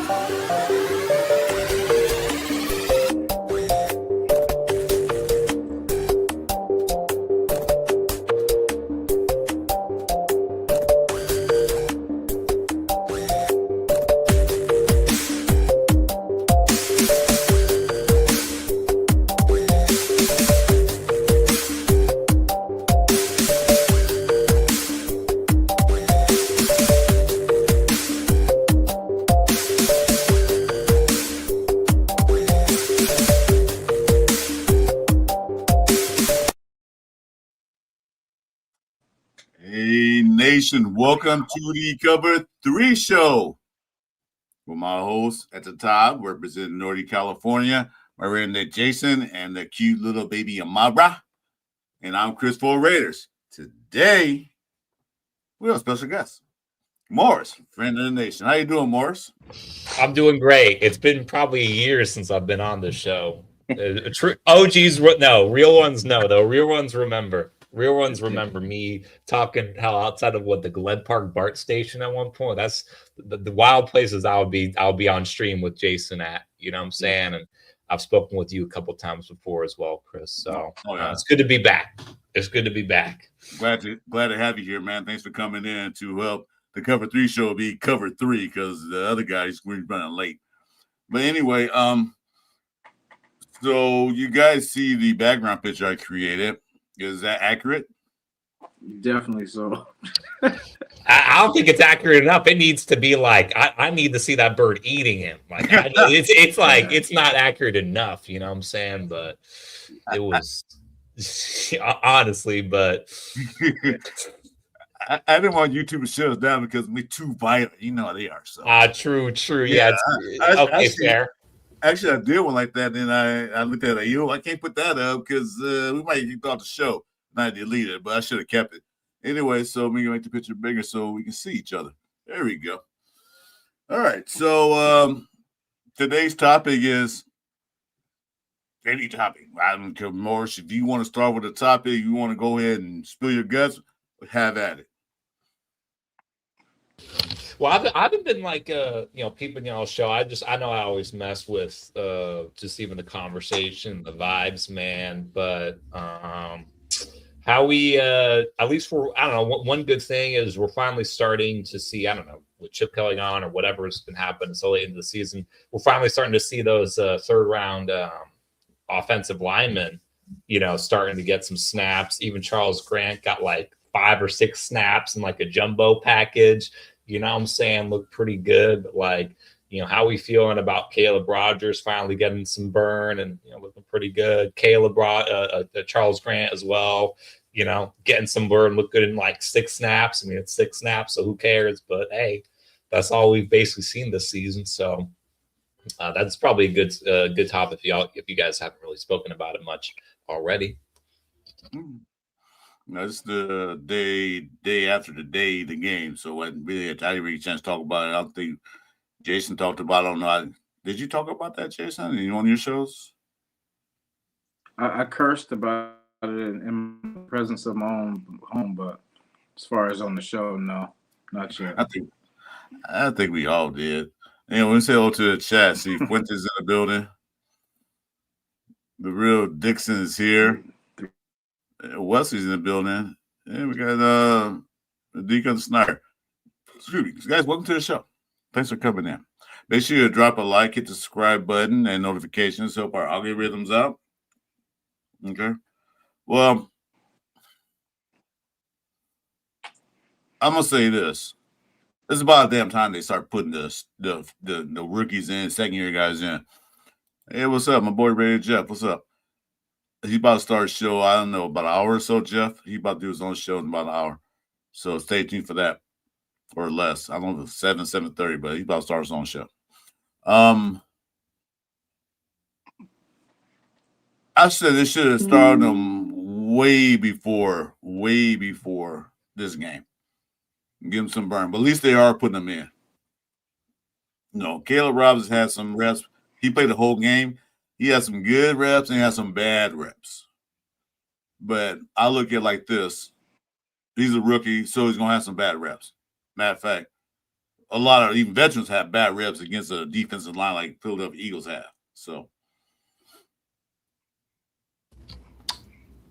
Hey, Nation, welcome to the Cover 3 show. With my host at the top, representing Northern California, my redneck Jason, and the cute little baby Amabra. And I'm Chris for Raiders. Today, we have a special guest, Morris, friend of the nation. How you doing, Morris? I'm doing great. It's been probably a year since I've been on the show. OGs, no. Real ones, no. Though real ones remember. Real ones remember me talking hell outside of what the Glen Park BART station at one point. That's the wild places I'll be on stream with Jason at. You know what I'm saying? And I've spoken with you a couple times before as well, Chris. So it's good to be back. It's good to be back. Glad to have you here, man. Thanks for coming in to help the Cover 3 show be Cover 3 because the other guys were running late. But anyway, so you guys see the background picture I created. Is that accurate? Definitely so. I don't think it's accurate enough. It needs to be like I need to see that bird eating him. Like it's like it's not accurate enough. You know what I'm saying? But it was honestly. But I didn't want YouTube to shut us down because we're too violent. You know how they are. So true. Yeah. Okay, fair. Actually, I did one like that. Then I looked at it. I can't put that up because we might get off the show. Not delete it, but I should have kept it. Anyway, so we can make the picture bigger so we can see each other. There we go. All right. So today's topic is any topic. I don't care, Morris. If you want to start with a topic, you want to go ahead and spill your guts, have at it. Well, I haven't been like peeping y'all's show. I know I always mess with just even the conversation, the vibes, man. But how we at least for I don't know, one good thing is we're finally starting to see, I don't know, with Chip Kelly on or whatever's been happening so late into the season, we're finally starting to see those third round offensive linemen, starting to get some snaps. Even Charles Grant got like 5 or 6 snaps in like a jumbo package. You know what I'm saying? Look pretty good. But like, how we feeling about Caleb Rogers finally getting some burn and, looking pretty good. Charles Grant as well, getting some burn, look good in like 6 snaps. I mean, it's 6 snaps, so who cares? But hey, that's all we've basically seen this season. So that's probably a good topic if you guys haven't really spoken about it much already. No, it's the day after the game, so I didn't really get a chance to talk about it. I don't think Jason talked about it. I don't know. Did you talk about that, Jason, in one of your shows? I cursed about it in the presence of my own home, but as far as on the show, no, not yet. I think we all did. And we say hello to the chat. See, Fuentes in the building. The real Dixon is here. Wesley's in the building. And we got Deacon Snyder. Excuse me. Guys, welcome to the show. Thanks for coming in. Make sure you drop a like, hit the subscribe button, and notifications. Help our algorithms out. Okay. Well, I'm going to say this. It's about damn time they start putting the rookies in, second-year guys in. Hey, what's up? My boy Ray Jeff. What's up? He about to start a show, I don't know, about an hour or so, Jeff. He about to do his own show in about an hour. So stay tuned for that or less. I don't know, 7:30, but he's about to start his own show. I said they should have started him way before this game. Give him some burn. But at least they are putting him in. No, Caleb Robinson had some reps. He played the whole game. He had some good reps and he had some bad reps. But I look at it like this. He's a rookie, so he's going to have some bad reps. Matter of fact, a lot of even veterans have bad reps against a defensive line like Philadelphia Eagles have. So,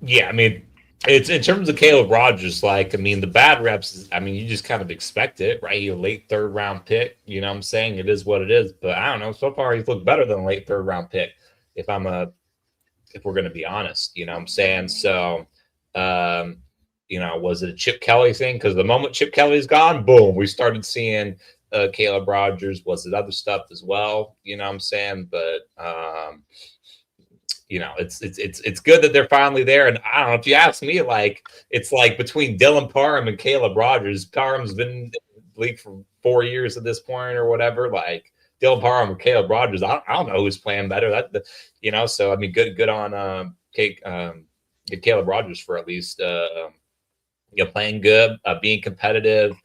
yeah, I mean, it's in terms of Caleb Rogers, like, I mean, the bad reps, I mean, you just kind of expect it, right? You're a late third round pick, you know what I'm saying? It is what it is. But I don't know. So far, he's looked better than a late third round pick, if we're going to be honest, you know what I'm saying? So, you know, was it a Chip Kelly thing? Because the moment Chip Kelly's gone, boom, we started seeing Caleb Rogers. Was it other stuff as well? You know what I'm saying? But you know, it's good that they're finally there. And I don't know, if you ask me, like, it's like between Dylan Parham and Caleb Rogers. Parham's been in the league for 4 years at this point or whatever. Like Dylan Parham or Caleb Rogers, I don't know who's playing better. You know, so I mean, good on Caleb Rogers for at least you know, playing good, being competitive,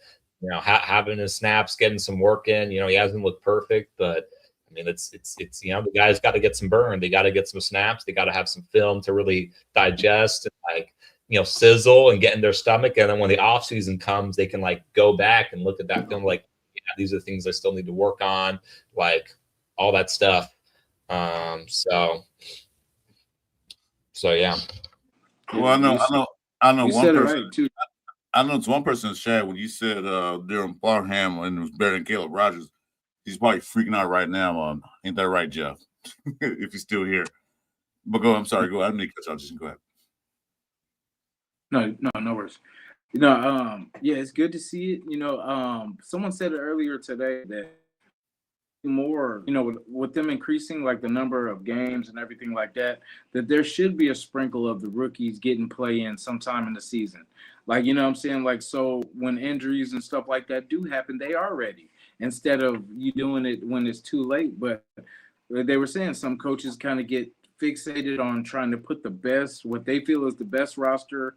you know, having his snaps, getting some work in. You know, he hasn't looked perfect, but I mean, it's you know, the guys got to get some burn. They got to get some snaps. They got to have some film to really digest and, like, you know, sizzle and get in their stomach. And then when the off season comes, they can like go back and look at that film like, yeah, these are the things I still need to work on, like all that stuff. So yeah. well, I know You one said it person. right too. I know it's one person in the chat when you said Dylan Parham and it was better than Caleb Rogers. He's probably freaking out right now. Ain't that right, Jeff? If he's still here. But go. I'm sorry. Go. I didn't cut you off. Just go ahead. No worries. You know, yeah, it's good to see it. You know, someone said it earlier today that more, you know, with them increasing like the number of games and everything like that, that there should be a sprinkle of the rookies getting play in sometime in the season. Like, you know what I'm saying? Like, so when injuries and stuff like that do happen, they are ready instead of you doing it when it's too late. But they were saying some coaches kind of get fixated on trying to put the best, what they feel is the best roster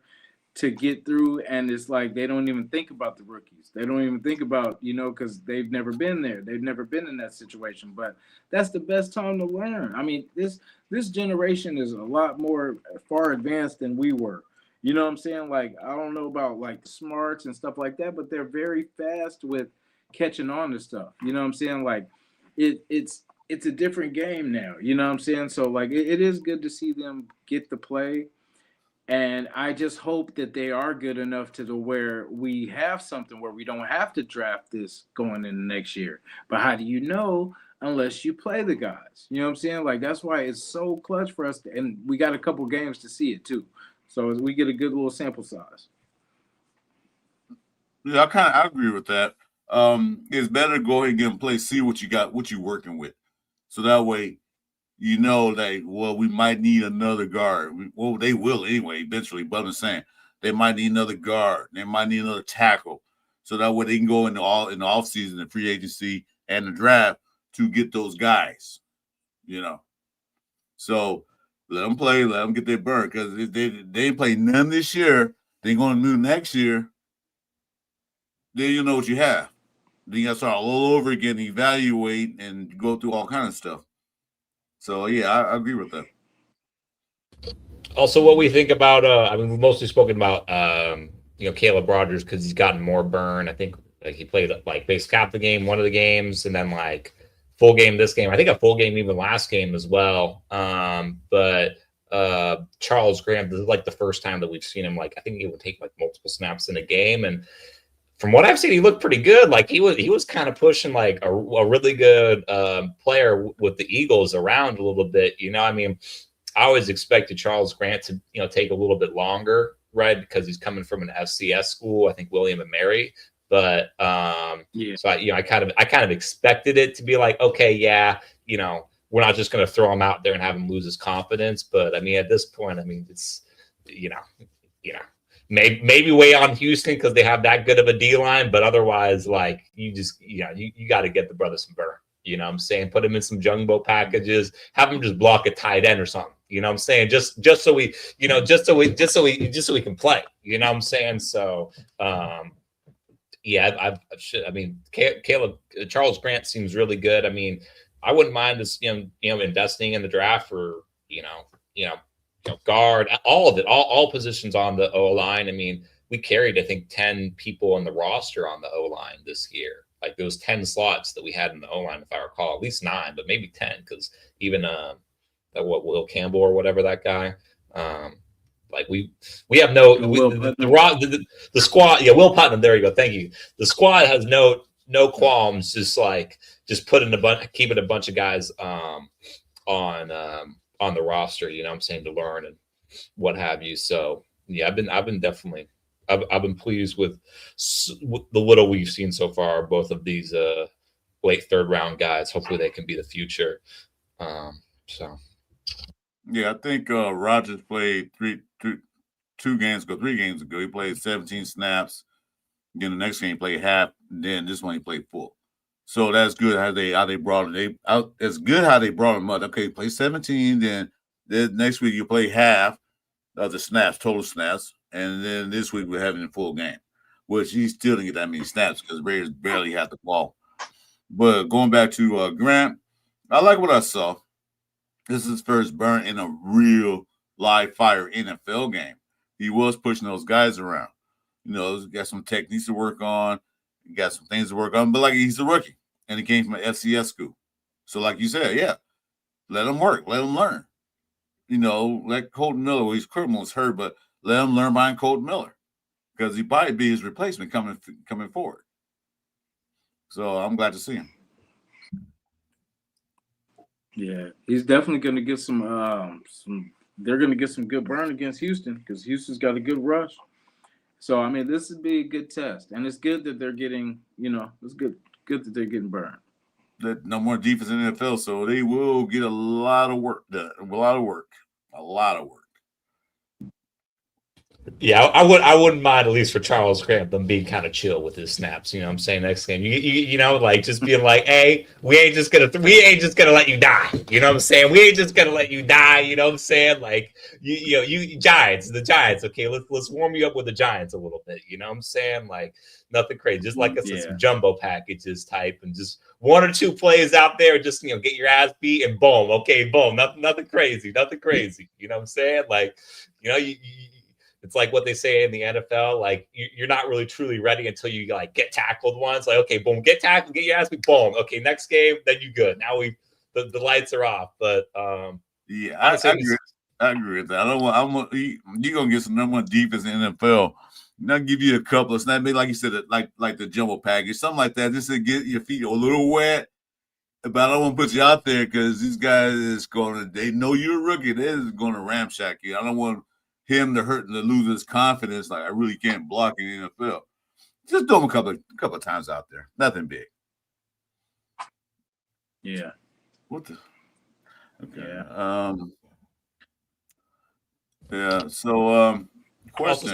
to get through, and it's like they don't even think about the rookies. They don't even think about, you know, because they've never been there. They've never been in that situation. But that's the best time to learn. I mean, this generation is a lot more far advanced than we were. You know what I'm saying? Like, I don't know about like smarts and stuff like that, but they're very fast with catching on to stuff. You know what I'm saying? Like, it's a different game now. You know what I'm saying? So like, it is good to see them get the play. And I just hope that they are good enough to the where we have something where we don't have to draft this going in the next year. But how do you know unless you play the guys? You know what I'm saying? Like, that's why it's so clutch for us. And we got a couple games to see it too. So we get a good little sample size. Yeah, I agree with that. It's better to go ahead and get them play, see what you got, what you're working with. So that way, you know, like, well, we might need another guard. Well, they will anyway, eventually. But I'm saying they might need another guard. They might need another tackle. So that way they can go in the off season, the free agency, and the draft to get those guys. You know, so let them play, let them get their burn because if they play none this year, they're going to move next year. Then you know what you have. Then you got to start all over again, evaluate, and go through all kind of stuff. So yeah, I agree with that. Also, what we think about, I mean, we've mostly spoken about, you know, Caleb Rogers because he's gotten more burn. I think like he played like basically half the game, one of the games, and then like full game this game. I think a full game even last game as well. But Charles Grant, this is like the first time that we've seen him. Like I think he would take like multiple snaps in a game, and from what I've seen, he looked pretty good. Like he was kind of pushing like a really good player with the Eagles around a little bit. You know, I mean, I always expected Charles Grant to, you know, take a little bit longer, right? Because he's coming from an FCS school, I think William and Mary. But Yeah. so I kind of expected it to be like, okay, yeah, you know, we're not just going to throw him out there and have him lose his confidence. But I mean, at this point, I mean, it's, you know. Maybe weigh on Houston because they have that good of a D line, but otherwise, like you just, you know, you got to get the brother some burn. You know what I'm saying? Put him in some jumbo packages, have him just block a tight end or something. You know what I'm saying? Just so we, you know, just so we can play. You know what I'm saying? So, yeah, I mean, Caleb Charles Grant seems really good. I mean, I wouldn't mind this, you know, investing in the draft for, you know, guard, all of it, all positions on the O line. I mean, we carried, I think, 10 people on the roster on the O line this year. Like there was 10 slots that we had in the O-line, if I recall, at least 9, but maybe 10, because even that Will Campbell or whatever that guy. Like we have the squad. Yeah, Will Putnam. There you go. Thank you. The squad has no qualms. Just keeping a bunch of guys on the roster. You know what I'm saying, to learn and what have you. So yeah, I've been definitely. I've been pleased with the little we've seen so far. Both of these late third round guys. Hopefully they can be the future. So. Yeah, I think Rogers played 3 games ago. He played 17 snaps. Then the next game he played half. Then this one he played full. So that's good how they brought it. It's good how they brought him up. Okay, play 17. Then next week you play half of the snaps, total snaps, and then this week we're having a full game, which he still didn't get that many snaps because Raiders barely had the ball. But going back to Grant, I like what I saw. This is his first burn in a real live fire NFL game. He was pushing those guys around. You know, he's got some techniques to work on. He got some things to work on. But like he's a rookie, and he came from an FCS school. So like you said, yeah, let him work. Let him learn. You know, like Colton Miller, well, he's criminal, hurt, but let him learn behind Colton Miller because he'd probably be his replacement coming forward. So I'm glad to see him. Yeah, he's definitely going to get some. They're going to get some good burn against Houston because Houston's got a good rush. So I mean, this would be a good test, and it's good that they're getting. You know, it's good that they're getting burned. No more defense in the NFL, so they will get a lot of work done. A lot of work. Yeah, I wouldn't mind, at least for Charles Grant, them being kind of chill with his snaps. You know what I'm saying? Next game, you know, like just being like, hey, we ain't just gonna let you die. You know what I'm saying? We ain't just gonna let you die. You know what I'm saying? Like you Giants, the Giants. Okay, let's warm you up with the Giants a little bit. You know what I'm saying? Like nothing crazy, just like I said, some jumbo packages type, and just 1 or 2 plays out there, just get your ass beat and boom. Okay, boom. Nothing crazy. You know what I'm saying? Like it's like what they say in the NFL, like you're not really truly ready until you like get tackled once. Like, okay, boom, get tackled, get your ass beat, boom. Okay, next game, then you good. Now the lights are off. But yeah, I agree with that. You're gonna get some number 1 defense in the NFL. Now give you a couple of snaps, maybe like you said, like the jumbo package, something like that, just to get your feet a little wet. But I don't want to put you out there because these guys they know you're a rookie. They're going to ramshack you. I don't want him to lose his confidence. Like I really can't block in the NFL. Just do him a couple of times out there. Nothing big. Yeah. What the? Okay. Yeah. So question.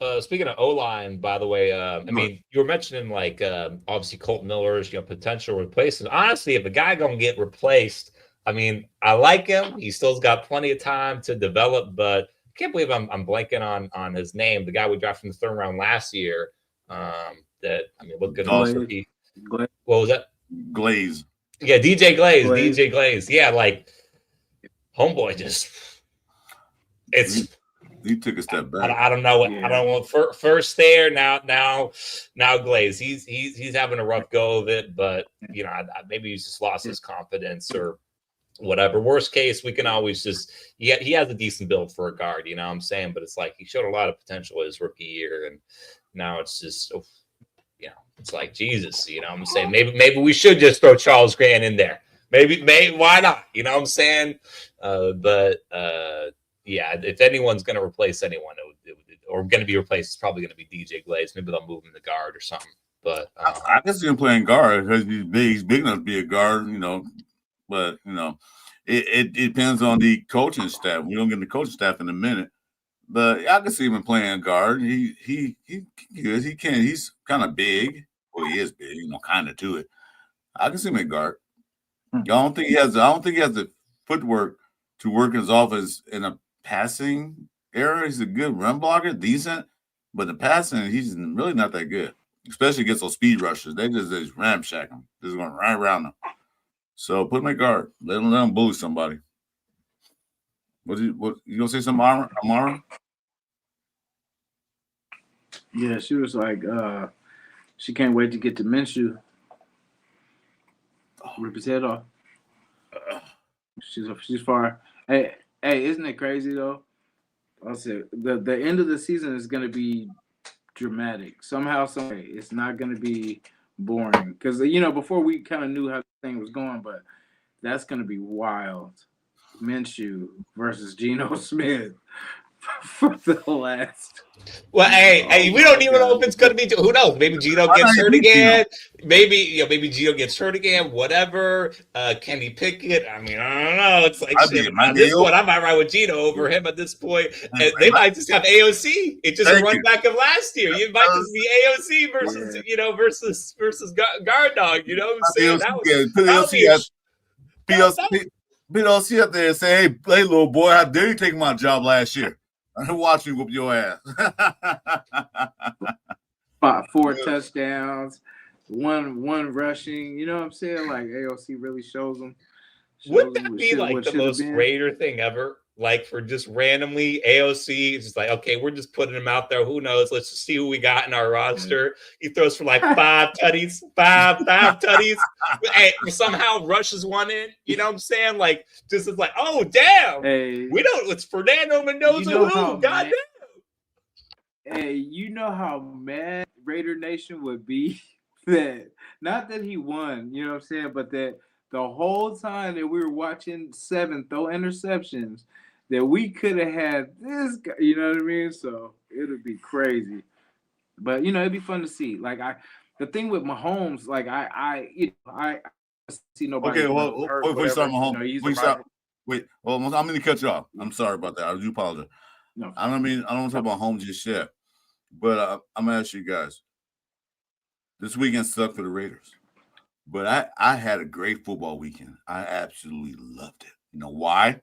Also, speaking of O-line, by the way, I mean, you were mentioning like obviously Colton Miller's potential replacement. Honestly, if a guy gonna get replaced, I mean, I like him. He still's got plenty of time to develop, but I can't believe I'm blanking on his name. The guy we drafted in the 3rd round last year. Look good. What was that? Glaze. Yeah, DJ Glaze. Yeah, like homeboy just. He took a step back. I don't know. I don't know. First there, now Glaze. He's having a rough go of it, but maybe he's just lost his confidence or whatever. Worst case, we can always just he has a decent build for a guard. You know what I'm saying? But it's like he showed a lot of potential his rookie year, and now it's just it's like Jesus. You know what I'm saying? Maybe we should just throw Charles Grant in there. Maybe why not? You know what I'm saying? Yeah, if anyone's going to replace anyone, or going to be replaced, it's probably going to be DJ Glaze. Maybe they'll move him to guard or something. But I can see him playing guard because he's big. He's big enough to be a guard, But it depends on the coaching staff. We don't get the coaching staff in a minute, but I can see him playing guard. He good. He can. He's kind of big. Well, he is big. Kind of to it. I can see him at guard. I don't think he has the footwork to work his offense in a passing area. He's a good run blocker, decent, but the passing, he's really not that good, especially against those speed rushers. They just ramshack him. Just going right around him. So put him at guard. Let him bully somebody. What you gonna say something, Amara? Yeah, she was like, she can't wait to get to Minshew. Rip his head off. She's far. Hey, isn't it crazy though? I'll say the end of the season is going to be dramatic somehow. Some way, it's not going to be boring because before we kind of knew how the thing was going, but that's going to be wild. Minshew versus Geno Smith for the last. Well, hey, we don't even know if it's going to be. Who knows? Maybe Geno gets hurt again. Maybe Geno gets hurt again. Whatever. Kenny Pickett. I mean, I don't know. It's like shit. At this point, I might ride with Geno over him. At this point, and they might just have AOC. It's just a run back of last year. You might just be AOC versus guard dog. You know what I'm saying? PLC up there and say, hey, little boy, how dare you take my job last year? I watch you whoop your ass. 4 touchdowns, one rushing. You know what I'm saying? Like AOC really shows them. Wouldn't that be like the most Raider thing ever? Like for just randomly AOC, it's just like, okay, we're just putting him out there. Who knows? Let's just see who we got in our roster. He throws for like 5 tutties, five tutties. Hey, somehow rushes one in. You know what I'm saying? Like, just it's like, oh damn, we don't. It's Fernando Mendoza. God damn. Hey, you know how mad Raider Nation would be that not that he won. You know what I'm saying? But that the whole time that we were watching 7 throw interceptions, that we could have had this guy, you know what I mean? So it would be crazy. But it'd be fun to see. Like the thing with Mahomes, like I see nobody. Okay, well, before you start Mahomes, wait, well, I'm going to cut you off. I'm sorry about that. I do apologize. No, I don't want to talk about Mahomes just yet, but I'm going to ask you guys. This weekend sucked for the Raiders, but I had a great football weekend. I absolutely loved it. You know why?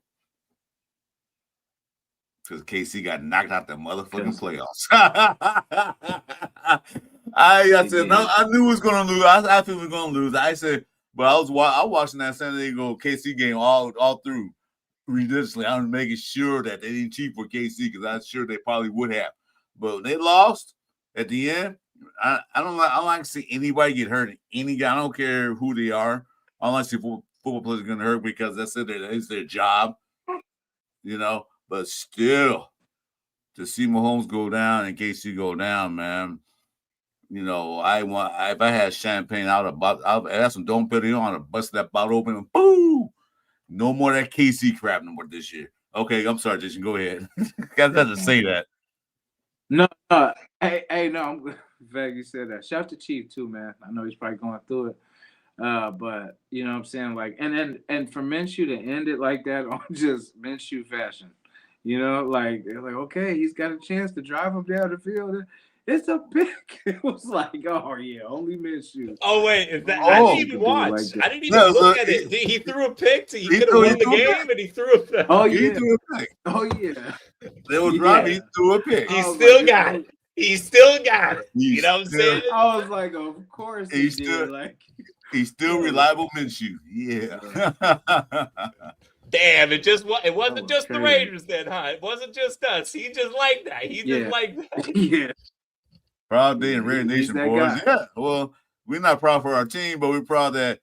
Because KC got knocked out the motherfucking playoffs. I said, no, I knew he was going to lose. I think we were going to lose. I said, but I was watching that San Diego KC game all through religiously. I was making sure that they didn't cheat for KC because I'm sure they probably would have. But when they lost at the end, I don't like to see anybody get hurt. Any guy, I don't care who they are. I don't like to see football players getting hurt because that's their job, But still, to see Mahomes go down and KC go down, man, if I had champagne, I'd have some Dom Perignon and bust that bottle open and boom, no more of that KC crap no more this year. Okay, I'm sorry, Jason, go ahead. Got to say that. No, hey, no, I'm glad you said that. Shout out to Chief too, man. I know he's probably going through it. But you know what I'm saying? Like, and for Minshew to end it like that on just Minshew fashion, like they're like, okay, he's got a chance to drive him down the field. It's a pick. It was like, oh yeah, only Minshew. Oh wait, I didn't even watch. Like I didn't even look at it. He threw a pick. He could have won the game, and he threw a pick. Oh yeah, he threw a pick. Oh yeah. They were driving. He threw a pick. He still got it. He still got it. You know what I'm saying? I was like, of course he did. Like he's still reliable Minshew. Yeah. Damn, it wasn't just the Raiders then, huh? It wasn't just us. He just like that. He just like that. Yeah. Proud day in Raider Nation, boys. Yeah. Well, we're not proud for our team, but we're proud that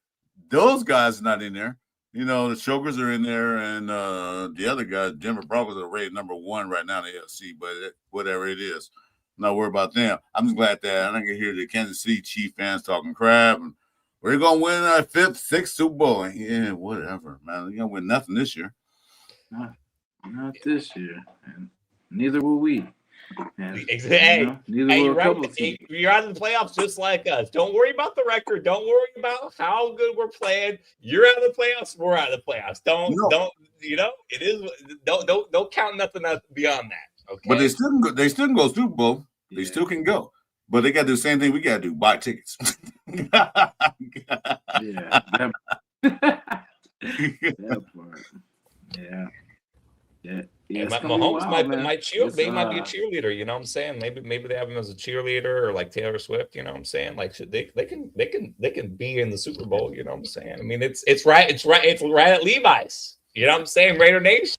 those guys are not in there. The Chokers are in there, and the other guys, Denver Broncos, are rated number 1 right now in the AFC, but whatever it is, I'm not worried about them. I'm just glad that I can hear the Kansas City Chiefs fans talking crap, and we're going to win our 5th, 6th Super Bowl. Yeah, whatever, man. You're going to win nothing this year. Not this year, and neither will we. Exactly. You're right. You're out of the playoffs just like us. Don't worry about the record. Don't worry about how good we're playing. You're out of the playoffs. We're out of the playoffs. Don't. It is. Don't count nothing beyond that. Okay. But they still can go Super Bowl. They still can go. But they got to do the same thing we got to do: buy tickets. Yeah. That part. Yeah. Yeah. Yeah, Mahomes might be a cheerleader. You know what I'm saying? Maybe they have him as a cheerleader or like Taylor Swift. You know what I'm saying? Like they can be in the Super Bowl. You know what I'm saying? I mean, it's right at Levi's. You know what I'm saying? Raider Nation.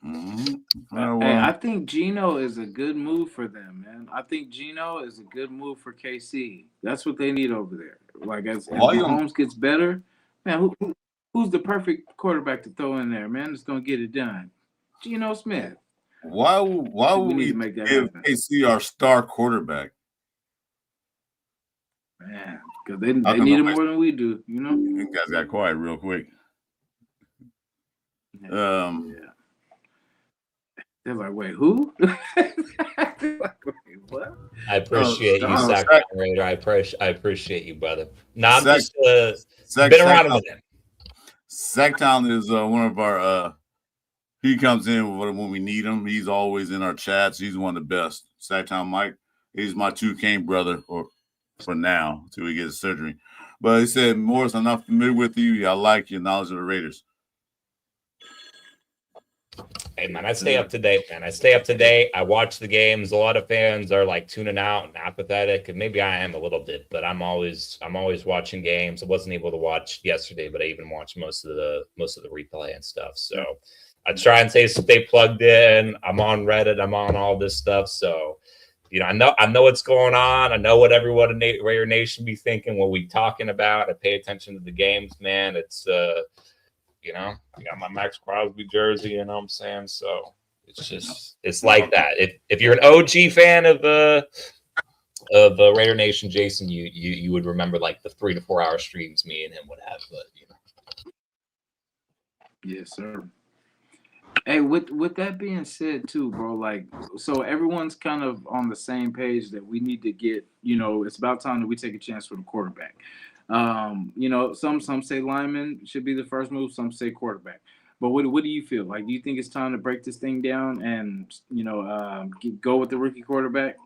Mm-hmm. Oh, Hey, well, I think Geno is a good move for them, man. I think Geno is a good move for KC. That's what they need over there. Like as why you Mahomes gets better, man, who's the perfect quarterback to throw in there, man? That's gonna get it done. Geno Smith. why We would need we to make that give happen, KC our star quarterback? man. Because they How come need him nobody? more than we do, you know. You guys got quiet real quick. Yeah. Um, Yeah. They're like, wait, who? They're like, wait, what? I appreciate you, Star. Sack Raider. I appreciate you, brother. No, I'm Sack, just Sack, been around a Sacktown, minute. Sacktown is one of our. He comes in when we need him. He's always in our chats. He's one of the best. Sacktown Mike. He's my 2K brother, or for now till he gets surgery. But he said, Morris, I'm not familiar with you. I like your knowledge of the Raiders. Hey man, I stay up to date, man. I stay up to date. I watch the games. A lot of fans are like tuning out and apathetic, and maybe I am a little bit, but I'm always watching games. I wasn't able to watch yesterday, but I even watched most of the replay and stuff. So I try and stay plugged in. I'm on Reddit. I'm on all this stuff. So I know what's going on. I know what everyone in Raider Nation be thinking, what we talking about. I pay attention to the games, man. It's I got my Max Crosby jersey, you know what I'm saying? So it's like that. If you're an OG fan of Raider Nation, Jason, you would remember like the 3 to 4 hour streams me and him would have, but Yes, sir. Hey, with that being said, too, bro, like, so everyone's kind of on the same page that we need to get. It's about time that we take a chance for the quarterback. Some say lineman should be the first move. Some say quarterback. But what do you feel like? Do you think it's time to break this thing down and go with the rookie quarterback?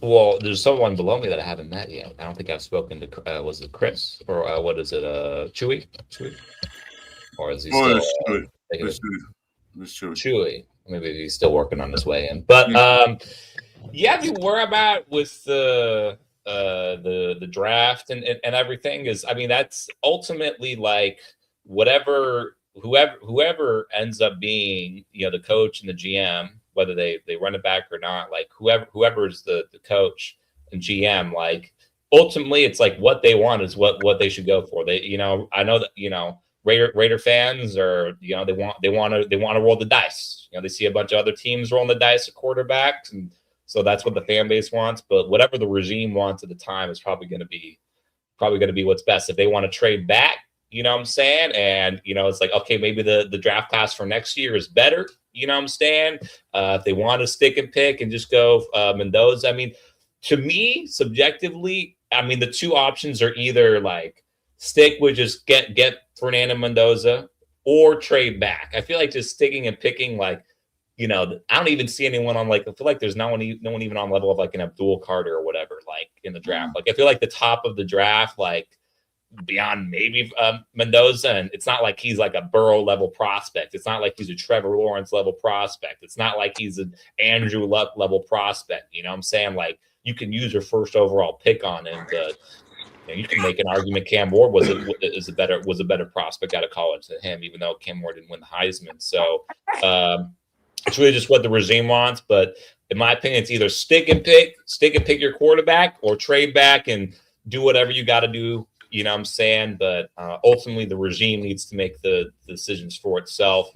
Well, there's someone below me that I haven't met yet. I don't think I've spoken to. Was it Chris or what is it? Chewy? Or is he still? Chewy. Maybe he's still working on his way in. But yeah, I mean, where I'm at with the draft and everything is, I mean, that's ultimately like whoever ends up being the coach and the GM, whether they run it back or not, like whoever's the coach and GM, like ultimately it's like what they want is what they should go for. They I know that Raider fans are they want to roll the dice. They see a bunch of other teams rolling the dice at quarterbacks, and so that's what the fan base wants. But whatever the regime wants at the time is probably going to be what's best. If they want to trade back, you know what I'm saying, and it's like, okay, maybe the draft class for next year is better. You know what I'm saying? If they want to stick and pick and just go Mendoza, I mean, to me, subjectively, I mean, the two options are either like stick with just get Fernando Mendoza or trade back. I feel like just sticking and picking, like, I don't even see anyone on, like, I feel like there's no one even on level of like an Abdul Carter or whatever, like in the draft. Like, I feel like the top of the draft, like beyond maybe Mendoza, and it's not like he's like a Burrow level prospect. It's not like he's a Trevor Lawrence level prospect. It's not like he's an Andrew Luck level prospect. You know what I'm saying? Like, you can use your first overall pick on him, but you can make an argument Cam Ward was a better prospect out of college than him, even though Cam Ward didn't win the Heisman. So it's really just what the regime wants. But in my opinion, it's either stick and pick your quarterback, or trade back and do whatever you got to do. You know what I'm saying? But ultimately, the regime needs to make the decisions for itself,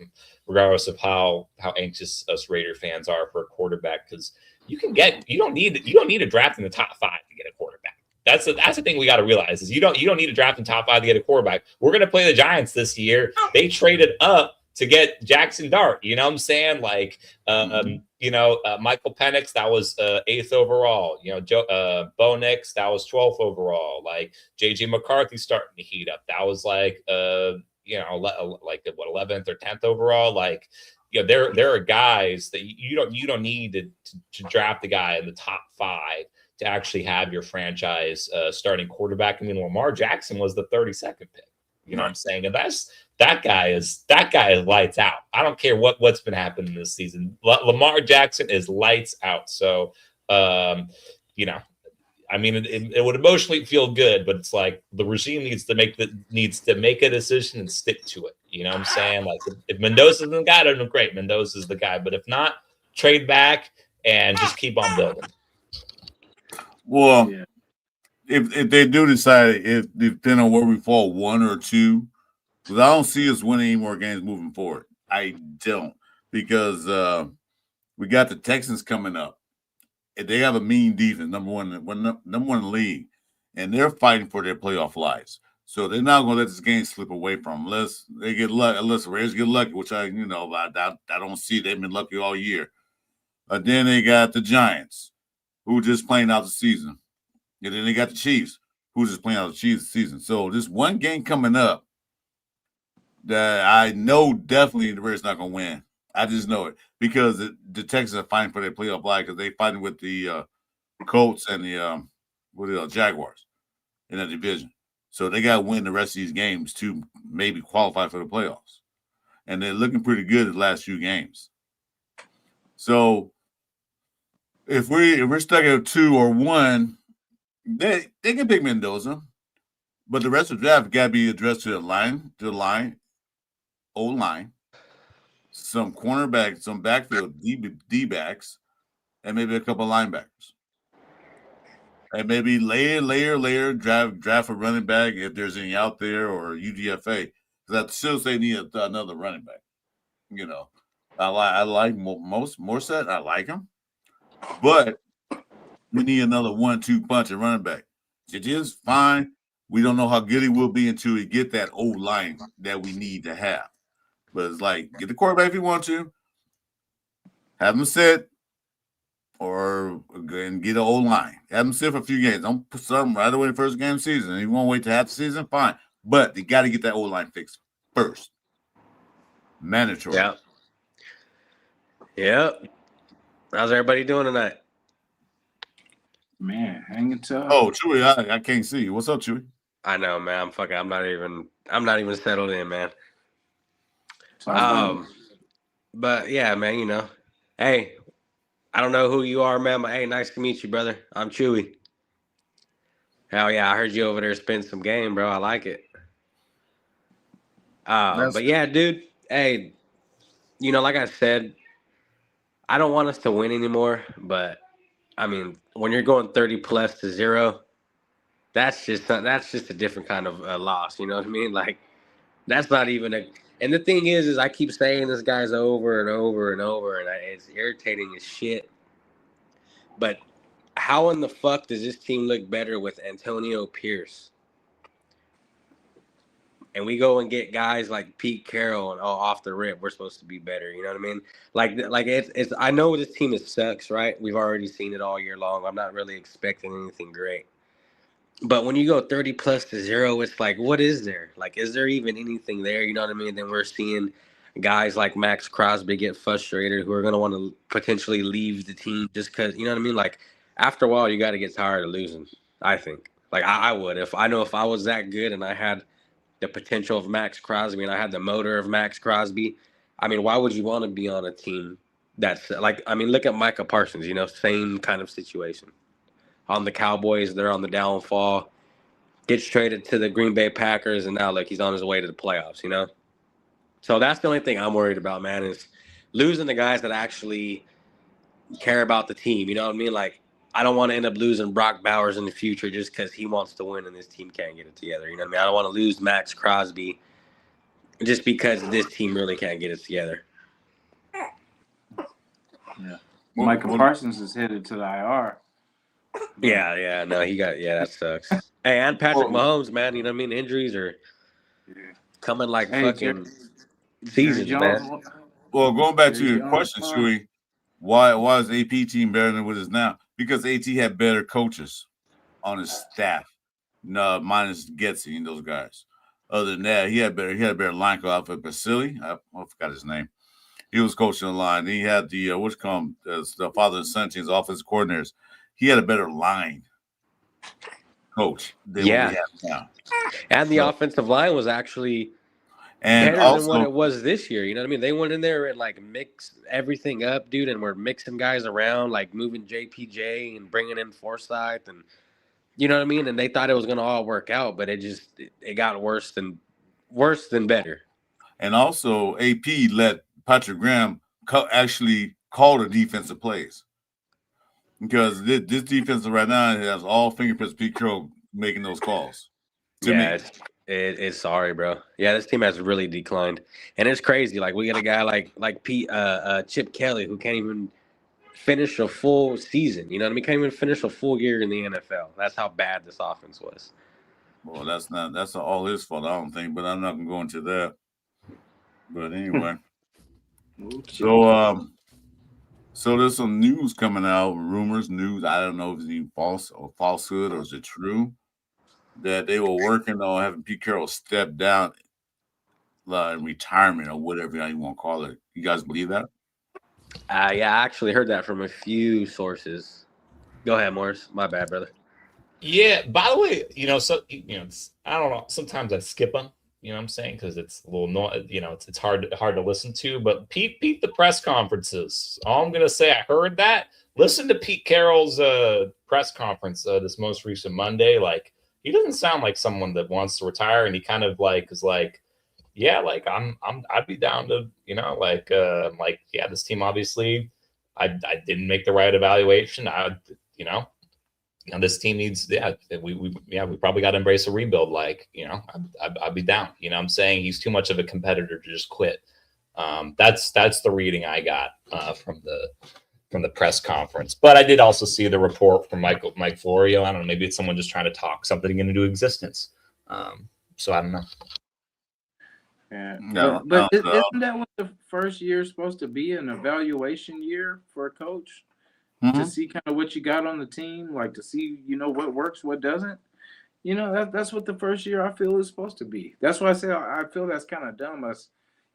regardless of how anxious us Raider fans are for a quarterback. Because you don't need to draft in the top 5 to get a quarterback. That's the thing we got to realize is you don't need to draft in top 5 to get a quarterback. We're going to play the Giants this year. They traded up to get Jackson Dart. You know what I'm saying? Like, Michael Penix, that was 8th overall. Bo Nix, that was 12th overall. Like, JJ McCarthy starting to heat up. That was like, like what, 11th or 10th overall. Like, there are guys that you don't need to draft a guy in the top 5 to actually have your franchise starting quarterback. I mean, Lamar Jackson was the 32nd pick. You know what I'm saying? And that guy is lights out. I don't care what's been happening this season. Lamar Jackson is lights out. So, I mean, it would emotionally feel good, but it's like the regime needs to make a decision and stick to it. You know what I'm saying? Like if Mendoza's the guy, then great, Mendoza's the guy. But if not, trade back and just keep on building. Well, Yeah. if they do decide, if depending on where we fall, 1 or 2, because I don't see us winning any more games moving forward. I don't, because we got the Texans coming up. They have a mean defense, number one in the league, and they're fighting for their playoff lives. So they're not going to let this game slip away from them unless they get lucky. Unless the Raiders get lucky, which I don't see. They've been lucky all year. Then they got the Giants, who just playing out the season, and then they got the Chiefs, who's just playing out the Chiefs season. So this one game coming up that I know definitely the Raiders not going to win. I just know it because the Texans are fighting for their playoff life because they fighting with the Colts and the Jaguars in that division. So they got to win the rest of these games to maybe qualify for the playoffs. And they're looking pretty good the last few games. So if we're stuck at 2 or 1, they can pick Mendoza, but the rest of the draft got to be addressed to the line, O-line, some cornerbacks, some backfield D backs, and maybe a couple of linebackers. And maybe layer, draft a running back if there's any out there or UDFA. Because I still say need another running back. You know, I like Morset. I like him, but we need another 1-2 punch at running back. It is fine. We don't know how good he will be until we get that old line that we need to have. But it's like get the quarterback if you want to, have him sit, or and get an old line. Have him sit for a few games. Don't put something right away in the first game of the season. If you want to wait to half the season, fine. But you got to get that old line fixed first. Mandatory. Yeah. Yep. How's everybody doing tonight? Man, hanging tough. Oh, Chewy, I can't see you. What's up, Chewy? I know, man. I'm not even settled in, man. So But yeah, man, you know. Hey, I don't know who you are, man, but hey, nice to meet you, brother. I'm Chewy. Hell yeah, I heard you over there spend some game, bro. I like it. But yeah, dude. Hey, you know, like I said, I don't want us to win anymore, but I mean, when you're going 30 plus to 0, that's just a different kind of loss. You know what I mean? Like that's not even a. And the thing is I keep saying this guy's over and over and over, and it's irritating as shit. But how in the fuck does this team look better with Antonio Pierce? And we go and get guys like Pete Carroll and off the rip, we're supposed to be better. You know what I mean? Like it's. I know this team sucks, right? We've already seen it all year long. I'm not really expecting anything great. But when you go 30 plus to 0, it's like, what is there? Like, is there even anything there? You know what I mean? Then we're seeing guys like Max Crosby get frustrated who are going to want to potentially leave the team just because, you know what I mean? Like, after a while, you got to get tired of losing, I think. Like, I would. If I was that good and I had the potential of Max Crosby and I had the motor of Max Crosby, I mean, why would you want to be on a team that's like, I mean, look at Micah Parsons, you know, same kind of situation. On the Cowboys, they're on the downfall, gets traded to the Green Bay Packers, and now look, he's on his way to the playoffs, you know? So that's the only thing I'm worried about, man, is losing the guys that actually care about the team, you know what I mean? Like, I don't want to end up losing Brock Bowers in the future just because he wants to win and this team can't get it together, you know what I mean? I don't want to lose Max Crosby just because this team really can't get it together. yeah. Michael Parsons is headed to the IR. Yeah, no, that sucks. Hey, and Patrick Mahomes, man, you know what I mean? Injuries are coming like fucking seasons, man. Well, going back to your question, Chewy, why is AP team better than what it is now? Because AT had better coaches on his staff, no, minus Getsy and those guys. Other than that, he had a better line coach for Basili. I forgot his name. He was coaching the line. He had the the father and son team's offensive coordinators. He had a better line coach than what we have now. And the offensive line was actually better than what it was this year. You know what I mean? They went in there and like mixed everything up, dude, and we're mixing guys around, like moving JPJ and bringing in Forsyth, and you know what I mean? And they thought it was going to all work out, but it got worse than better. And also, AP let Patrick Graham actually call the defensive plays because this defense right now has all fingerprints. Pete Carroll making those calls. To Yeah, me, it's sorry, bro. Yeah, this team has really declined, and it's crazy. Like we got a guy like Pete Chip Kelly who can't even finish a full season. You know what I mean? Can't even finish a full year in the NFL. That's how bad this offense was. well, that's all his fault. I don't think, but I'm not gonna go into that. But anyway, so there's some news coming out, rumors, news. I don't know if it's even false or falsehood or is it true that they were working on having Pete Carroll step down in retirement or whatever you want to call it. You guys believe that? Yeah, I actually heard that from a few sources. Go ahead, Morris. My bad, brother. Yeah. By the way, so I don't know. Sometimes I skip them. You know what I'm saying? Because it's a little, it's hard to listen to. But Pete, the press conferences. All I'm gonna say, I heard that. Listen to Pete Carroll's press conference this most recent Monday. Like he doesn't sound like someone that wants to retire, and he kind of like is like, yeah, like I'd be down to, yeah, this team obviously, I didn't make the right evaluation. And this team needs, we probably got to embrace a rebuild. Like, I'd be down. You know what I'm saying? He's too much of a competitor to just quit. That's the reading I got from the press conference. But I did also see the report from Mike Florio. I don't know, maybe it's someone just trying to talk something into existence. So I don't know. Yeah, No, but isn't that what the first year is supposed to be, an evaluation year for a coach? To see kind of what you got on the team, like to see, what works, what doesn't. That's what the first year I feel is supposed to be. That's why I say I feel that's kind of dumb. I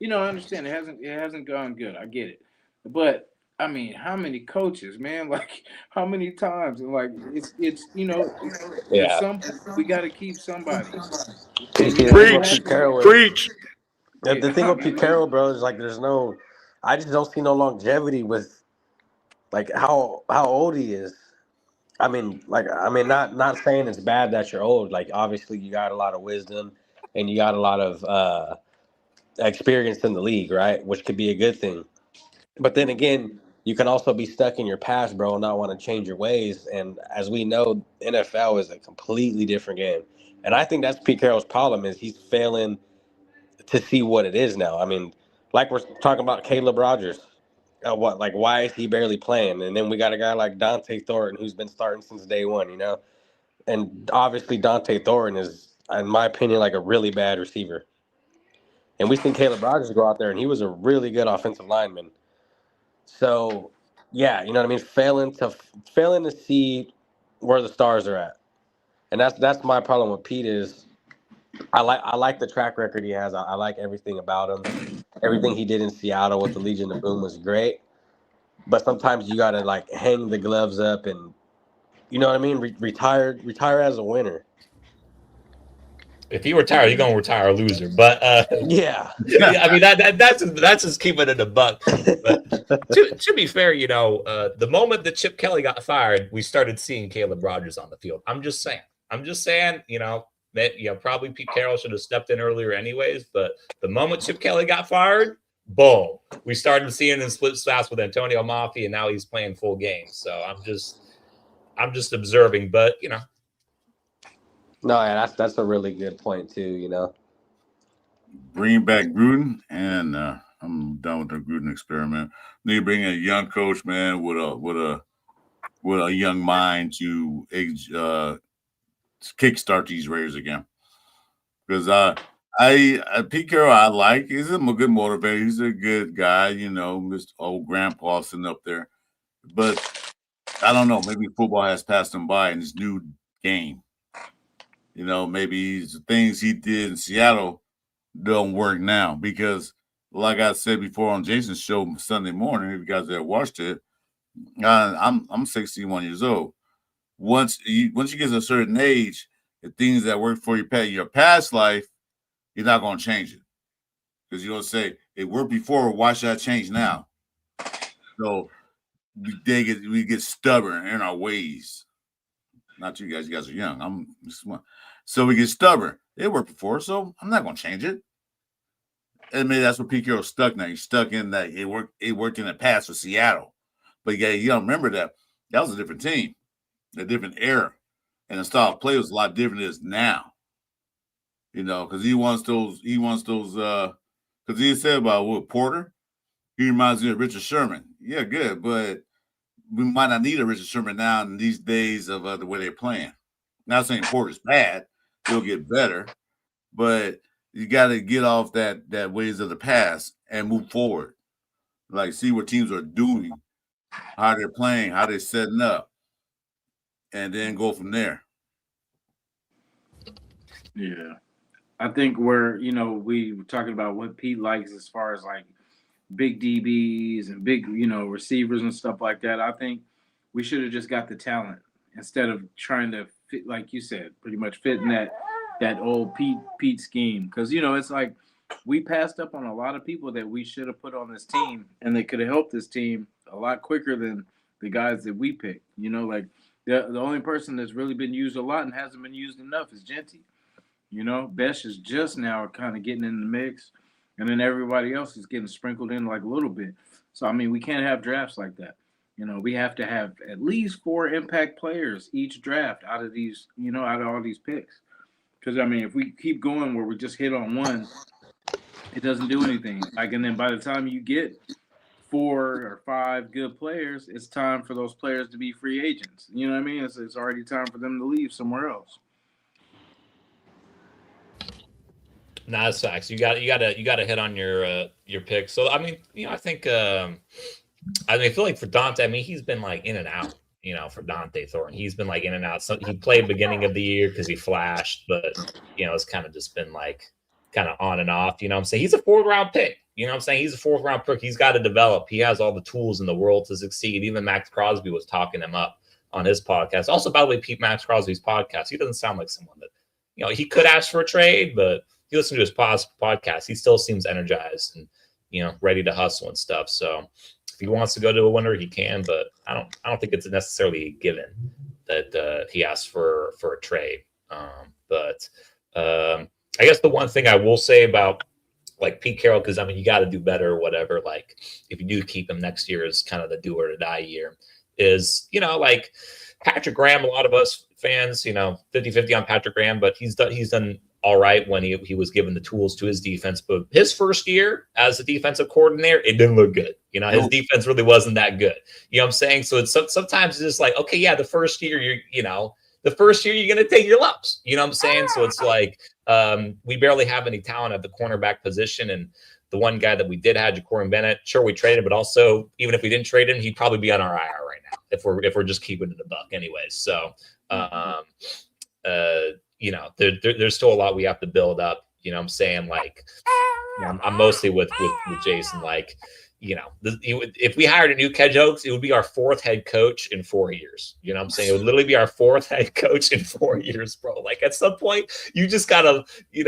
understand it hasn't gone good. I get it, but I mean, how many coaches, man? Like how many times? And like it's at some point we got to keep somebody. And Preach. The thing with Pete Carroll, bro, is like I just don't see no longevity with like how old he is. Not saying it's bad that you're old. Like obviously you got a lot of wisdom and you got a lot of experience in the league, right? Which could be a good thing. But then again, you can also be stuck in your past, bro, and not want to change your ways. And as we know, NFL is a completely different game. And I think that's Pete Carroll's problem is he's failing to see what it is now. I mean, like we're talking about Caleb Rogers. Why is he barely playing? And then we got a guy like Dante Thornton who's been starting since day one, And obviously Dante Thornton is, in my opinion, like a really bad receiver. And we seen Caleb Rogers go out there and he was a really good offensive lineman. So yeah, you know what I mean? Failing to see where the stars are at. And that's my problem with Pete is I like the track record he has. I like everything about him. Everything he did in Seattle with the Legion of Boom was great. But sometimes you gotta like hang the gloves up and you know what I mean? Retire as a winner. If you retire, you're gonna retire a loser. But yeah, I mean that's just keeping it a buck. But to be fair, the moment that Chip Kelly got fired, we started seeing Caleb Rogers on the field. I'm just saying, that probably Pete Carroll should have stepped in earlier anyways. But the moment Chip Kelly got fired, boom, we started seeing him split snaps with Antonio Mafia, and now he's playing full games. So I'm just observing, but No, yeah, that's a really good point too. Bring back Gruden, and I'm done with the Gruden experiment. Need to bring in a young coach, man, with a young mind to kickstart these Raiders again. Because Pete Carroll, I like. He's a good motivator. He's a good guy, Mr. Old Grandpa sitting up there. But I don't know. Maybe football has passed him by in his new game. Maybe the things he did in Seattle don't work now because, like I said before on Jason's show Sunday morning, if you guys have watched it, I'm 61 years old. Once you get to a certain age, the things that work for your past life, you're not going to change it because you're going to say it worked before. Why should I change now? So we get stubborn in our ways. Not you guys. You guys are young. I'm just one. So we get stubborn. It worked before, so I'm not going to change it. and maybe that's what Pete Carroll's stuck now. He's stuck in that it worked in the past for Seattle. But yeah, you don't remember that. That was a different team, a different era. And the style of play was a lot different than it is now. Because he wants those, because he said about Porter, he reminds me of Richard Sherman. Yeah, good, but we might not need a Richard Sherman now in these days of the way they're playing. Not saying Porter's bad, he'll get better, but you got to get off that ways of the past and move forward. Like see what teams are doing, how they're playing, how they're setting up, and then go from there. Yeah. I think we were talking about what Pete likes as far as like big DBs and big, receivers and stuff like that. I think we should have just got the talent instead of trying to fit, like you said, pretty much fit in that old Pete scheme. Because it's like we passed up on a lot of people that we should have put on this team, and they could have helped this team a lot quicker than the guys that we picked. Like the only person that's really been used a lot and hasn't been used enough is Genty. Besh is just now kind of getting in the mix, and then everybody else is getting sprinkled in like a little bit. So, I mean, we can't have drafts like that. We have to have at least 4 impact players each draft out of these, out of all these picks. Because, I mean, if we keep going where we just hit on one, it doesn't do anything. And then by the time you get 4 or 5 good players, it's time for those players to be free agents. You know what I mean? It's already time for them to leave somewhere else. Nah, that's facts. You got to hit on your picks. So I mean, I think I feel like for Dante, I mean, he's been like in and out. For Dante Thornton, he's been like in and out. So he played beginning of the year because he flashed, but it's kind of just been like kind of on and off. I'm saying he's a 4th round pick. He's a 4th round pick. He's got to develop. He has all the tools in the world to succeed. Even Max Crosby was talking him up on his podcast. Also, by the way, Max Crosby's podcast, he doesn't sound like someone that he could ask for a trade, but you listen to his podcast, he still seems energized and ready to hustle and stuff. So if he wants to go to a winner, he can, but I don't think it's necessarily a given that he asks for a trade. But I guess the one thing I will say about like Pete Carroll, because I mean you got to do better or whatever. Like if you do keep him next year is kind of the do or die year. Is like Patrick Graham, a lot of us fans, 50-50 on Patrick Graham, but he's done all right when he was given the tools to his defense. But his first year as a defensive coordinator, it didn't look good. His defense really wasn't that good. You know what I'm saying? So it's sometimes it's just like, okay, yeah, the first year you're going to take your lumps. You know what I'm saying? So it's like we barely have any talent at the cornerback position. And the one guy that we did have, Ja'Cory Bennett, sure, we traded, but also even if we didn't trade him, he'd probably be on our IR right now if we're just keeping it a buck anyways. So there's still a lot we have to build up. You know what I'm saying? Like, I'm mostly with Jason. Like, if we hired a new head coach, it would be our 4th head coach in 4 years. You know what I'm saying? It would literally be our 4th head coach in 4 years, bro. Like, at some point, you just gotta,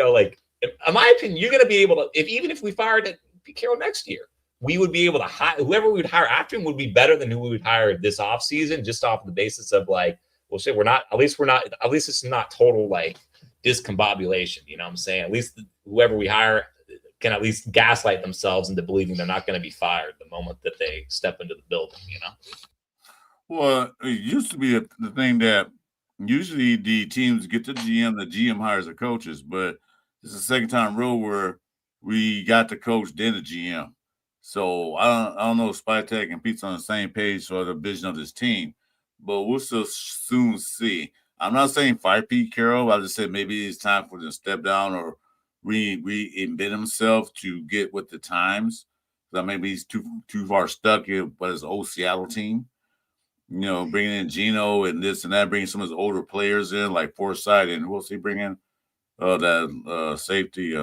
like, in my opinion, you're gonna be able to. Even if we fired Pete Carroll next year, we would be able to hire whoever we would hire after him would be better than who we would hire this offseason, just off the basis of like, well, shit, at least it's not total like discombobulation. You know what I'm saying? At least whoever we hire can at least gaslight themselves into believing they're not going to be fired the moment that they step into the building, Well, it used to be the thing that usually the teams get the GM hires the coaches, but it's the second time in a row where we got the coach, then the GM. So I don't know if Spytek and Pete's on the same page for the vision of this team, but we'll still soon see. I'm not saying fire Pete Carroll. I just said maybe it's time for him to step down or reinvent himself to get with the times. So maybe he's too far stuck in by his old Seattle team. Bringing in Geno and this and that, bringing some of his older players in like Forsythe and who else he bring in? That safety.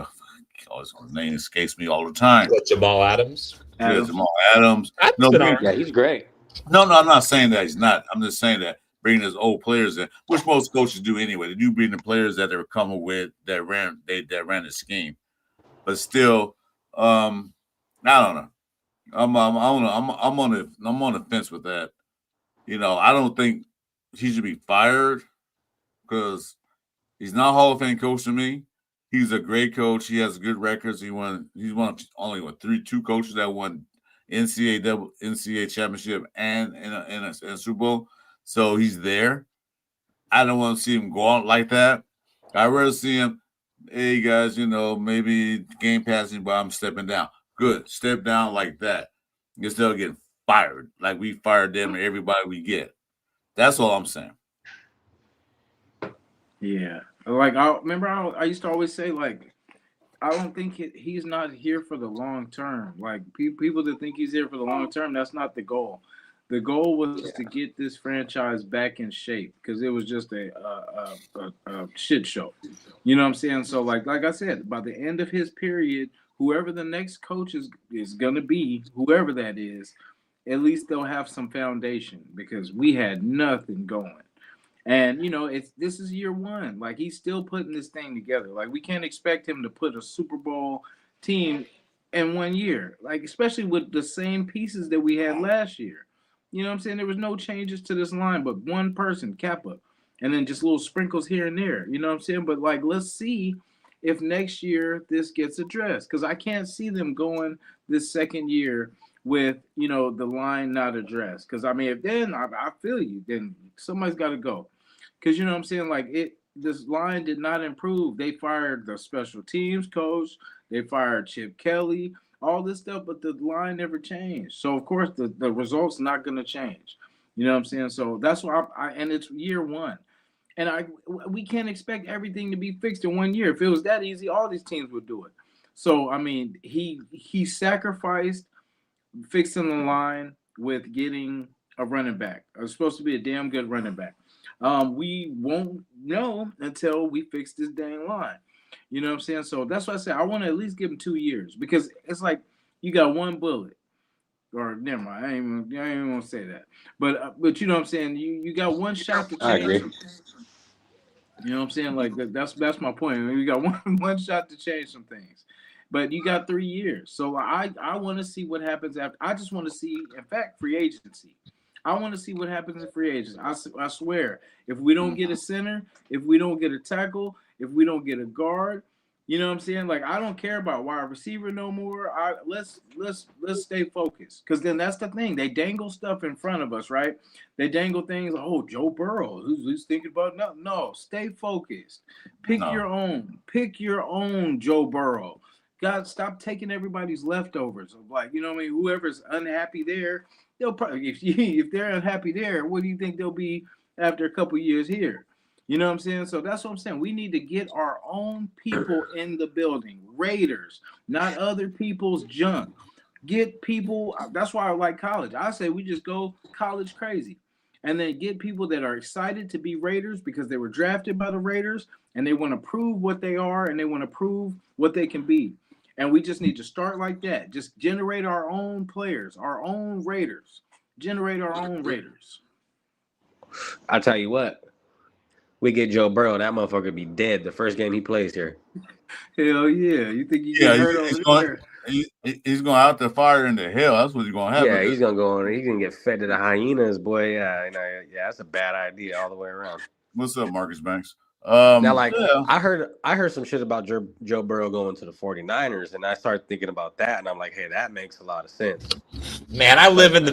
His name escapes me all the time. Jamal Adams. Yeah, Jamal Adams. Yeah, he's great. No, I'm not saying that he's not. I'm just saying that bringing his old players in, which most coaches do anyway. They do bring the players that they're coming with that ran the scheme. But still, I don't know. I'm on the fence with that. I don't think he should be fired because he's not a Hall of Fame coach to me. He's a great coach. He has good records. He's one of only two coaches that won NCAA championship and in a Super Bowl. So he's there. I don't want to see him go out like that. I'd rather see him, hey guys, maybe game passing, but I'm stepping down. Good. Step down like that. Instead of getting fired. Like we fired them and everybody we get. That's all I'm saying. Yeah. Like I used to always say, like, I don't think he's not here for the long term. Like people that think he's here for the long term, that's not the goal. The goal was to get this franchise back in shape because it was just a shit show. You know what I'm saying? So like I said, by the end of his period, whoever the next coach is gonna be, whoever that is, at least they'll have some foundation because we had nothing going. And this is year one. Like he's still putting this thing together. Like we can't expect him to put a Super Bowl team in 1 year. Like especially with the same pieces that we had last year. You know what I'm saying? There was no changes to this line, but one person, Kappa, and then just little sprinkles here and there. You know what I'm saying? But like, let's see if next year this gets addressed because I can't see them going this second year with the line not addressed. Because I mean, if then I feel you, then somebody's got to go. Because you know what I'm saying? Like this line did not improve. They fired the special teams coach. They fired Chip Kelly. All this stuff, but the line never changed. So of course the results not going to change. You know what I'm saying? So that's why and it's year one, and we can't expect everything to be fixed in 1 year. If it was that easy, all these teams would do it. So I mean, he sacrificed fixing the line with getting a running back. It was supposed to be a damn good running back. We won't know until we fix this dang line. You know what I'm saying? So that's why I say I want to at least give him 2 years because it's like you got one bullet. Or never mind, I ain't even gonna say that. But you know what I'm saying? You got one shot to change. I agree. You know what I'm saying? Like that's my point. You got one shot to change some things. But you got 3 years. So I want to see what happens after. I just want to see, in fact, free agency. I want to see what happens in free agency. I swear, if we don't get a center, if we don't get a tackle, if we don't get a guard, you know what I'm saying? Like I don't care about wide receiver no more. Let's stay focused because then that's the thing. They dangle stuff in front of us, right? They dangle things. Oh, Joe Burrow, who's thinking about nothing? No, stay focused. Pick your own. Pick your own Joe Burrow. God, stop taking everybody's leftovers. Like you know what I mean? Whoever's unhappy there. They'll probably if they're unhappy there, what do you think they'll be after a couple years here? You know what I'm saying? So that's what I'm saying. We need to get our own people in the building, Raiders, not other people's junk. Get people. That's why I like college. I say we just go college crazy, and then get people that are excited to be Raiders because they were drafted by the Raiders and they want to prove what they are and they want to prove what they can be. And we just need to start like that. Just generate our own players, our own Raiders. Generate our own Raiders. I tell you what, we get Joe Burrow, that motherfucker be dead the first game he plays here. Hell yeah! You think he get hurt over there? He's going out the fire into hell. That's what's going to happen. Yeah, he's gonna go on. He's gonna get fed to the hyenas, boy. Yeah, that's a bad idea all the way around. What's up, Marcus Banks? Now, I heard some shit about Joe Burrow going to the 49ers, and I started thinking about that, and I'm like, hey, that makes a lot of sense. Man, I live in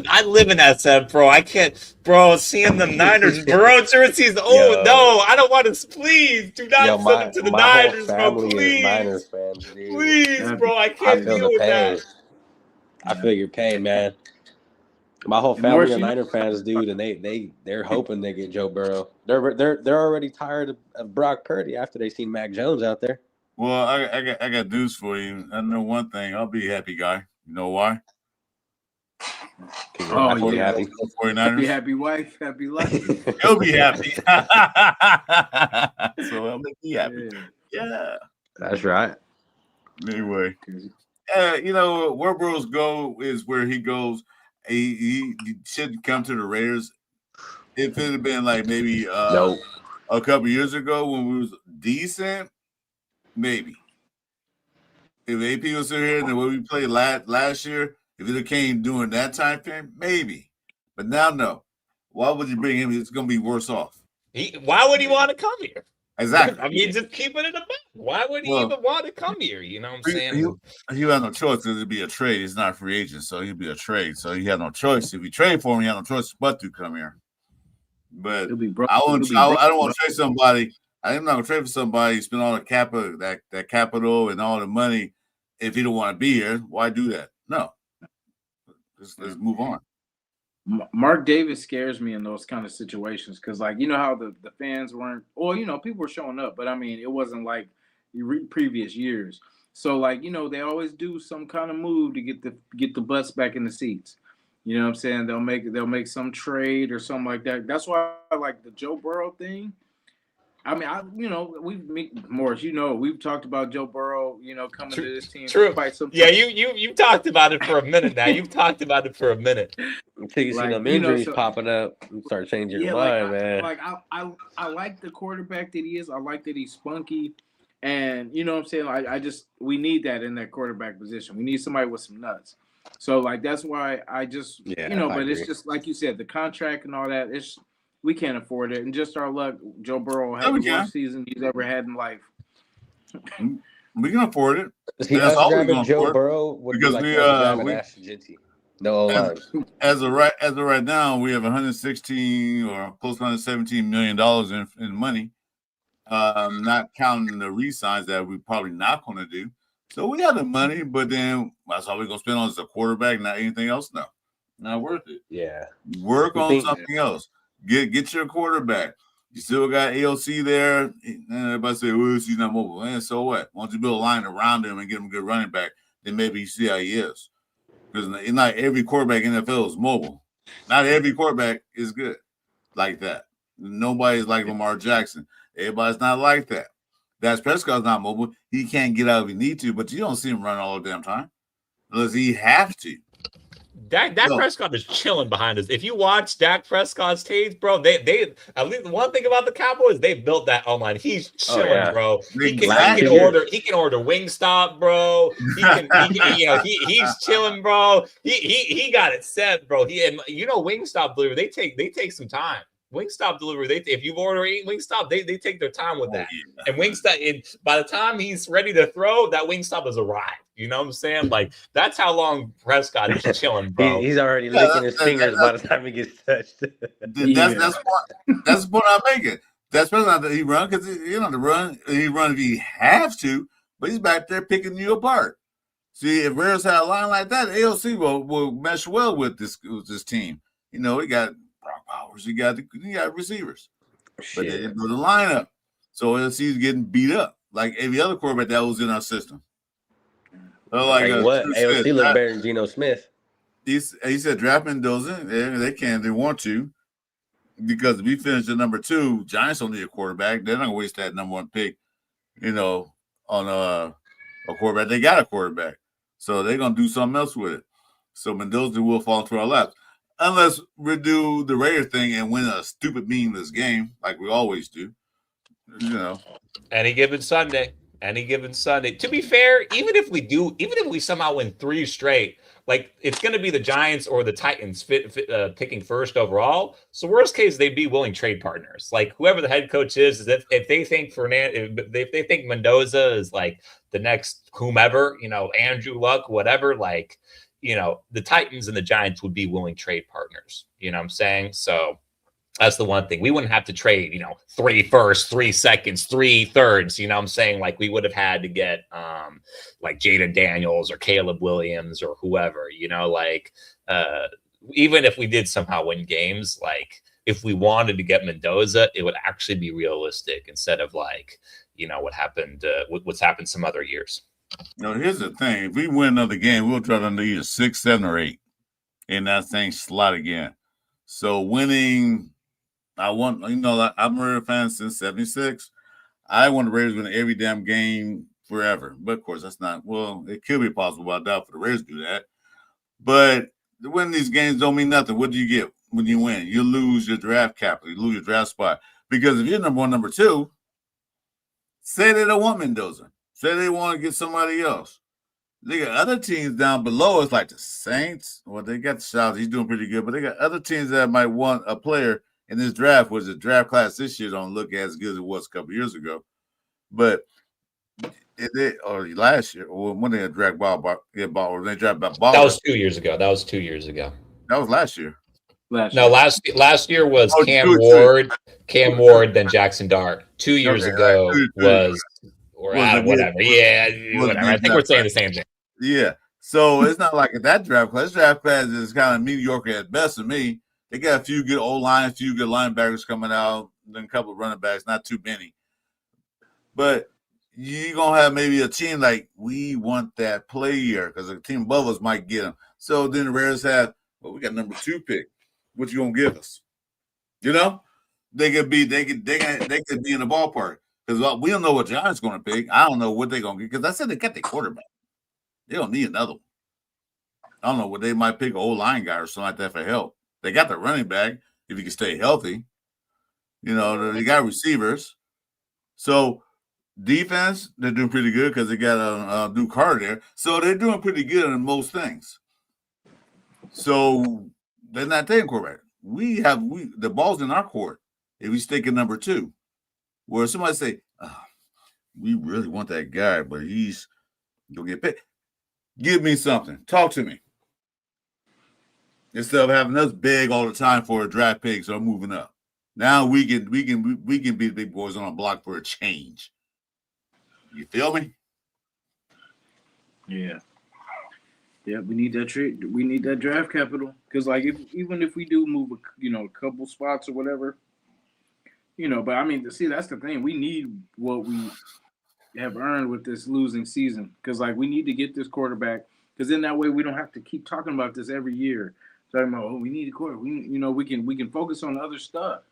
that set, bro. I can't, bro. Seeing the Niners, Burrow jerseys. Oh no, I don't want to. Please do not send them to the Niners, bro. Please, Niners fans, dude. Please, bro. I can't deal with that. I feel your pain, man. My whole family are Niner fans, dude, and they're hoping they get Joe Burrow. They're already tired of Brock Purdy after they seen Mac Jones out there. Well, I got news for you. I know one thing. I'll be a happy guy. You know why? Oh, yeah. Happy. 49ers. Happy wife, happy life. He'll be happy. So I'll make you happy. Yeah. That's right. Anyway, where Burrows go is where he goes. He shouldn't come to the Raiders. If it had been like maybe a couple years ago when we was decent, maybe. If AP was here and the way we played last year, if it came during that time frame, maybe. But now, no. Why would you bring him? It's going to be worse off. Why would he want to come here? Exactly. I mean, just keep it in the back. Why would he Well, even want to come here? You know what I'm saying? He had no choice because it'd be a trade. He's not a free agent, so he'd be a trade. So he had no choice. If we trade for him, he had no choice but to come here. But It'll be broke. I don't want bro. to trade somebody. I'm not gonna trade for somebody. Spend all the capital, that capital, and all the money. If he don't want to be here, why do that? No, let's move on. Mark Davis scares me in those kind of situations because, like, you know how the fans weren't, or people were showing up, but I mean, it wasn't like previous years. So, like, they always do some kind of move to get the butts back in the seats. You know what I'm saying? They'll make some trade or something like that. That's why I like the Joe Burrow thing. I mean, Morris, we've talked about Joe Burrow, coming to this team. True. Quite some Yeah, you talked about it for a minute now. You've talked about it for a minute. Until you see them injuries popping up, and start changing your mind, man. I like the quarterback that he is. I like that he's spunky, and you know what I'm saying. We need that in that quarterback position. We need somebody with some nuts. So that's why I just but agree. It's just like you said, the contract and all that. We can't afford it, and just our luck. Joe Burrow had the worst season he's ever had in life. We can afford it. See, us grabbing Joe Burrow would be like grabbing Ashton Jeanty. No, as of right now, we have 116 or close to 117 million dollars in money, not counting the re-signs that we're probably not going to do. So we have the money, but then that's all we're going to spend on is a quarterback, not anything else. No, not worth it. Yeah, work on something else. Get your quarterback. You still got AOC there. Everybody say, "Oh, he's not mobile." And so what? Once you build a line around him and get him a good running back, then maybe you see how he is. Because not every quarterback in the NFL is mobile. Not every quarterback is good like that. Nobody's like Lamar Jackson. Everybody's not like that. Dak Prescott's not mobile. He can't get out if he need to, but you don't see him run all the damn time unless he have to. Dak Prescott is chilling behind us. If you watch Dak Prescott's tapes, bro, they at least one thing about the Cowboys, they built that online. He's chilling, bro. He can order Wingstop, bro. He's chilling, bro. He got it set, bro. Wingstop delivery, they take some time. Wingstop delivery, if you've ordered Wingstop, they take their time with that. And Wingstop, by the time he's ready to throw, that Wingstop has arrived. You know what I'm saying? Like, that's how long Prescott is chilling, bro. He's already licking his fingers by the time he gets touched. That's the point I'm making. That's not that he run because he run. He run if he have to, but he's back there picking you apart. See, if Raiders had a line like that, AOC will mesh well with this team. He got Brock Powers, he got receivers, but they didn't build the lineup. So AOC's getting beat up like every other quarterback that was in our system. AOC look better than Geno Smith. He said draft Mendoza. They want to, because if we finish at number 2, Giants don't need a quarterback. They're not gonna waste that number 1 pick, on a quarterback. They got a quarterback, so they're gonna do something else with it. So Mendoza will fall into our laps, unless we do the Raider thing and win a stupid meaningless game like we always do. Any given Sunday. To be fair, even if we somehow win 3 straight, like, it's going to be the Giants or the Titans picking first overall. So worst case, they'd be willing trade partners. Like, whoever the head coach is if they think if they think Mendoza is like the next whomever, Andrew Luck, whatever, like, the Titans and the Giants would be willing trade partners. You know what I'm saying? So that's the one thing. We wouldn't have to trade, 3 firsts, 3 seconds, 3 thirds. You know what I'm saying? Like, we would have had to get like Jaden Daniels or Caleb Williams or whoever, even if we did somehow win games, like, if we wanted to get Mendoza, it would actually be realistic instead of like, what's happened some other years. Here's the thing. If we win another game, we'll try to under either 6, 7, or 8. And that thing slot again. So winning, I'm a Raider fan since 76. I want the Raiders to win every damn game forever. But of course, that's not, it could be possible, but I doubt for the Raiders to do that. But winning these games don't mean nothing. What do you get when you win? You lose your draft capital, you lose your draft spot. Because if you're number 1, number 2, say they don't want Mendoza. Say they want to get somebody else. They got other teams down below us, like the Saints. Well, they got the South. He's doing pretty good. But they got other teams that might want a player And this draft was a draft class this year don't look as good as it was a couple years ago. But or last year, or when they draft ball, or they draft ball. That was 2 years ago. That was 2 years ago. That was last year. Last year was Cam 2 Ward, then Jackson Dart. 2 years ago was whatever. Yeah, whatever. I think we're saying the same thing. Yeah. So it's not like that draft class. Draft class is kind of mediocre at best to me. They got a few good O-line, a few good linebackers coming out, then a couple of running backs, not too many. But you're going to have maybe a team like, we want that player because the team above us might get him. So then the Raiders have, well, we got number 2 pick. What you going to give us? You know? They could be in the ballpark because we don't know what Giants going to pick. I don't know what they're going to get because I said they got their quarterback. They don't need another one. I don't know what they might pick an old line guy or something like that for help. They got the running back if he can stay healthy. You know, they got receivers. So defense, they're doing pretty good because they got a new Carter there. So they're doing pretty good in most things. So they're not taking quarterback. The ball's in our court if we stick at number 2. Where somebody say, we really want that guy, but he's gonna get paid. Give me something. Talk to me. Instead of having us beg all the time for a draft pick, so I'm moving up. Now we can be the big boys on a block for a change. You feel me? Yeah. Yeah, we need that trade. We need that draft capital because, like, even if we do move, a couple spots or whatever, But I mean, see, that's the thing. We need what we have earned with this losing season because, like, we need to get this quarterback because then that way we don't have to keep talking about this every year. Talking about, we need a quarterback. We can focus on other stuff.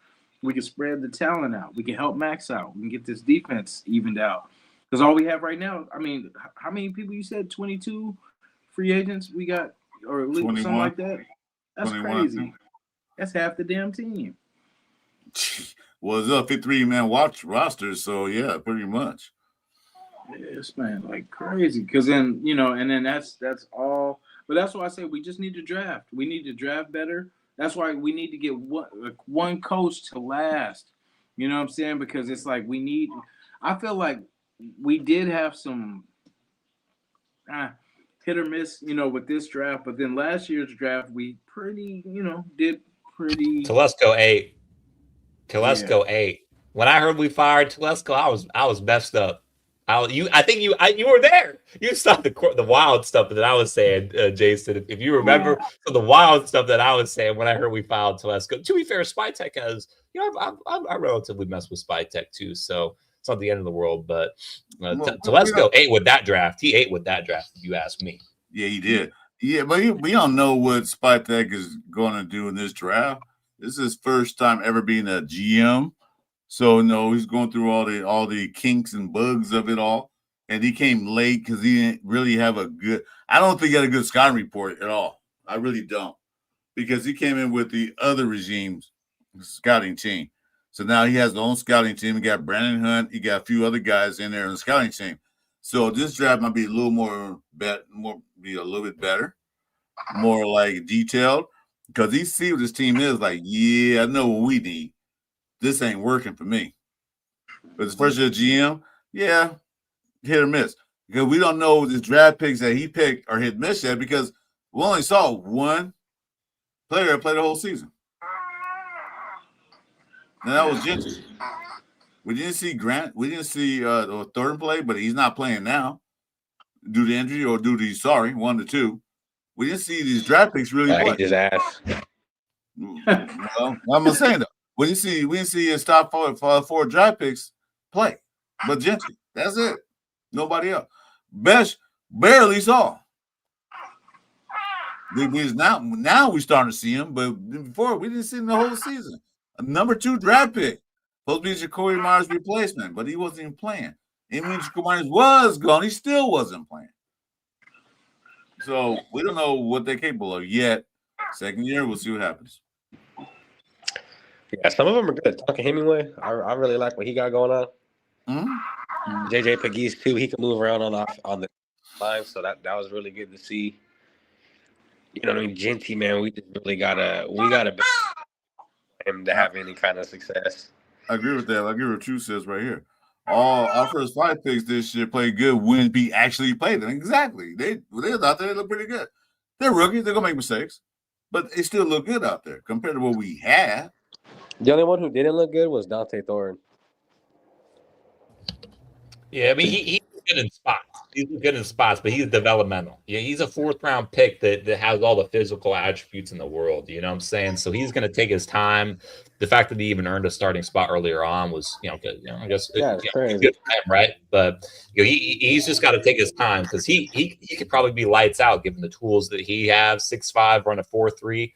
We can spread the talent out. We can help Max out. We can get this defense evened out. Because all we have right now, I mean, how many people you said? 22 free agents we got, or something like that? That's 21. Crazy. That's half the damn team. Well, it's a 53-man roster, so yeah, pretty much. Yes, man, like crazy. Because then, and then that's all. But that's why I say we just need to draft. We need to draft better. That's why we need to get one coach to last. You know what I'm saying? Because it's like I feel like we did have some hit or miss, with this draft. But then last year's draft, we did pretty. Telesco 8. Telesco 8. When I heard we fired Telesco, I was messed up. I think you were there. You saw the wild stuff that I was saying, Jason. If you remember the wild stuff that I was saying when I heard we filed Telesco. To be fair, Spytech has, I relatively mess with Spytech too, so it's not the end of the world. But Telesco ate with that draft. He ate with that draft. If you ask me. Yeah, he did. Yeah, but we don't know what Spytech is going to do in this draft. This is his first time ever being a GM. So no, he's going through all the kinks and bugs of it all, and he came late because he didn't really have I don't think he had a good scouting report at all. I really don't, because he came in with the other regime's scouting team. So now he has his own scouting team. He got Brandon Hunt. He got a few other guys in there in the scouting team. So this draft might be a little be a little bit better, more like detailed, because he see what his team is like. Yeah, I know what we need. This ain't working for me. But as first year GM, yeah, hit or miss. Because we don't know the draft picks that he picked are hit or miss yet because we only saw one player play the whole season. And that was Gentry. We didn't see Grant. We didn't see Thornton play, but he's not playing now due to injury or due to, one to two. We didn't see these draft picks really play. His ass. Well, I'm not saying that. We didn't see his top four draft picks play, but Gentry. That's it. Nobody else. Besh barely saw. Now we're starting to see him, but before we didn't see him the whole season. A number 2 draft pick. Supposed to be Jacoby Myers' replacement, but he wasn't even playing. And when Jacoby Myers was gone, he still wasn't playing. So we don't know what they're capable of yet. Second year, we'll see what happens. Yeah, some of them are good. Talking Hemingway, I really like what he got going on. Mm-hmm. JJ Pegues too. He can move around on the line, so that was really good to see. You know what I mean, Genty, man. We just really gotta him to have any kind of success. I agree with that. I agree with what True says right here. All our first 5 picks this year played good when we actually played them. Exactly. They was out there, they look pretty good. They're rookies, they're gonna make mistakes, but they still look good out there compared to what we had. The only one who didn't look good was Dante Thorne. Yeah, I mean he's good in spots. He's good in spots, but he's developmental. Yeah, he's a 4th-round pick that has all the physical attributes in the world. You know what I'm saying? So he's going to take his time. The fact that he even earned a starting spot earlier on was, good. I guess it's crazy. Good for him, right? But he's just got to take his time because he could probably be lights out given the tools that he has. 6'5", run a 4.3.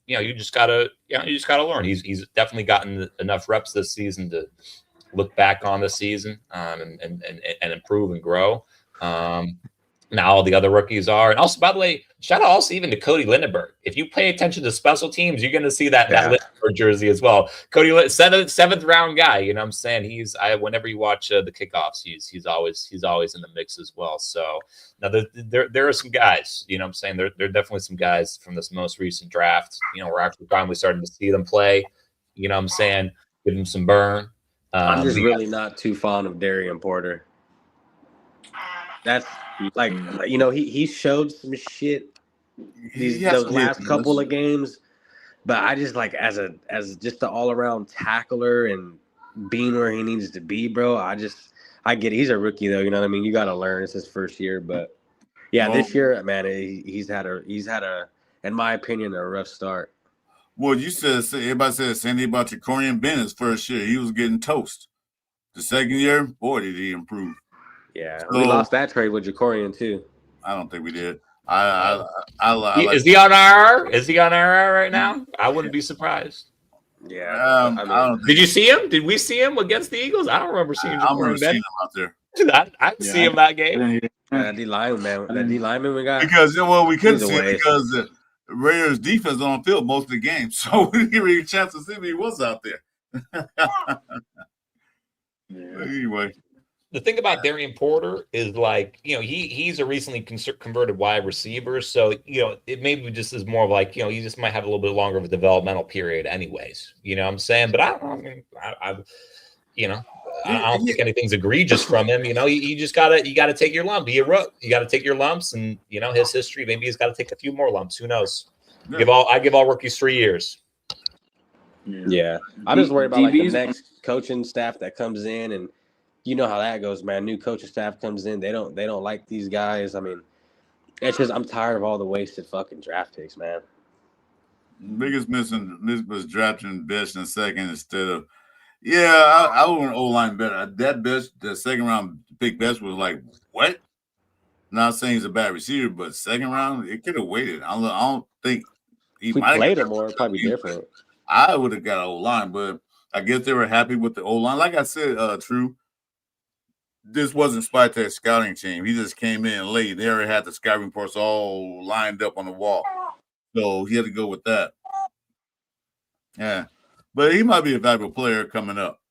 You just gotta learn. He's definitely gotten enough reps this season to look back on the season and improve and grow. Now all the other rookies are. And also, by the way, shout out also even to Cody Lindenberg. If you pay attention to special teams, you're going to see that Lindenberg jersey as well. Cody, seventh round guy. You know what I'm saying? Whenever you watch the kickoffs, he's always in the mix as well. So now there are some guys. You know what I'm saying? There are definitely some guys from this most recent draft. We're actually finally starting to see them play. You know what I'm saying? Give them some burn. I'm just really not too fond of Darian Porter. That's like, he showed some shit those last couple of games, but I just like as just the all around tackler and being where he needs to be, bro. I get it. He's a rookie though, you know what I mean? You got to learn. It's his first year, but yeah, this year, man, he's had a, in my opinion, a rough start. Well, everybody said Sandy about Jacorian Bennett's first year. He was getting toast. The second year, boy, did he improve. Yeah, we lost that trade with Jacorian too. I don't think we did. Is he on IR? Is he on IR right now? I wouldn't be surprised. Yeah. Did you see him? Did we see him against the Eagles? I don't remember seeing Jacorian Bennett. Him out there. I didn't see him that game. That D lineman we got. Because we couldn't see it because the Raiders defense on the field most of the game, so we didn't really get a chance to see if he was out there. Anyway. The thing about Darian Porter is he's a recently converted wide receiver. So, it maybe just is more of he just might have a little bit longer of a developmental period anyways. You know what I'm saying? But I don't think anything's egregious from him. You just gotta take your lump. Be a rook. You gotta take your lumps and his history. Maybe he's got to take a few more lumps. Who knows? Yeah. I give all rookies 3 years. Yeah. I'm just worried about the next coaching staff that comes in, and you know how that goes, man. New coaching staff comes in, they don't like these guys. I mean, it's just I'm tired of all the wasted fucking draft picks, man. Biggest missing was drafting Best in second instead of I want O-line better. The second round pick Best was what? Not saying he's a bad receiver, but second round it could have waited. I don't think he might played him more. Probably different. I would have got O-line, but I guess they were happy with the O-line. Like I said, True. This wasn't Spytek's scouting team. He just came in late. They already had the scouting reports all lined up on the wall. So he had to go with that. Yeah. But he might be a valuable player coming up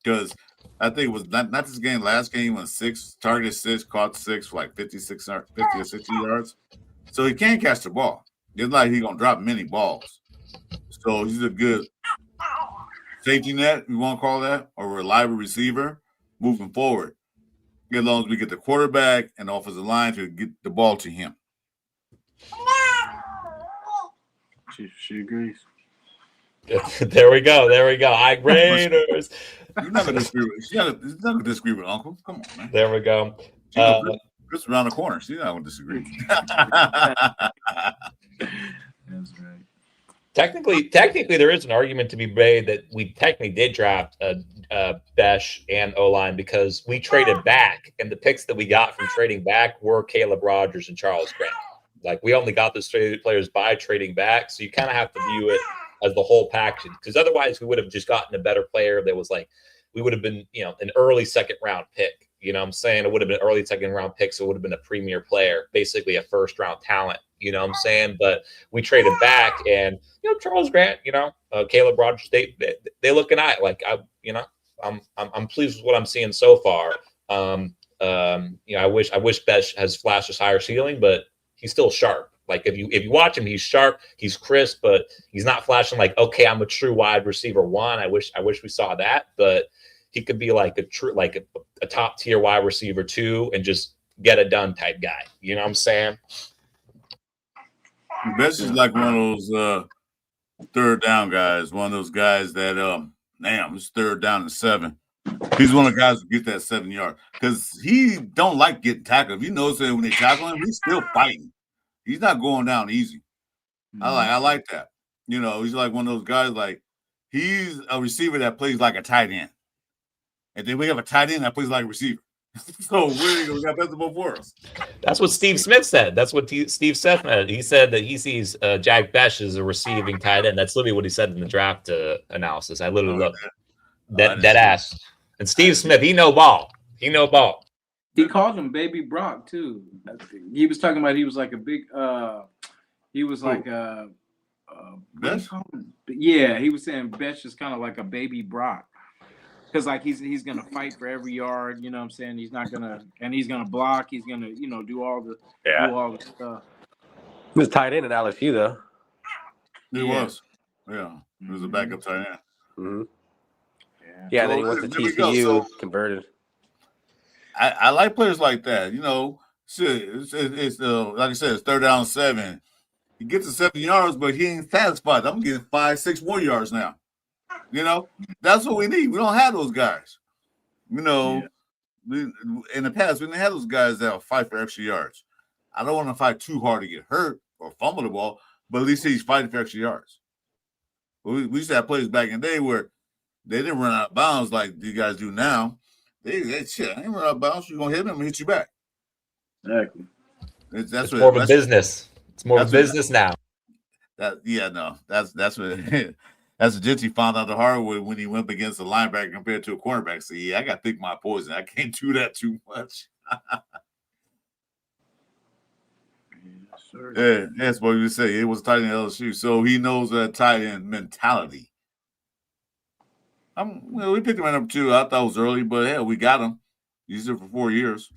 because I think it was not this game. Last game was 6, targeted 6, caught 6 for 50 or 60 yards. So he can't catch the ball. It's like he's going to drop many balls. So he's a good safety net, you want to call that, or reliable receiver moving forward. As long as we get the quarterback and the offensive line to get the ball to him. She agrees. There we go. Raiders. You're not going to disagree with Uncle. Come on, man. There we go. Just around the corner. She's not going to disagree. That's right. Technically, there is an argument to be made that we technically did draft Besh and O-line because we traded back, and the picks that we got from trading back were Caleb Rogers and Charles Grant. We only got those players by trading back, so you kind of have to view it as the whole package. Because otherwise, we would have just gotten a better player that was we would have been an early second round pick. You know what I'm saying? It would have been an early second round pick, so it would have been a premier player, basically a first round talent. You know what I'm saying? But we traded back, and Charles Grant, Caleb Rogers, they look an eye. I'm pleased with what I'm seeing so far. I wish Besh has flashed his higher ceiling, but he's still sharp. Like if you watch him, he's sharp, he's crisp, but he's not flashing like, okay, I'm a true wide receiver one. I wish we saw that, but he could be like a top tier wide receiver two and just get it done type guy. You know what I'm saying? Best is like one of those third down guys, one of those guys that it's third down and 7. He's one of the guys who get that 7 yard because he don't like getting tackled. If you notice that when they tackle him, he's still fighting. He's not going down easy. I like that. You know, he's like one of those guys. Like he's a receiver that plays like a tight end, and then we have a tight end that plays like a receiver. So we got best of both worlds. That's what Steve Smith said. That's what Steve Smith said. He said that he sees Jack Besh as a receiving tight end. That's literally what he said in the draft analysis. I literally looked that ass. And Steve Smith, he know ball. He He called him Baby Brock too. He was talking about he was like a big. He was like Besh? Yeah, he was saying Besh is kind of like a Baby Brock. Because like he's gonna fight for every yard, you know what I'm saying? He's gonna block, he's gonna, do all the stuff. He was tight end at LSU though. He was. Yeah. He was a backup tight end. Mm-hmm. Yeah, then he went to TCU, converted. I like players like that. You know, it's like I said, it's third down and 7. He gets to 7 yards, but he ain't satisfied. I'm getting 5, 6 more yards now. You know, that's what we need. We don't have those guys. You know, in the past, we didn't have those guys that will fight for extra yards. I don't want to fight too hard to get hurt or fumble the ball, but at least he's fighting for extra yards. We used to have players back in the day where they didn't run out of bounds like you guys do now. They shit, I ain't run out of bounds. You're gonna hit him and hit you back. Exactly. It's more of a business. It's more of a business now. That's what that's what Jinty found out the hard way when he went up against a linebacker compared to a cornerback. So I got to pick my poison. I can't do that too much. Yeah, that's what you say. It was tight end LSU, so he knows that tight end mentality. We picked him at number 2. I thought it was early, but hell, we got him. He's there for 4 years.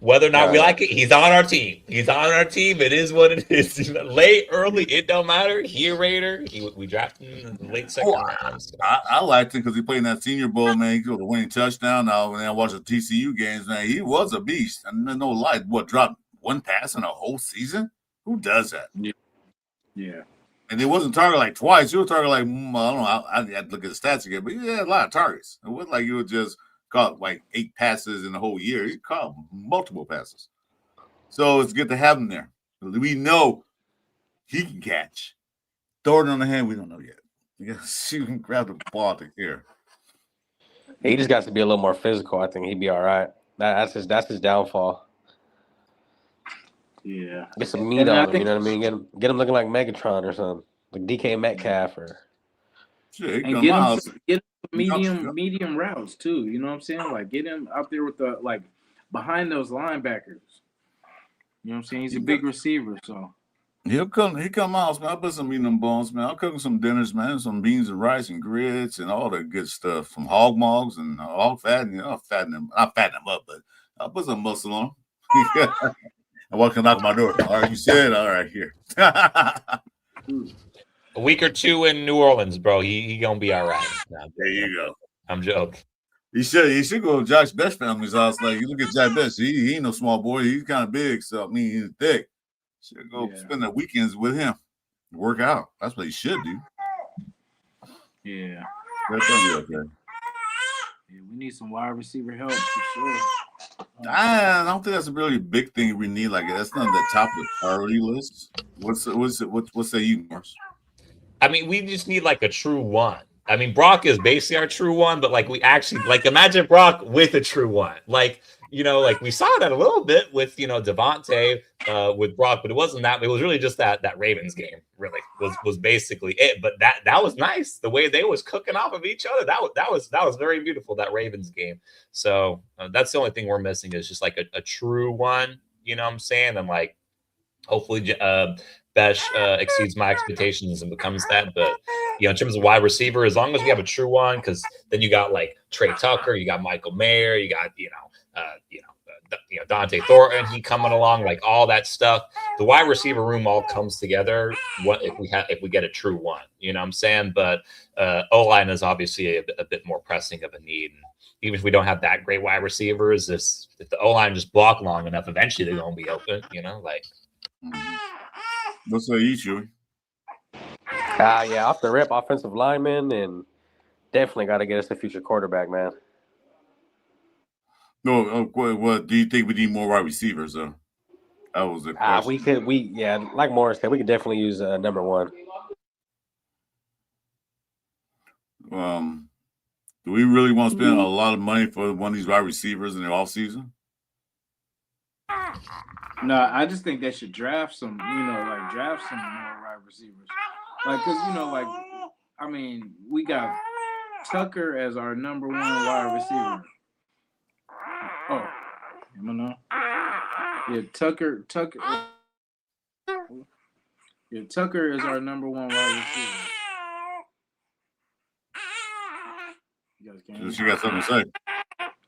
Whether or not we like it, he's on our team. He's on our team. It is what it is. Late, early, it don't matter. He a Raider. We drafted him in the late second round. So. I liked him because he played in that Senior Bowl, man. He got a winning touchdown. Now, when I watch the TCU games, man, he was a beast. And no lie, dropped 1 pass in a whole season? Who does that? Yeah. And it wasn't target like twice. He was target like, I don't know. I had to look at the stats again, but he had a lot of targets. It wasn't like you would just caught like 8 passes in the whole year. He caught multiple passes. So it's good to have him there. We know he can catch. Throw it on the hand, we don't know yet. You gotta see him grab the ball at the air. He just got to be a little more physical. I think he'd be all right. That's his downfall. Yeah. Get some meat on him, you know what I mean? Get him looking like Megatron or something. Like DK Metcalf or shit, and get him medium routes too. You know what I'm saying? Like get him out there with the behind those linebackers. You know what I'm saying? He's a big receiver, so he come out, man. I'll put some meat in them bones, man. I'll cook some dinners, man. Some beans and rice and grits and all that good stuff. Some hog mogs and hog fat. And I'll fatten them. Not fatten them up, but I'll put some muscle on them. I walk and knock my door. All right, you said, all right, here. A week or 2 in New Orleans, bro. He gonna be all right. There you go. I'm joking. He should go to Josh Besh family's house. Like, you look at Josh Besh, he ain't no small boy. He's kind of big, so I mean, he's thick. Should go spend the weekends with him, work out. That's what he should do. Yeah. That's gonna be okay. Yeah, we need some wide receiver help for sure. I don't think that's a really big thing we need. Like, that's not the top of the priority list. What say you, Morris? I mean, we just need like a true one. I mean, Brock is basically our true one, but like we actually imagine Brock with a true one. Like, we saw that a little bit with Devontae with Brock, but it wasn't that. It was really just that Ravens game. Really was basically it. But that was nice. The way they was cooking off of each other. That was very beautiful. That Ravens game. So that's the only thing we're missing is just like a true one. You know what I'm saying? And like hopefully Besh exceeds my expectations and becomes that. But in terms of wide receiver, as long as we have a true one, because then you got like Trey Tucker, you got Michael Mayer, you got Dante Thornton, he coming along, like all that stuff. the wide receiver room all comes together. What if we get a true one? You know what I'm saying? But O-line is obviously a bit more pressing of a need. And even if we don't have that great wide receivers, if the O-line just block long enough, eventually they're going to be open. You know, like. What's the issue? Yeah, off the rip, offensive lineman, and definitely got to get us a future quarterback, man. No, what do you think we need more wide receivers? Though that was the question. Like Morris said, we could definitely use number one. Do we really want to spend a lot of money for one of these wide receivers in the offseason? No, I just think they should draft some, draft some more wide receivers. Like, because, I mean, we got Tucker as our number one wide receiver. Oh, I don't know. Yeah, Tucker. Yeah, Tucker is our number one wide receiver. You guys can't. She got something to say.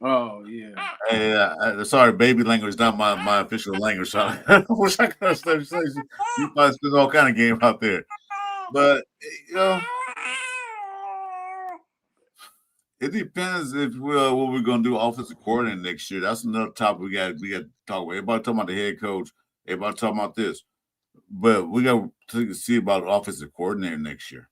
Oh yeah. Hey, sorry, baby language is not my official language. So I wish I could say you probably spend all kind of game out there, but it depends if what we're gonna do offensive coordinator next year. That's another topic we got to talk about. Everybody talking about the head coach. Everybody talking about this, but we got to see about the offensive coordinator next year.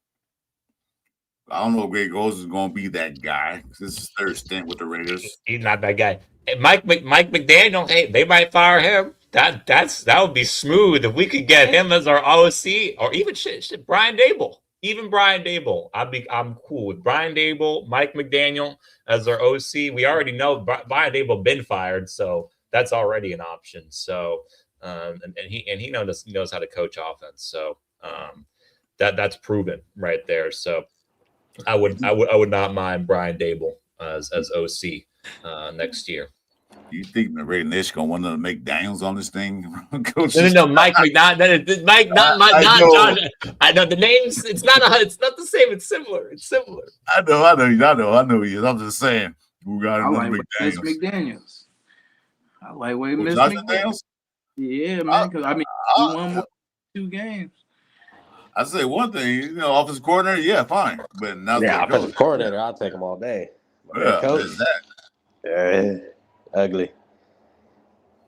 I don't know if Greg Goles is going to be that guy. This is third stint with the Raiders. He's not that guy. Hey, Mike McDaniel, hey, they might fire him. That would be smooth if we could get him as our OC, or even shit Brian Dable. Even Brian Dable. I'm cool with Brian Dable, Mike McDaniel as our OC. We already know Brian Dable been fired, so that's already an option. So and he knows how to coach offense. So that's proven right there. So I would not mind Brian Dable as OC next year. Do you think the Raiders Nation gonna want to make McDaniels on this thing? No, Mike McDaniel. Mike, not John. I know the names. It's not the same. It's similar. I know he is. I'm just saying. We got McDaniels. I like Miss McDaniels. Yeah, man. Because he won 2 games. I say one thing, offensive coordinator, yeah, fine, but now offensive coordinator, I'll take him all day. Yeah, coach, ugly.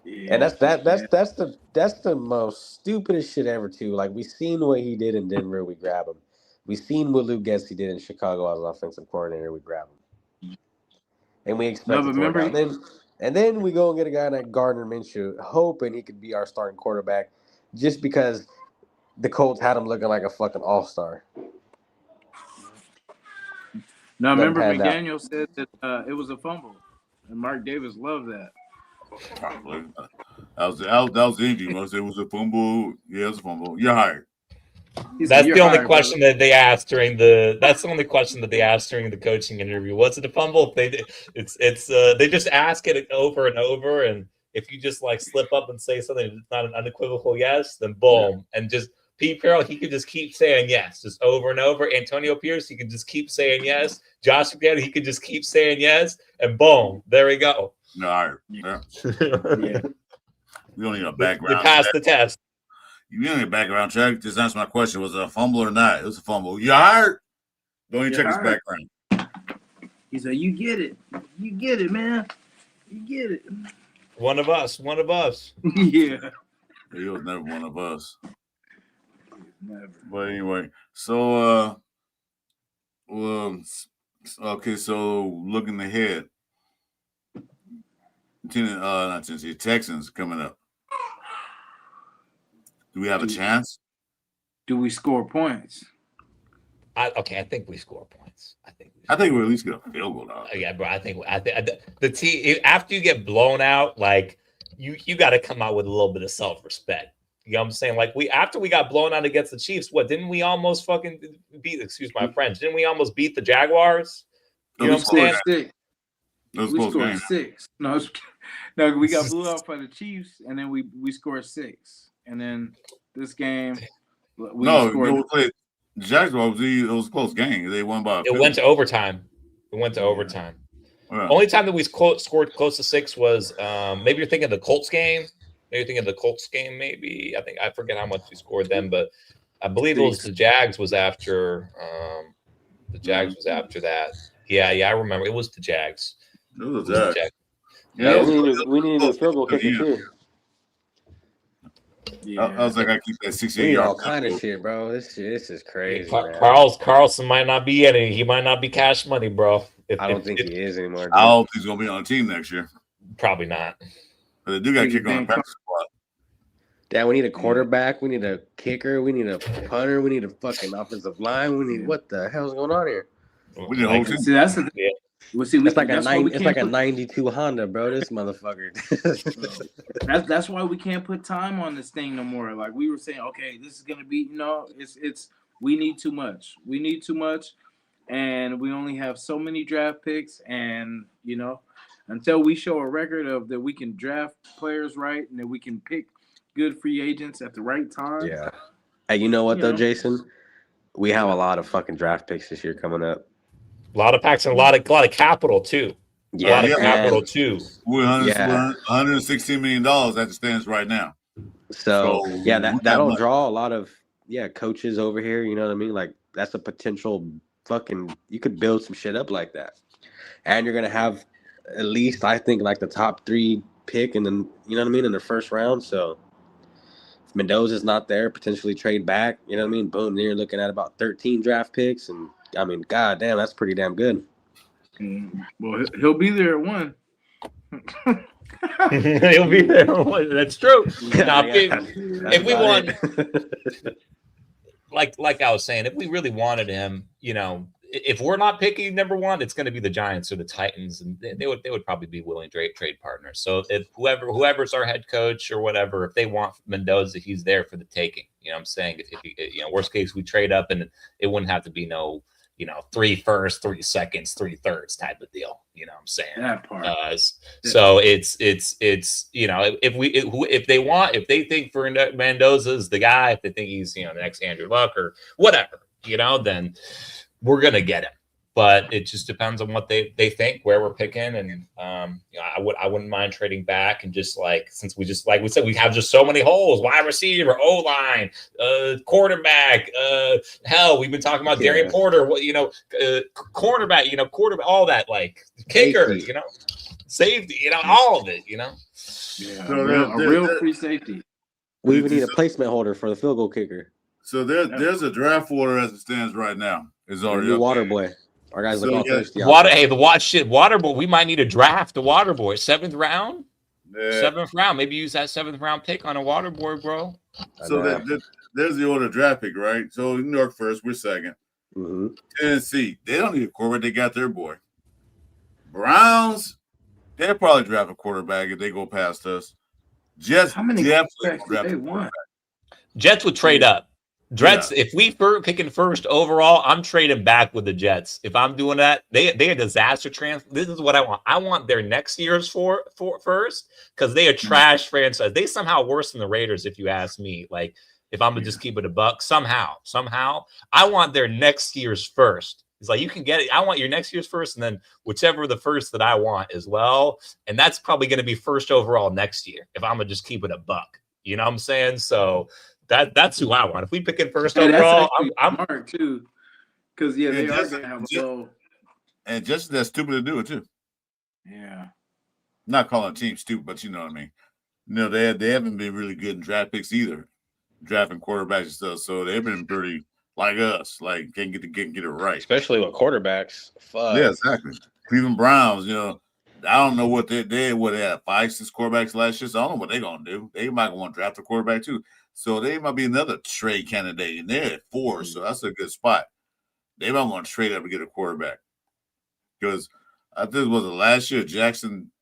Yeah, and that's the most stupidest shit ever too. Like, we seen what he did in Denver, we grab him. We seen what Luke Getsy did in Chicago as offensive coordinator, we grab him. And we expect and then we go and get a guy like Gardner Minshew, hoping he could be our starting quarterback, just because the Colts had him looking like a fucking all-star. Now, remember McDaniel said that it was a fumble, and Mark Davis loved that. That was the interview. It was a fumble. Yeah, it was a fumble. You're hired. That's the only question that they asked during the. That's the only question that they asked during the coaching interview. Was it a fumble? They just ask it over and over, and if you just slip up and say something that's not an unequivocal yes, then boom, and just. Pete Carroll, he could just keep saying yes, just over and over. Antonio Pierce, he could just keep saying yes. Josh McDaniels, he could just keep saying yes, and boom, there we go. No, yeah. You don't need a background. You passed the test. You don't need a background check. Just answer my question: was it a fumble or not? It was a fumble. You hired? Don't even check his background. He said, "You get it, man. You get it." One of us. Yeah. He was never one of us. Never. But anyway, so okay, so looking ahead, Texans coming up. Do we have a chance? Do we score points? I think we score points. I think we at least get a field goal out. Yeah, bro. I think the team, after you get blown out, you got to come out with a little bit of self-respect. You know what I'm saying? After we got blown out against the Chiefs, didn't we almost fucking beat, excuse my French, didn't we almost beat the Jaguars? You know what I'm saying? We scored 6. No, we got blew out by the Chiefs, and then we scored 6. And then this game, the Jaguars, it was a close game. They won by It went to overtime. Yeah. Only time that we scored close to 6 was maybe you're thinking of the Colts game. Maybe thinking of the Colts game. Maybe I forget how much he scored then, but I believe it was the Jags was after. The Jags was after that. Yeah, I remember. It was the Jags. It was the Jags. Yeah, we need a field goal kicker too. Yeah, I was like, I keep that 68 We need yard. all kind of shit, bro. This is crazy. Carlson might not be any. He might not be cash money, bro. I don't think he is anymore. Dude. I don't think he's gonna be on the team next year. Probably not. But they do got to kick on the practice squad. Dad, we need a quarterback. We need a kicker. We need a punter. We need a fucking offensive line. We need what the hell's going on here? We need a whole team. See, that's the thing. Yeah. Well, see, It's like a 92 Honda, bro. This motherfucker. That's why we can't put time on this thing no more. Like we were saying, okay, this is gonna be, it's we need too much. We need too much, and we only have so many draft picks, and until we show a record of that we can draft players right and that we can pick good free agents at the right time. Yeah. Hey, you know what though, Jason? We have a lot of fucking draft picks this year coming up. A lot of packs and a lot of capital too. Yeah, a lot of capital too. We're $116 million as it stands right now. So that'll draw a lot of coaches over here. You know what I mean? Like that's a potential fucking. You could build some shit up like that, and you're gonna have at least I think like the top 3 pick, and then you know what I mean in the first round. So if Mendoza's not there, potentially trade back. You know what I mean? Boom, then you're looking at about 13 draft picks, and I mean, god damn, that's pretty damn good. Well, he'll be there at 1. He'll be there. That's true. Now, if we want, like I was saying, if we really wanted him, if we're not picking number 1, it's going to be the Giants or the Titans, and they would probably be willing to trade partners. So if whoever's our head coach or whatever, if they want Mendoza, he's there for the taking. You know what I'm saying? If worst case we trade up, and it wouldn't have to be no 3 firsts, 3 seconds, 3 thirds type of deal. You know what I'm saying? That part. So it's if they think for Mendoza's the guy, if they think he's the next Andrew Luck or whatever, then we're gonna get him. But it just depends on what they think, where we're picking, and I wouldn't mind trading back and just since we said we have just so many holes: wide receiver, O line, quarterback. Hell, we've been talking about Darian Porter. Cornerback, quarterback, all that, kicker, safety, all of it, Yeah, So a real free safety. We even need a placement holder for the field goal kicker. So there's a draft order as it stands right now. It's already up. Water boy. Our guys look all thirsty. Water boy. We might need to draft the water boy. 7th round. Yeah. 7th round. Maybe use that 7th round pick on a water boy, bro. So there's the order draft pick, right? So New York first, we're second. Mm-hmm. Tennessee, they don't need a quarterback. They got their boy. Browns, they'll probably draft a quarterback if they go past us. Jets, how many definitely draft they want? Jets would trade up. Jets, if we picking first overall, I'm trading back with the Jets. If I'm doing that, they a disaster transfer. This is what I want. I want their next year's for first, because they a trash franchise. They somehow worse than the Raiders, if you ask me. If I'm gonna just keep it a buck, somehow, I want their next year's first. It's you can get it. I want your next year's first, and then whichever the first that I want as well. And that's probably going to be first overall next year if I'm gonna just keep it a buck. You know what I'm saying? So that's who I want. If we pick it first overall, I'm smart too, because they are going to have a low. And just that stupid to do it too. Yeah, not calling a team stupid, but you know what I mean. They haven't been really good in draft picks either, drafting quarterbacks and stuff. So they've been pretty like us, can't get it right, especially with quarterbacks. Fuck. Yeah, exactly. Cleveland Browns, I don't know what they did. What they had 5-6 quarterbacks last year, so I don't know what they're gonna do. They might want to draft a quarterback too. So they might be another trade candidate, and they're at 4, so that's a good spot. They might want to trade up and get a quarterback because I think it was last year Jacksonville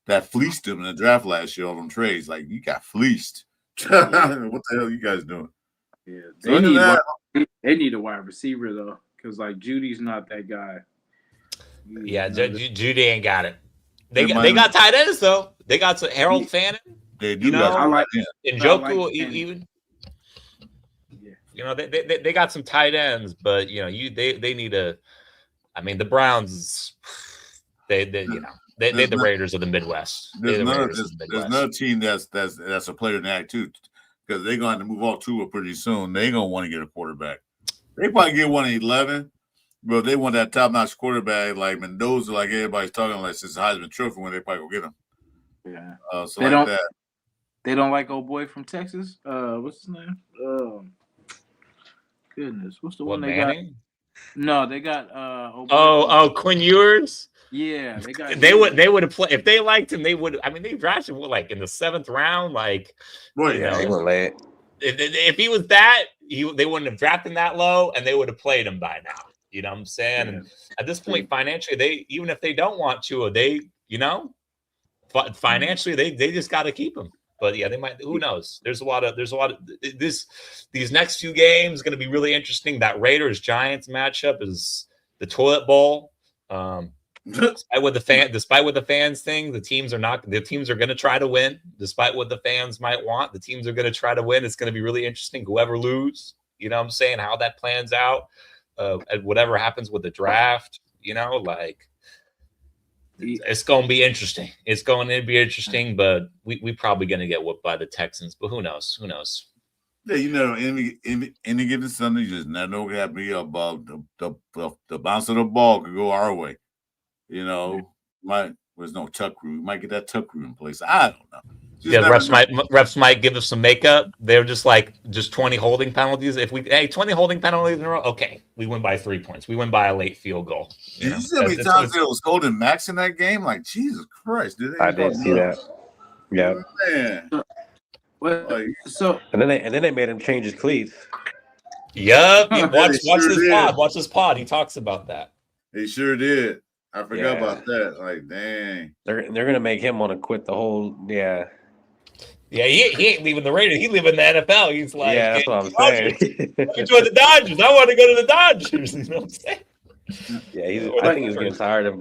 that fleeced them in the draft last year on them trades. You got fleeced. What the hell are you guys doing? Yeah, they need a wide receiver though, because Judy's not that guy. Yeah, Judy ain't got it. They got tight ends though. They got some Harold Fannin. They do. I like Njoku even. Yeah. They got some tight ends, but they need a. I mean, the Browns. They They're the Raiders of the Midwest. There's another team that's a player in that too, because they're going to move off Tua pretty soon. They're going to want to get a quarterback. They probably get one at 11, but they want that top-notch quarterback like Mendoza, like everybody's talking like since the Heisman Trophy when they probably go get him. Yeah. So they like that. They don't like old boy from Texas. What's his name? Goodness, what's the one they Manning? got? No, they got Quinn Ewers. Yeah, they would have played if they liked him. They would. I mean, they drafted him like in the 7th round. Like, right? Yeah, they went late. If he was that, they wouldn't have drafted him that low, and they would have played him by now. You know what I'm saying? And at this point, financially, even if they don't want to, financially, they just got to keep him. But yeah, they might. Who knows? There's a lot of these next 2 games going to be really interesting. That Raiders Giants matchup is the toilet bowl. Despite what the fans think, the teams are going to try to win. Despite what the fans might want, the teams are going to try to win. It's going to be really interesting. Whoever lose, you know what I'm saying, how that plans out, and whatever happens with the draft, it's going to be interesting. It's going to be interesting, but we probably going to get whooped by the Texans. But who knows? Who knows? Yeah, any given Sunday, you just never know what happened about the bounce of the ball could go our way. There's no tuck rule. We might get that tuck rule in place. I don't know. Refs might give us some makeup. They're just 20 holding penalties. If 20 holding penalties in a row, okay, we win by 3 points. We win by a late field goal. Did you see how many times there was holding Max in that game? Like, Jesus Christ! I did see that. Yeah. Man. And then they made him change his cleats. Yep. Watch this pod. He talks about that. He sure did. I forgot about that. Like, dang. They're gonna make him want to quit the whole. Yeah. Yeah, he ain't leaving the Raiders. He's leaving the NFL. He's like, yeah, that's what I'm saying. Join the Dodgers. I want to go to the Dodgers. You know what I'm saying? Yeah, I think he's getting tired of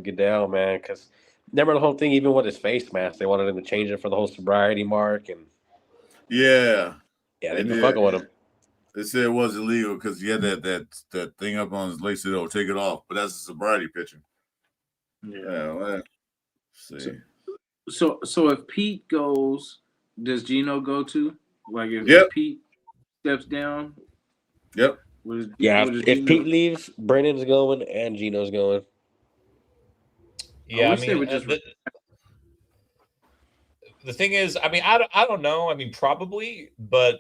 Goodell, man. Because remember the whole thing, even with his face mask, they wanted him to change it for the whole sobriety mark, and yeah, they've been fucking with him. They said it was illegal because he had that thing up on his leg, so they'll take it off. But that's a sobriety picture. Yeah. Well, see. So if Pete goes, does Gino go too? Like if Pete steps down? Yep. If Pete leaves, Brennan's going and Gino's going. Yeah, the thing is, I mean, I don't know. I mean, probably, but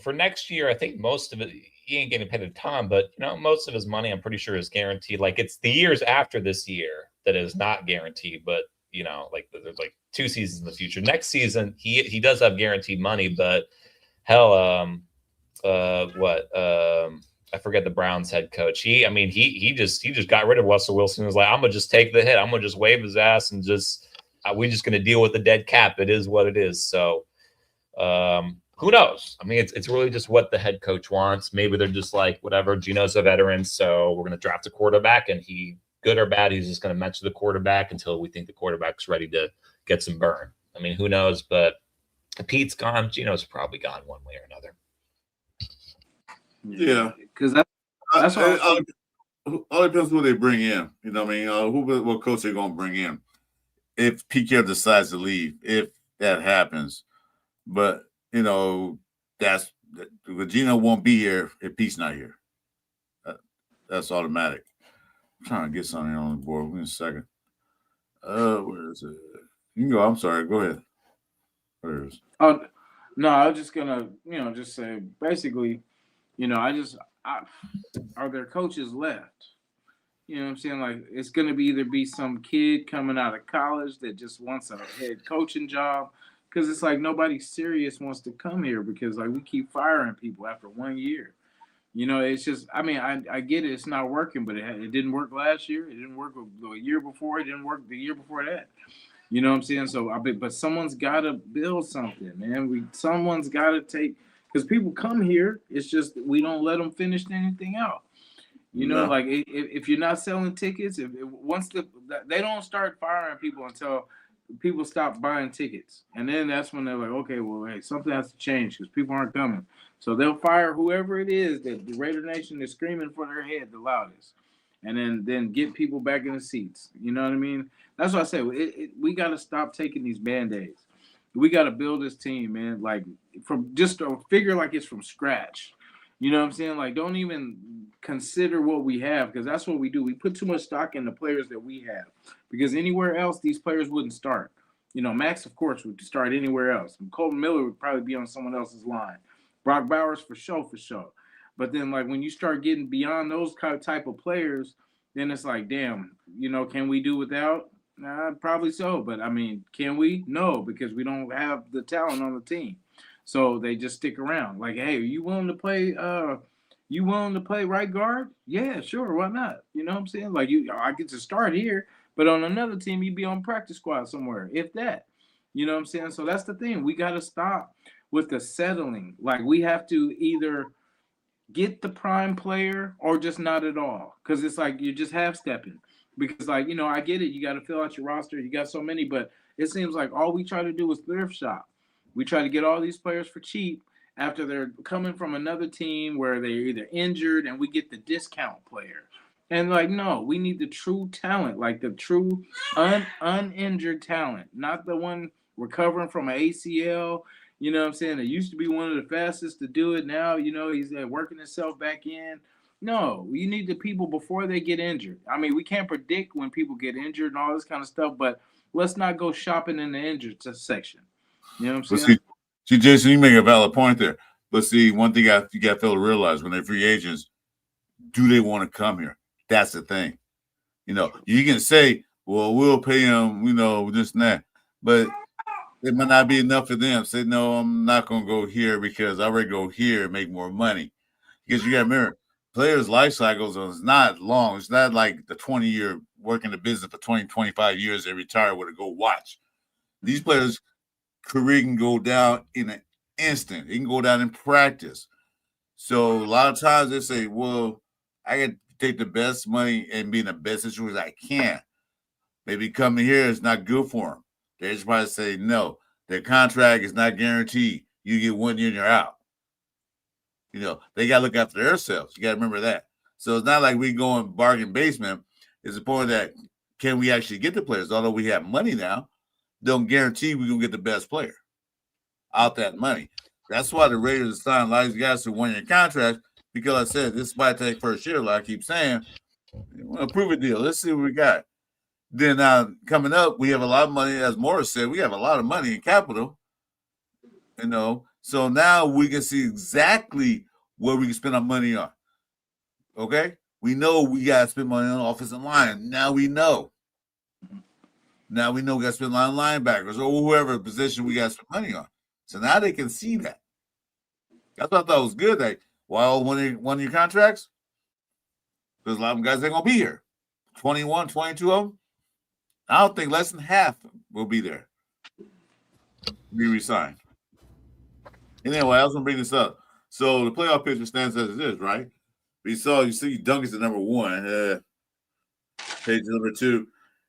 for next year, I think most of it he ain't getting paid a ton, but most of his money, I'm pretty sure, is guaranteed. Like it's the years after this year that is not guaranteed, but there's like 2 seasons in the future. Next season, he does have guaranteed money, but hell, I forget the Browns head coach. He just got rid of Russell Wilson. He was like, I'm gonna just take the hit. I'm gonna just wave his ass and we're just gonna deal with the dead cap. It is what it is. So, who knows? I mean, it's really just what the head coach wants. Maybe they're just like, whatever. Gino's a veteran, so we're gonna draft a quarterback, and he, good or bad, he's just gonna mention the quarterback until we think the quarterback's ready to get some burn. I mean, who knows? But if Pete's gone, Gino's probably gone one way or another. Yeah, because that's all depends who they bring in. You know what I mean? What coach they're gonna bring in if PK decides to leave, if that happens. But that's Gino won't be here if Pete's not here. That's automatic. I'm trying to get something on the board. Wait a second. Where is it? You can go. I'm sorry. Go ahead. Where is it? Oh no, I was just gonna just say basically. Are there coaches left? You know what I'm saying? Like, it's going to either be some kid coming out of college that just wants a head coaching job. Because it's like nobody serious wants to come here because, like, we keep firing people after 1 year. It's just, I mean, I get it. It's not working, but it didn't work last year. It didn't work the year before. It didn't work the year before that. You know what I'm saying? So, but someone's got to build something, man. Someone's got to take. Because people come here, it's just we don't let them finish anything out. Like if you're not selling tickets, once they don't start firing people until people stop buying tickets, and then that's when they're like, okay, well, hey, something has to change because people aren't coming. So they'll fire whoever it is that the Raider Nation is screaming for their head the loudest, and then get people back in the seats. You know what I mean? That's what I say. We got to stop taking these band-aids. We got to build this team, man. Like from just a figure like it's from scratch. You know what I'm saying? Like, don't even consider what we have, because that's what we do. We put too much stock in the players that we have, because anywhere else, these players wouldn't start. You know, Max, of course, would start anywhere else. Colton Miller would probably be on someone else's line. Brock Bowers, for sure. But then, like, when you start getting beyond those type of players, then it's like, damn, you know, can we do without? Nah, probably so. But, I mean, can we? No, because we don't have the talent on the team. So they just stick around. Like, hey, are you willing to play right guard? Yeah, sure, why not? You know what I'm saying? Like, I get to start here, but on another team, you'd be on practice squad somewhere, if that. You know what I'm saying? So that's the thing. We got to stop with the settling. Like, we have to either get the prime player or just not at all. Because it's like you're just half-stepping. Because, like, you know, I get it. You got to fill out your roster. You got so many, but it seems like all we try to do is thrift shop. We try to get all these players for cheap after they're coming from another team where they're either injured, and we get the discount player. And, like, no, we need the true talent, like the true uninjured talent, not the one recovering from an ACL. You know what I'm saying? It used to be one of the fastest to do it. Now, you know, he's working himself back in. No, you need the people before they get injured. I mean, we can't predict when people get injured and all this kind of stuff, but let's not go shopping in the injured section. You know what I'm saying? See, Jason, you make a valid point there. But see, one thing you got to fail to realize, when they're free agents, do they want to come here? That's the thing. You know, you can say, well, we'll pay them, you know, this and that. But it might not be enough for them. Say, no, I'm not going to go here because I already go here and make more money. Because you got to remember, players' life cycles is not long. It's not like the 20-year working the business for 20, 25 years, they retire with a go watch. These players' career can go down in an instant. It can go down in practice. So a lot of times they say, well, I can take the best money and be in the best situation I can. Maybe coming here is not good for them. They just probably say, no, their contract is not guaranteed. You get 1 year and you're out. You know, they got to look after themselves. You got to remember that. So it's not like we go in bargain basement. It's the point that can we actually get the players? Although we have money now, don't guarantee we're going to get the best player out that money. That's why the Raiders signed a lot of these guys to 1 year contracts, because I said this might take first year, like I keep saying. A prove a deal. Let's see what we got. Then coming up, we have a lot of money. As Morris said, we have a lot of money in capital. You know, so now we can see exactly what we can spend our money on. Okay? We know we got to spend money on offensive line. Now we know. Now we know we got to spend money on linebackers or whoever position we got to spend money on. So now they can see that. That's what I thought was good. Like, well, 1 year contracts, because a lot of them guys ain't going to be here. 21, 22 of them. I don't think less than half will be there. Be resigned. Anyway, I was going to bring this up. So the playoff picture stands as it is, right? You see Duncan's at number 1, Page number 2.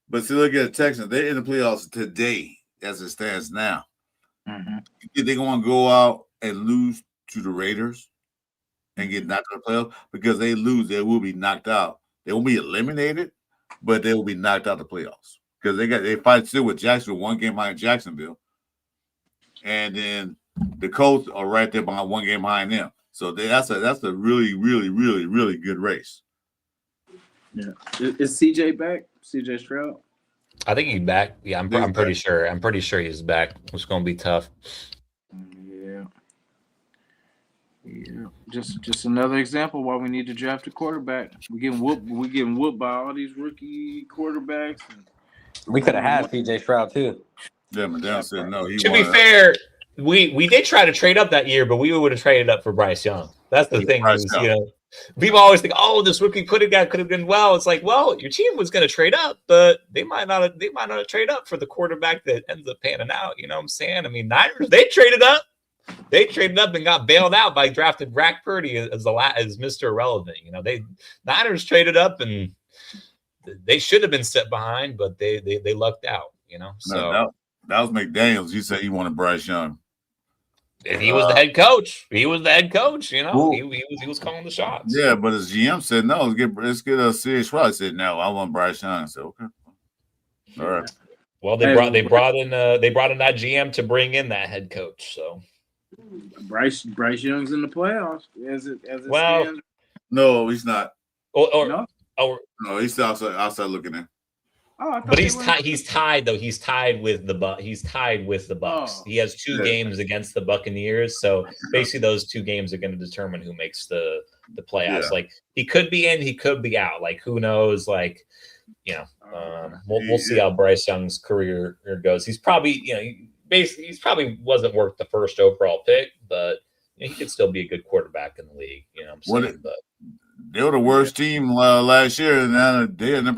But see, look at the Texans. They're in the playoffs today as it stands now. Mm-hmm. They're going to go out and lose to the Raiders and get knocked out of the playoffs. Because they lose, they will be knocked out. They won't be eliminated, but they will be knocked out of the playoffs. Because they fight still with Jacksonville, 1 game behind Jacksonville. And then the Colts are right there behind 1 game behind them. So that's a really, really, really, really good race. Yeah. Is CJ back? CJ Stroud? I think he's back. Yeah, I'm pretty sure. I'm pretty sure he's back. It's going to be tough. Yeah. Just another example why we need to draft a quarterback. We're getting whooped by all these rookie quarterbacks. We could have had CJ Stroud too. Yeah, Madonna said no. To be fair, we did try to trade up that year, but we would have traded up for Bryce Young. That's the thing. You know, people always think, oh, this rookie could have been well. It's like, well, your team was going to trade up, but they might not have trade up for the quarterback that ends up panning out. You know what I'm saying? I mean, Niners, they traded up. They traded up and got bailed out by drafted Brock Purdy as Mr. Irrelevant. You know, Niners traded up and they should have been set behind, but they lucked out. You know, so that was McDaniels. You said he wanted Bryce Young. And he was the head coach. He was the head coach. You know, Well, he was calling the shots. yeah, but his GM said no. Let's get a serious shot. I said no. I want Bryce Young. I said okay. All right. Well, they brought in that GM to bring in that head coach. So Bryce Young's in the playoffs as it Well, stands. No, he's not. No? No, he's still outside looking in. Oh, I thought But they he's were- tied. He's tied though. He's tied with the Bucks. Oh. He has 2 Yeah. games against the Buccaneers. So basically, those 2 games are going to determine who makes the playoffs. Yeah. Like he could be in, he could be out. Like who knows? Like we'll see how Bryce Young's career goes. He's probably he's probably wasn't worth the first overall pick, but he could still be a good quarterback in the league. You know what I'm saying? But They were the worst team last year, and now they're in the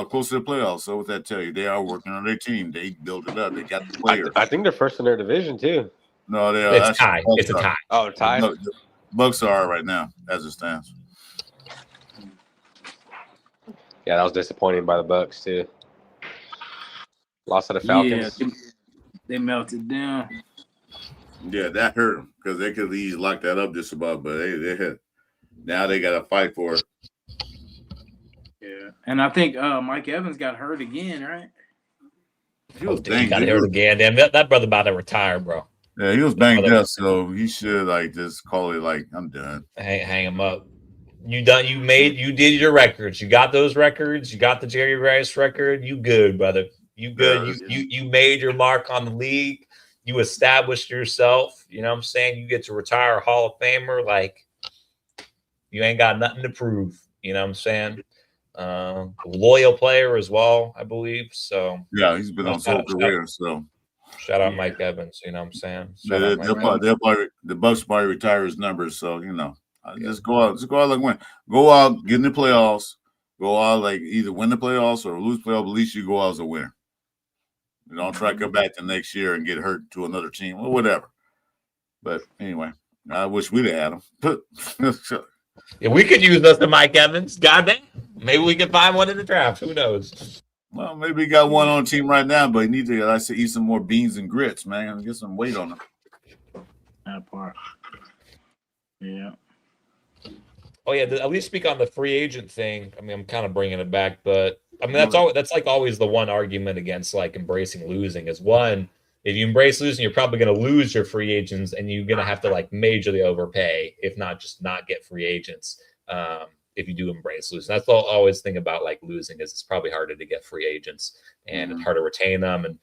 close to the playoffs. So what that tell you? They are working on their team. They built it up. They got the players. I think they're first in their division too. No, they are. it's tied. It's a tie. Oh, tied. The Bucks are right now as it stands. Yeah, that was disappointing by the Bucks too. Lost to the Falcons. Yeah, they melted down. Yeah, that hurt them because they could easily lock that up just about, but they hit. Now they got to fight for it. Yeah, and I think Mike Evans got hurt again, right? He was He got hurt again. Damn, that brother about to retire, bro. Yeah, he was banged up, so he should just call it like I'm done. Hang him up. You did your records. You got those records. You got the Jerry Rice record. You good, brother. You good. Yeah. You made your mark on the league. You established yourself. You know what I'm saying? You get to retire Hall of Famer. Like you ain't got nothing to prove. You know what I'm saying? Loyal player as well, I believe. So yeah, he's been on his whole career. So shout out Mike Evans. You know what I'm saying? They'll probably the Bucks probably retire his numbers. So just go out like win. Go out, get in the playoffs. Go out like either win the playoffs or lose playoffs. At least you go out as a winner. You don't try to come back the next year and get hurt to another team or whatever. But anyway, I wish we'd have had him. Yeah, we could use us to Mike Evans. Goddamn. Maybe we can find one in the draft. Who knows? Well, maybe he got one on the team right now, but he needs to eat some more beans and grits, man. Get some weight on him. That part. Yeah. Oh yeah, at least speak on the free agent thing. I mean, I'm kind of bringing it back, but I mean that's like always the one argument against like embracing losing is one, if you embrace losing, you're probably going to lose your free agents, and you're going to have to like majorly overpay, if not just not get free agents. If you do embrace losing, that's the always thing about like losing is it's probably harder to get free agents and it's harder to retain them. And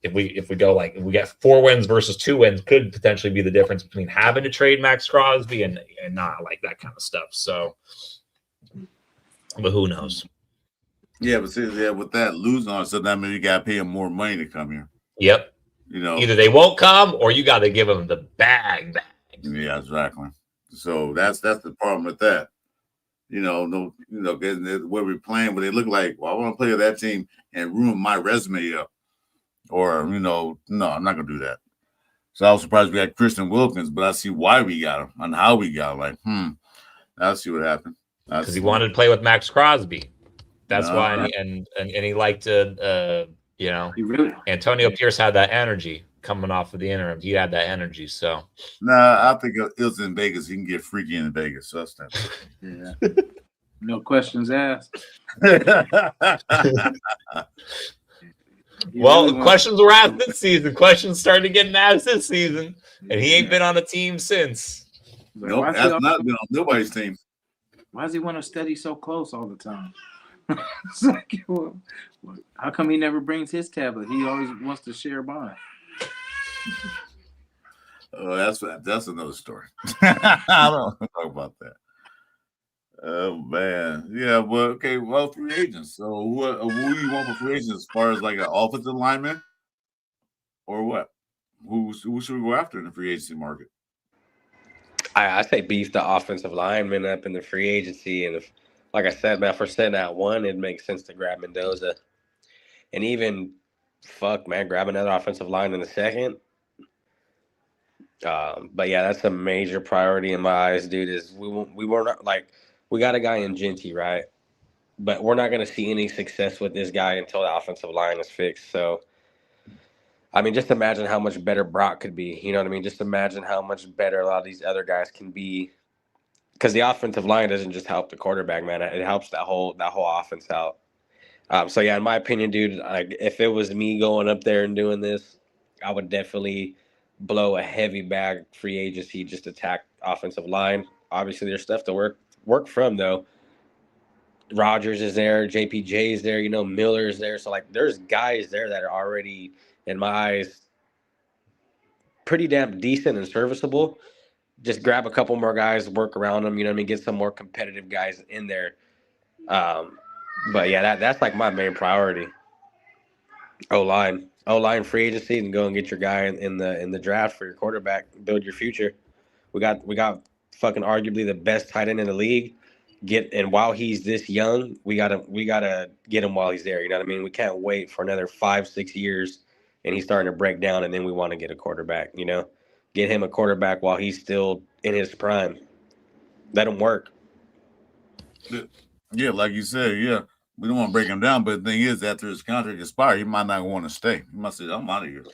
if we go like if we get 4 wins versus 2 wins, could potentially be the difference between having to trade Max Crosby and not, like that kind of stuff. So, but who knows? Yeah, but see, with that losing on, so that means you got to pay him more money to come here. Yep. Either they won't come or you got to give them the bag. Yeah, exactly. So that's the problem with that. Where we're playing, where they look like, well, I want to play with that team and ruin my resume up. Or, no, I'm not going to do that. So I was surprised we got Christian Wilkins, but I see why we got him and how we got him. Like, I'll see what happened. Because he wanted to play with Max Crosby. That's why, and he liked to, Antonio Pierce had that energy coming off of the interim. He had that energy, so. Nah, I think it was in Vegas. He can get freaky in Vegas. So that's not. Yeah. No questions asked. Well, questions were asked this season. Questions started getting asked this season, and he ain't been on a team since. Nope, that's not been on nobody's team. Why does he want to study so close all the time? It's like, how come he never brings his tablet? He always wants to share mine. Oh, that's another story. I don't talk about that. Oh man, yeah. Well, okay. Well, free agents. So, who do you want for free agents as far as like an offensive lineman, or what? Who should we go after in the free agency market? I say beef the offensive lineman up in the free agency, and if, like I said, man, if we're sitting at 1, it makes sense to grab Mendoza, and even grab another offensive line in the second. But yeah, that's a major priority in my eyes, dude. Is we weren't like. We got a guy in Genty, right? But we're not going to see any success with this guy until the offensive line is fixed. So I mean, just imagine how much better Brock could be. You know what I mean? Just imagine how much better a lot of these other guys can be. Because the offensive line doesn't just help the quarterback, man. It helps that whole offense out. So yeah, in my opinion, dude, if it was me going up there and doing this, I would definitely blow a heavy bag free agency, just attack offensive line. Obviously, there's stuff to work from though. Rogers is there, JPJ is there, Miller is there. So like, there's guys there that are already, in my eyes, pretty damn decent and serviceable. Just grab a couple more guys, work around them. You know what I mean? Get some more competitive guys in there. Um, but yeah, that's like my main priority. O line free agency, and go and get your guy in the draft for your quarterback. Build your future. We got fucking arguably the best tight end in the league. And while he's this young, we gotta get him while he's there. You know what I mean? We can't wait for another 5-6 years, and he's starting to break down, and then we want to get a quarterback. Get him a quarterback while he's still in his prime. Let him work. Yeah, like you said, yeah. We don't want to break him down, but the thing is, after his contract expires, he might not want to stay. He might say, "I'm out of here."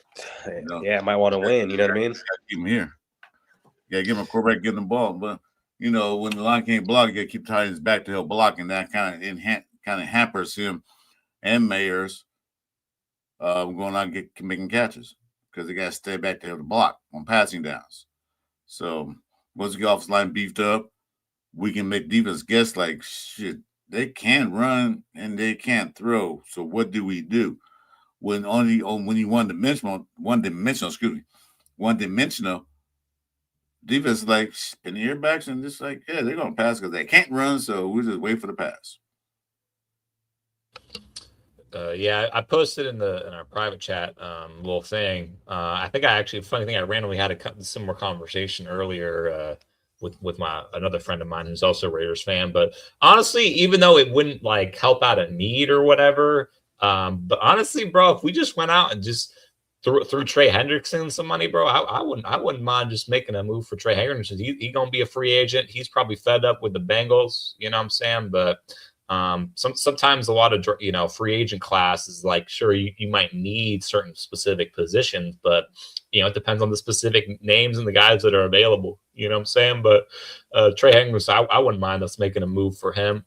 Yeah, might want to win. You know what I mean? Keep him here. Yeah, give him a quarterback, give him the ball. But when the line can't block, you got to keep tying his back to help block, and that kind of hampers him and Mayers going out and making catches because they got to stay back to help the block on passing downs. So once we get offensive line beefed up, we can make defense guess like shit. They can run and they can't throw. So what do we do when you one dimensional defense is like spin the airbacks and just like they're gonna pass because they can't run. So we just wait for the pass. Yeah, I posted in our private chat little thing. I think funny thing, I randomly had a similar conversation earlier with another friend of mine who's also a Raiders fan. But honestly, even though it wouldn't like help out a need or whatever, but honestly, bro, if we just went out and just threw Trey Hendrickson some money, bro, I wouldn't mind just making a move for Trey Hendrickson. He gonna be a free agent. He's probably fed up with the Bengals. You know what I'm saying? But sometimes a lot of free agent class is like, sure, you might need certain specific positions, but it depends on the specific names and the guys that are available. You know what I'm saying? But Trey Hendrickson, I wouldn't mind us making a move for him.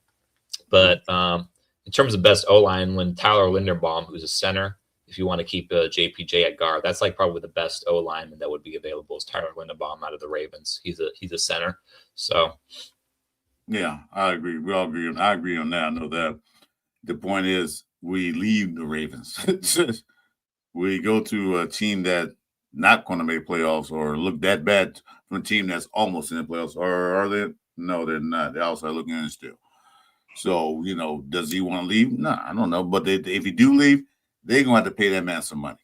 But in terms of best O-line, when Tyler Linderbaum, who's a center, if you want to keep JPJ at guard, that's like probably the best O-lineman that would be available is Tyler Linderbaum out of the Ravens. He's a center. So yeah, I agree. We all agree. I agree on that. I know that. The point is, we leave the Ravens. We go to a team that not going to make playoffs or look that bad from a team that's almost in the playoffs. Or are they? No, they're not. They're outside looking in still. So, does he want to leave? No, I don't know. But if he do leave, they're going to have to pay that man some money.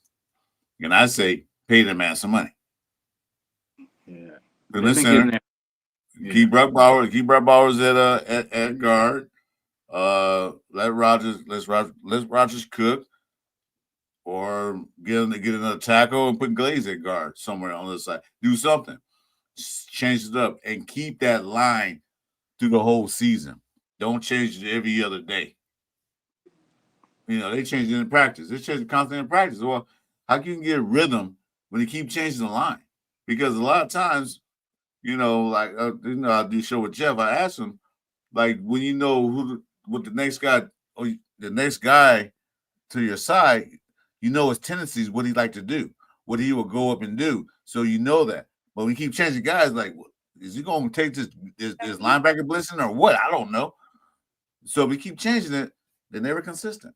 And I say, pay that man some money. Yeah. Listen, keep Brock Bowers at guard. Let Rogers cook, or get another tackle and put Glaze at guard somewhere on the side. Do something, just change it up, and keep that line through the whole season. Don't change it every other day. They change it in practice. They change it constantly in practice. Well, how can you get rhythm when you keep changing the line? Because a lot of times, I do show with Jeff. I asked him, like, when what the next guy to your side, his tendencies, what he'd like to do, what he will go up and do. So that. But when you keep changing guys, like, is he going to take this linebacker blitzing or what? I don't know. So if we keep changing it, they're never consistent.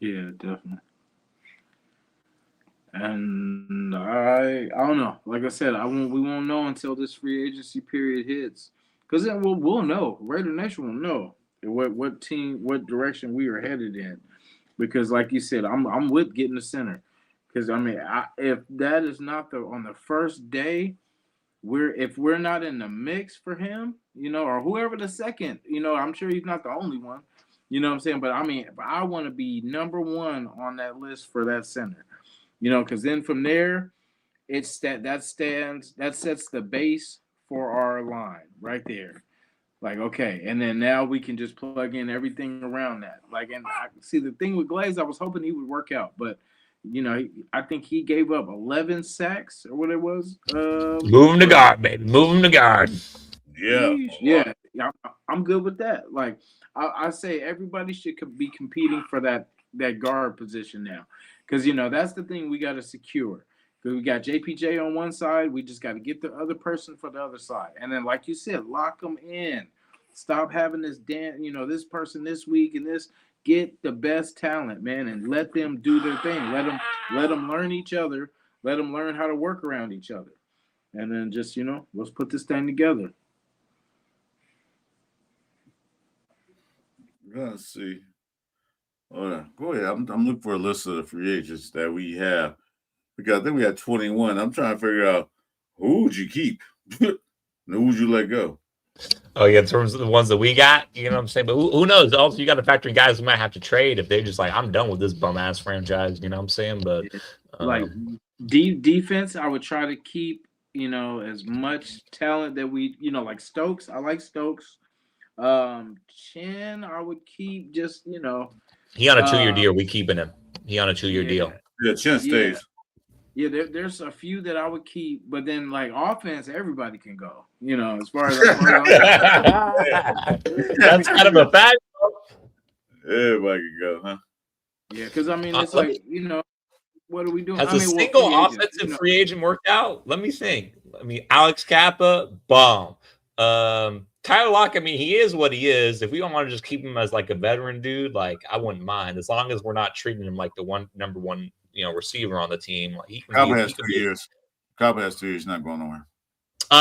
Yeah, definitely. And I don't know. Like I said, we won't know until this free agency period hits, because then we'll know. Raider Nation will know what direction we are headed in. Because, like you said, I'm with getting the center. Because if that is not on the first day, if we're not in the mix for him, or whoever the second, I'm sure he's not the only one. You know what I'm saying? But I want to be number one on that list for that center. Because then from there, that sets the base for our line right there. Like, okay, and then now we can just plug in everything around that. Like, and I see the thing with Glaze, I was hoping he would work out, but I think he gave up 11 sacks or what it was. Move him to guard, baby. Move him to guard. Yeah. Yeah, I'm good with that. Like, I say everybody should be competing for that guard position now, because that's the thing we got to secure. Because we got JPJ on one side, we just got to get the other person for the other side, and then like you said, lock them in. Stop having this this person this week and this. Get the best talent, man, and let them do their thing. Let them learn each other. Let them learn how to work around each other, and then just let's put this thing together. Let's see. Go ahead. I'm looking for a list of the free agents that we have, because I think we had 21. I'm trying to figure out who would you keep, and who would you let go. Oh yeah, in terms of the ones that we got, you know what I'm saying? But who knows? Also, you got to factor in guys who might have to trade if they're just like, I'm done with this bum ass franchise. You know what I'm saying? But like defense, I would try to keep as much talent that we like Stokes. I like Stokes. Chin, I would keep just he on a 2-year deal. We keeping him. He on a 2-year deal. Yeah, Chin stays. Yeah, there's a few that I would keep, but then like offense, everybody can go. As far as that's kind of a fact. Everybody can go, huh? Yeah, because I mean, it's like what are we doing? Has a single offensive free agent worked out? Let me think. I mean, Alex Kappa, bomb. Tyler Lockett, I mean, he is what he is. If we don't want to just keep him as like a veteran dude, like I wouldn't mind, as long as we're not treating him like the number one receiver on the team. Like Kappa has 2 years. Kappa has 2 years, not going nowhere.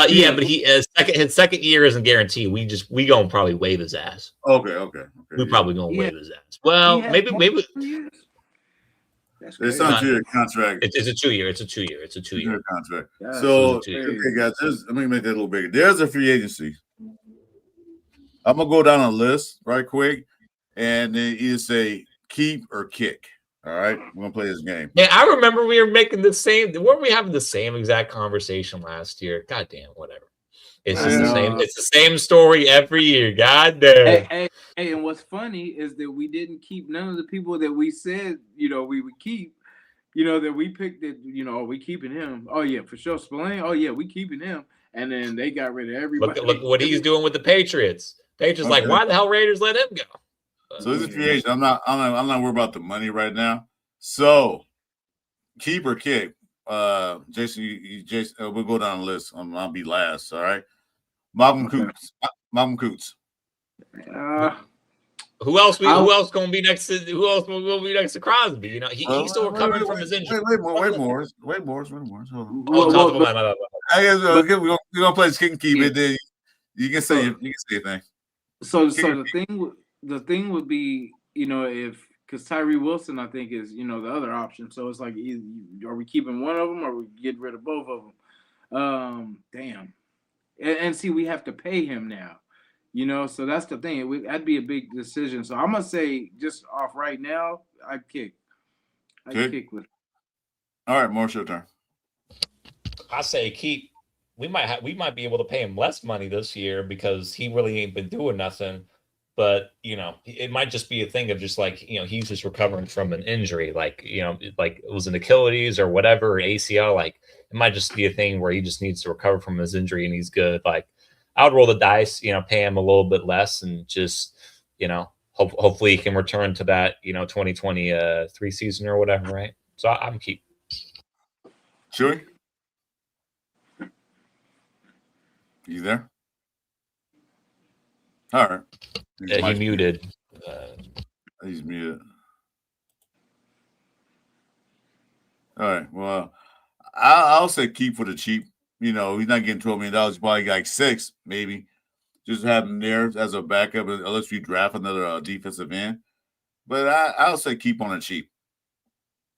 Yeah, but his second year isn't guaranteed. We gonna probably waive his ass. Okay. We probably gonna waive his ass. Well, maybe. It's not a 2-year contract. It's a 2-year. It's a 2-year contract. So, okay, guys, let me make that a little bigger. There's a free agency. I'm gonna go down a list right quick, and then either say keep or kick. All right, we're gonna play this game. Yeah, I remember we were making the same. Weren't we having the same exact conversation last year? God damn, whatever. It's just the same. It's the same story every year. God damn. Hey, and what's funny is that we didn't keep none of the people that we said we would keep. That we picked it. Are we keeping him? Oh yeah, for sure. Spillane. Oh yeah, we keeping him. And then they got rid of everybody. Look what he's doing with the Patriots. Patriots like, why the hell Raiders let him go? So this is free agent. I'm not worried about the money right now. So keep or kick. Jason, we'll go down the list. I'll be last. All right. Malcolm Coots. Who else gonna be next to Crosby? He's still recovering from his injury. Wait more. We're gonna play this kick and keep it. Then you can say a thing. So the thing would be if, because Tyree Wilson I think is the other option. So it's like, are we keeping one of them or we get rid of both of them? Damn. And see, we have to pay him now. So that's the thing. That'd be a big decision. So I'm gonna say, just off right now, I'd kick. Kick with. All right, Morris, your turn. I say keep. We might be able to pay him less money this year because he really ain't been doing nothing. But it might just be a thing of just like he's just recovering from an injury, like like it was an Achilles or whatever, or ACL. Like it might just be a thing where he just needs to recover from his injury and he's good. Like I would roll the dice, pay him a little bit less and just hopefully he can return to that 2023 season or whatever, right? So I'm keep. Chewy, you there? All right. He muted. He's muted. All right. Well, I'll say keep for the cheap. He's not getting $12 million. He's probably got like 6, maybe. Just have him there as a backup, unless we draft another defensive end. But I'll say keep on the cheap.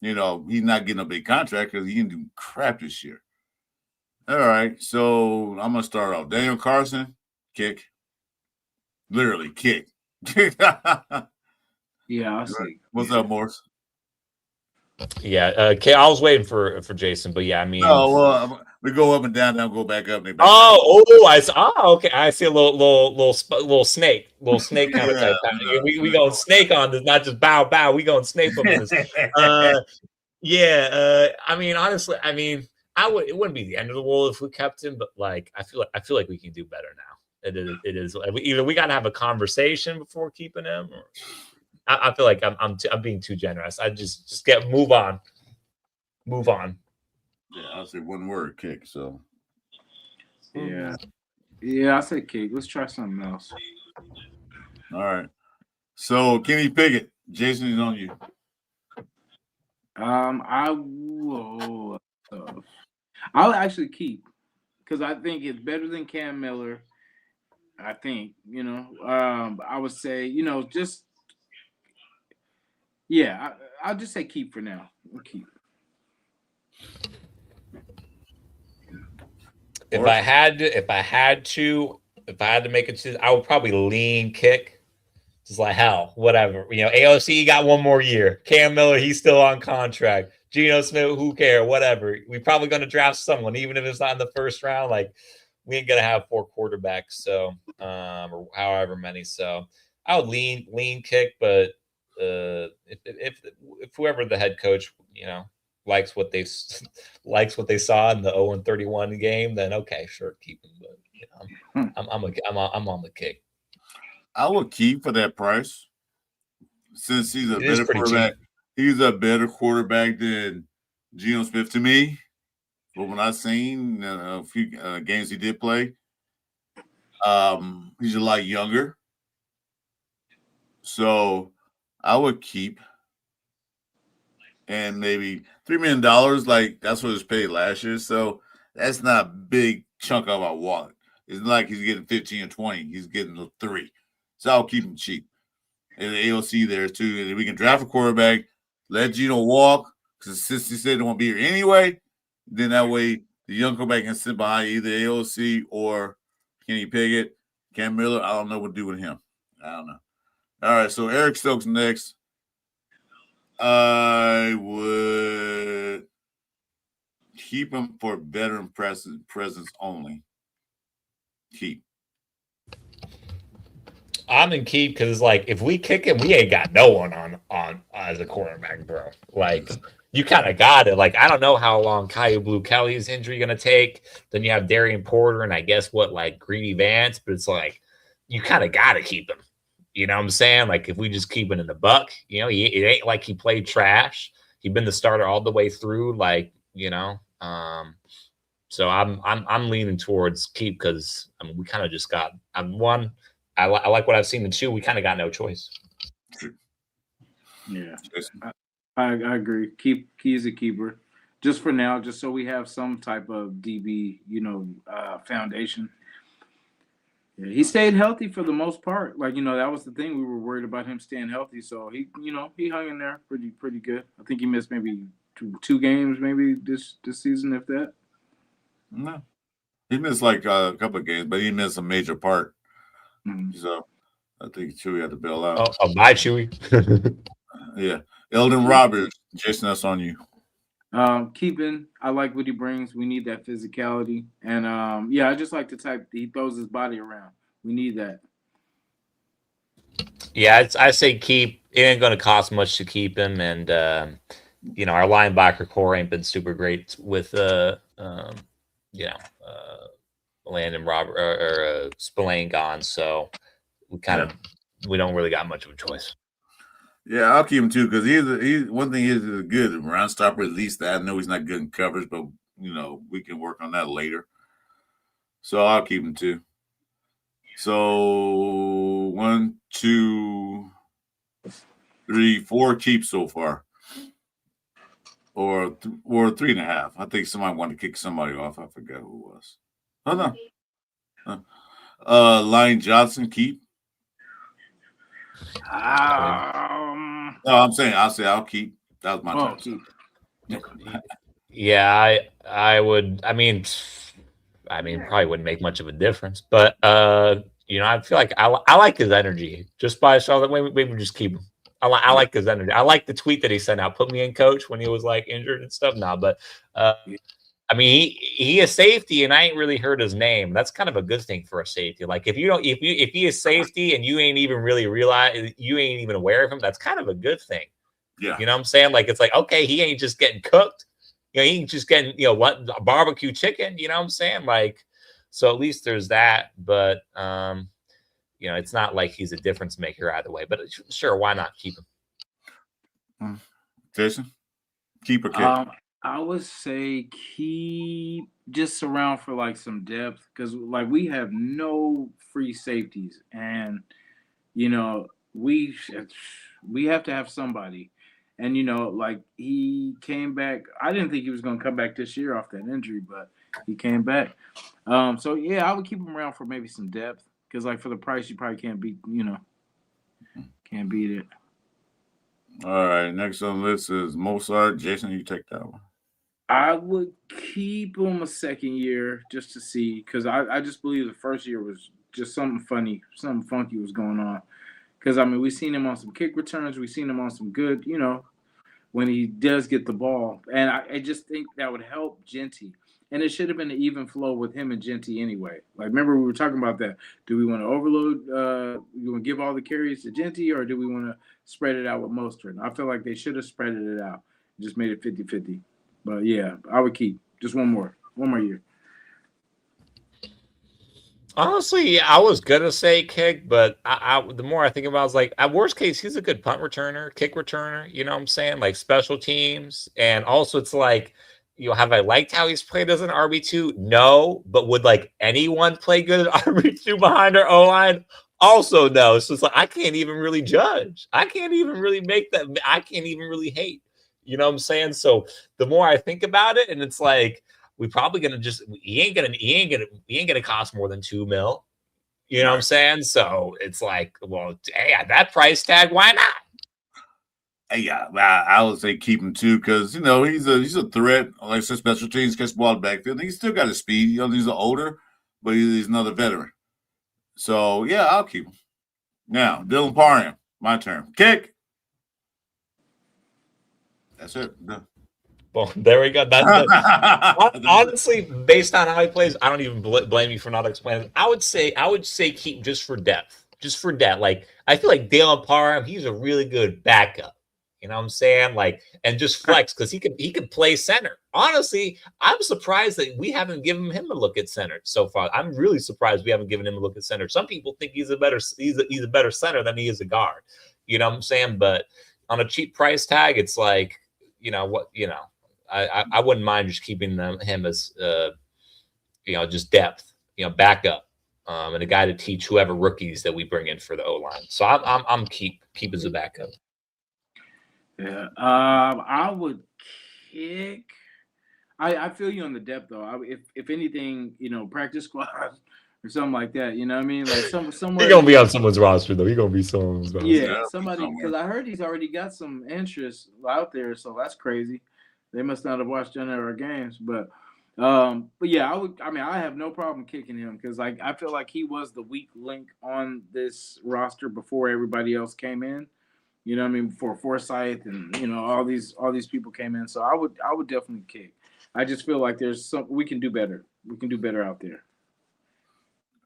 He's not getting a big contract because he didn't do crap this year. All right. So I'm going to start off. Daniel Carson, kick. Literally kick. Yeah, I'll see. What's up, Morris? Yeah, I was waiting for Jason, but yeah, I mean, We go up and down, go back up. And back I saw. Oh, okay. I see a little snake kind of type. We going snake on this, not just bow. We going snake on this. I mean, honestly, it wouldn't be the end of the world if we kept him, but like I feel like we can do better now. It is either we got to have a conversation before keeping him, or I feel like I'm being too generous. I just move on. Yeah, I'll say one word, kick. So yeah, I say kick. Let's try something else. All right. So Kenny Pickett, Jason is on you. I'll actually keep because I think it's better than Cam Miller. I think, I would say, I'll just say keep for now. We'll keep. If I had to make a decision, I would probably lean kick. Just like hell, whatever. AOC got one more year. Cam Miller, he's still on contract. Geno Smith, who cares? Whatever. We're probably going to draft someone, even if it's not in the first round. Like, we ain't gonna have 4 quarterbacks, so or however many. So I would lean kick, but if whoever the head coach, likes what they saw in the 0-31 game, then okay, sure, keep him. But I'm on the kick. I will keep for that price since he's a better quarterback. Cheap. He's a better quarterback than Geno Smith to me. But when I've seen a few games he did play, he's a lot younger. So I would keep. And maybe $3 million, like that's what he was paid last year. So that's not a big chunk of our wallet. It's not like he's getting 15 or 20. He's getting 3. So I'll keep him cheap. And the AOC there too. And we can draft a quarterback, let Geno walk, because since he said they won't be here anyway, then that way the young quarterback can sit behind either AOC or Kenny Pickett. Cam Miller, I don't know what to do with him. I don't know. All right, so Eric Stokes next. I would keep him for veteran presence only. Keep. I'm in keep because it's like if we kick him, we ain't got no one on as a quarterback, bro. Like you kind of got it. Like I don't know how long Kyle Blue Kelly's injury gonna take. Then you have Darian Porter and I guess Greedy Vance, but it's like you kind of got to keep him. You know what I'm saying? Like if we just keep it in the buck, it ain't like he played trash. He's been the starter all the way through. So I'm leaning towards keep because we kind of just got. One, I like what I've seen. And 2, we kind of got no choice. Yeah, I agree. He's a keeper, just for now, just so we have some type of DB, foundation. Yeah, he stayed healthy for the most part. That was the thing. We were worried about him staying healthy. So he hung in there pretty good. I think he missed maybe two games maybe this season, if that. No. He missed a couple of games, but he missed a major part. Mm-hmm. So I think Chewy had to bail out. Oh, bye, Chewy. Yeah. Eldon Roberts, Jason, that's on you. Keeping, I like what he brings. We need that physicality. And I just like the type he throws his body around. We need that. Yeah, I say keep. It ain't going to cost much to keep him. And, our linebacker core ain't been super great with, Landon Robert or Spillane gone. So we don't really got much of a choice. Yeah, I'll keep him too because he's one thing is good run stopper. At least I know he's not good in coverage, but we can work on that later. So I'll keep him too. So 1, 2, 3, 4 keeps so far, or 3.5. I think somebody wanted to kick somebody off. I forgot who it was. Oh no. Lane Johnson keep. No, I'm saying I'll keep. That was my choice. Yeah, I would. I mean, probably wouldn't make much of a difference, but I feel like I like his energy just by so that maybe we just keep him. I like his energy. I like the tweet that he sent out. Put me in, coach, when he was injured and stuff. But I mean, he is safety, and I ain't really heard his name. That's kind of a good thing for a safety. Like if he is safety and you ain't even really realize, you ain't even aware of him, that's kind of a good thing. Yeah. You know what I'm saying? Like it's like, okay, he ain't just getting cooked. You know, he ain't just getting, what, barbecue chicken, you know what I'm saying? Like, so at least there's that, but it's not like he's a difference maker either way. But sure, why not keep him? Jason, keep or kick? I would say keep just around for like some depth because like we have no free safeties and we have to have somebody and like he came back. I didn't think he was going to come back this year off that injury, but he came back. So yeah, I would keep him around for maybe some depth because like for the price you probably can't beat it. All right, next on the list is Mozart. Jason, you take that one. I would keep him a second year just to see because I just believe the first year was just something funky was going on. Because, I mean, we've seen him on some kick returns. We've seen him on some good, when he does get the ball. And I just think that would help Genty. And it should have been an even flow with him and Genty anyway. Like, remember we were talking about that. Do we want to overload? You want to give all the carries to Genty or do we want to spread it out with Mostert? I feel like they should have spread it out. Just made it 50-50. But, yeah, I would keep just one more year. Honestly, I was gonna say kick, but the more I think about it, I was like, at worst case, he's a good punt returner, kick returner. You know what I'm saying? Like special teams, and also it's like, have I liked how he's played as an RB2? No, but would like anyone play good at RB2 behind our O line? Also, no. So it's like I can't even really judge. I can't even really make that. I can't even really hate. You know what I'm saying? So the more I think about it, and it's like, we probably gonna he ain't gonna cost more than $2 million. You know what I'm saying? So it's like, well, hey, at that price tag, why not? Yeah, I would say keep him too because he's a threat. Like I said, special teams, catch the ball in the backfield. He's still got his speed. He's older, but he's another veteran. So yeah, I'll keep him. Now, Dylan Parham, my turn. Kick. That's it. Done. Well, there we go. Honestly, based on how he plays, I don't even blame you for not explaining. I would say keep just for depth. Like I feel like Dalen Parham, he's a really good backup. You know what I'm saying? Like, and just flex because he could play center. Honestly, I'm surprised that we haven't given him a look at center so far. I'm really surprised we haven't given him a look at center. Some people think he's a better center than he is a guard. You know what I'm saying? But on a cheap price tag, it's like, I wouldn't mind just keeping him as just depth, backup, and a guy to teach whoever rookies that we bring in for the O line. So I'm keep as a backup. Yeah, I would kick. I feel you on the depth though. If anything, practice squad or something like that. You know what I mean? Like somewhere. He's gonna be on someone's roster though. He's gonna be someone's roster. Yeah, somebody because I heard he's already got some interest out there, so that's crazy. They must not have watched any of our games, but yeah, I have no problem kicking him because like I feel like he was the weak link on this roster before everybody else came in. You know what I mean? Before Forsyth and all these people came in, so I would definitely kick. I just feel like there's we can do better. We can do better out there.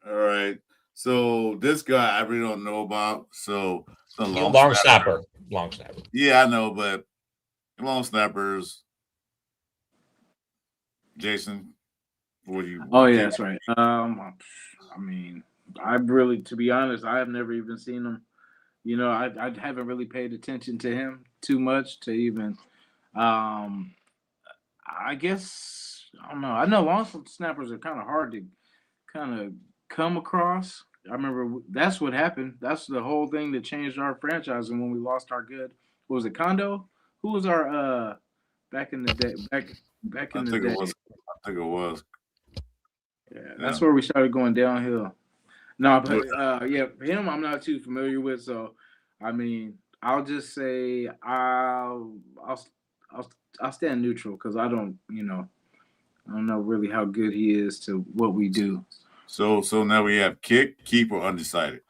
All right. So this guy I really don't know about. So long snapper. Yeah, I know, but long snappers. Jason, what do you? Oh yeah, that's right. I mean, to be honest, I have never even seen him. I haven't really paid attention to him too much to even. I guess I don't know. I know long snappers are kind of hard to kind of come across. I remember that's what happened. That's the whole thing that changed our franchise. And when we lost our what was it, Kondo? Who was our back in the day? Back in the day. I think it was. Yeah, that's where we started going downhill. No, but him I'm not too familiar with. So, I mean, I'll just say I'll stand neutral because I don't know really how good he is to what we do. So now we have kick, keep, or undecided.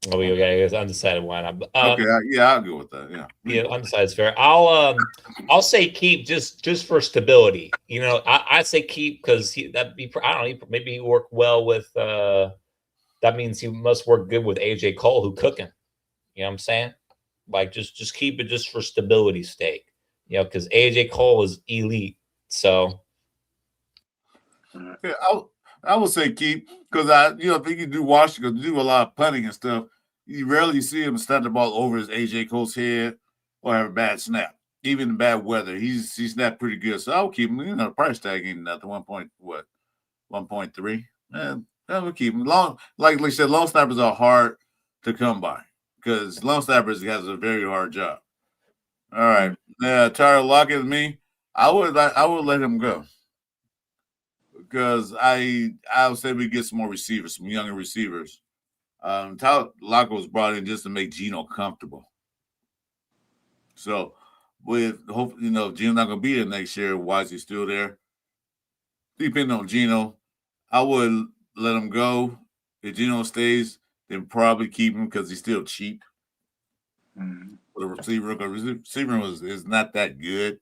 Oh, we got an undecided one. Okay, yeah, I'll go with that. Yeah, Yeah, undecided is fair. I'll say keep just for stability. You know, I say keep because that be I don't know, maybe he work well with that means he must work good with AJ Cole who cooking. You know what I'm saying? Like just keep it just for stability's sake. You know, because AJ Cole is elite. So yeah, I would say keep because if he can do Washington, do a lot of punting and stuff, you rarely see him stand the ball over his AJ Cole's head or have a bad snap. Even in bad weather, he snapped pretty good. So I'll keep him. You know, the price tag ain't nothing. 1.3. Man, I will keep him. Like I said, long snappers are hard to come by because long snappers has a very hard job. All right, Tyler Lockett and me, I would let him go because I would say we get some more receivers, some younger receivers. Tyler Lockett was brought in just to make Geno comfortable. So with hope, if Geno's not gonna be there next year, why is he still there? Depending on Geno, I would let him go. If Geno stays, then probably keep him because he's still cheap. For the receiver, because receiver is not that good.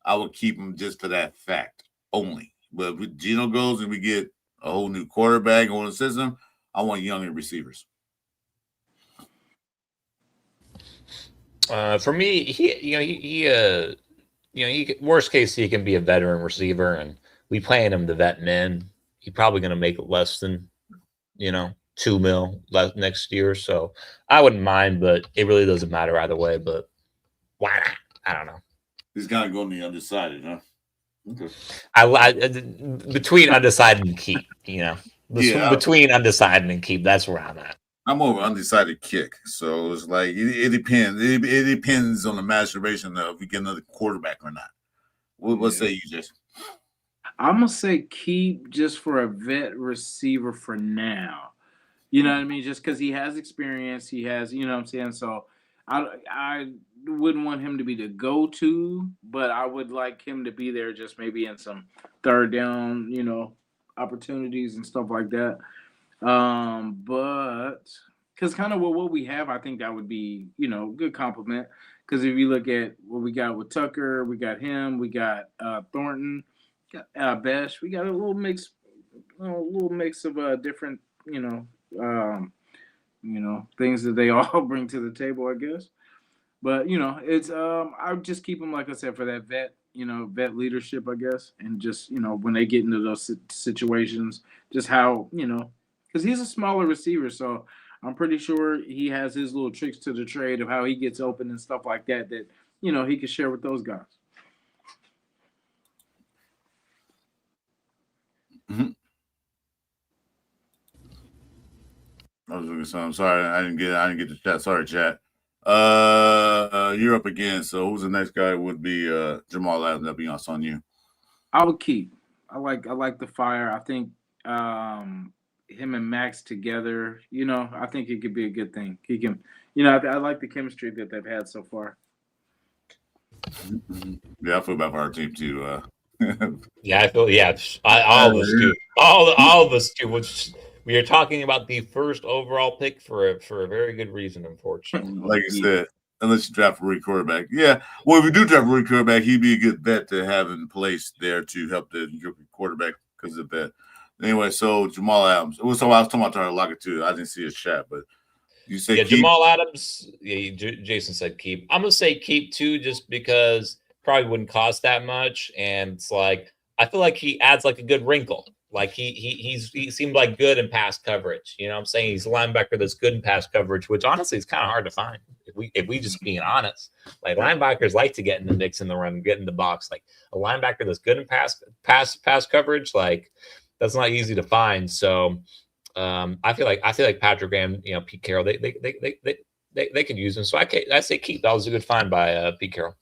I would keep him just for that fact only. But if Geno goes and we get a whole new quarterback on the system, I want younger receivers. For me, worst case he can be a veteran receiver, and we paying him the vet min. He's probably going to make less than $2 million next year, so I wouldn't mind, but it really doesn't matter either way. But why not? I don't know. He's kind of going to the undecided, huh? Okay. I between undecided and keep, between undecided and keep, that's where I'm at. I'm over undecided kick, so it's like it depends. It depends on the maturation of if we get another quarterback or not. What say you, Jason? I'm gonna say keep just for a vet receiver for now. You know what I mean? Just because he has experience, he has, you know what I'm saying? So I wouldn't want him to be the go-to, but I would like him to be there just maybe in some third down, opportunities and stuff like that. But because kind of what we have, I think that would be, good compliment. Because if you look at what we got with Tucker, we got him, we got Thornton, got Besh, we got a little mix of different, things that they all bring to the table, I guess. But it's I would just keep them, like I said, for that vet leadership, I guess, and just when they get into those situations, just how because he's a smaller receiver, so I'm pretty sure he has his little tricks to the trade of how he gets open and stuff like that he can share with those guys. Mm-hmm. I was looking something. Sorry, I didn't get the chat. Sorry, chat. You're up again. So who's the next guy? Would be Jamal Adams. That'd be on you. I would keep. I like the fire. I think him and Max together. I think it could be a good thing. He can. I like the chemistry that they've had so far. Yeah, I feel bad for our team too. Yeah, I feel. Yeah, all of us do. All of us do. Which we are talking about the first overall pick for a very good reason, unfortunately. Like you said, unless you draft a rookie quarterback. Yeah. Well, if we do draft a rookie quarterback, he'd be a good bet to have in place there to help the rookie quarterback because of that. Anyway, so Jamal Adams. So I was talking about Tyler Lockett too. I didn't see his chat, but you say keep? Jamal Adams. Yeah, Jason said keep. I'm gonna say keep too, just because probably wouldn't cost that much, and it's like I feel like he adds like a good wrinkle. Like he seemed like good in pass coverage. You know what I'm saying? He's a linebacker that's good in pass coverage, which honestly is kind of hard to find. If we just being honest, like linebackers like to get in the mix in the run, get in the box. Like a linebacker that's good in pass coverage, like that's not easy to find. So I feel like Patrick Graham, Pete Carroll, they could use him. So I say keep. That was a good find by Pete Carroll.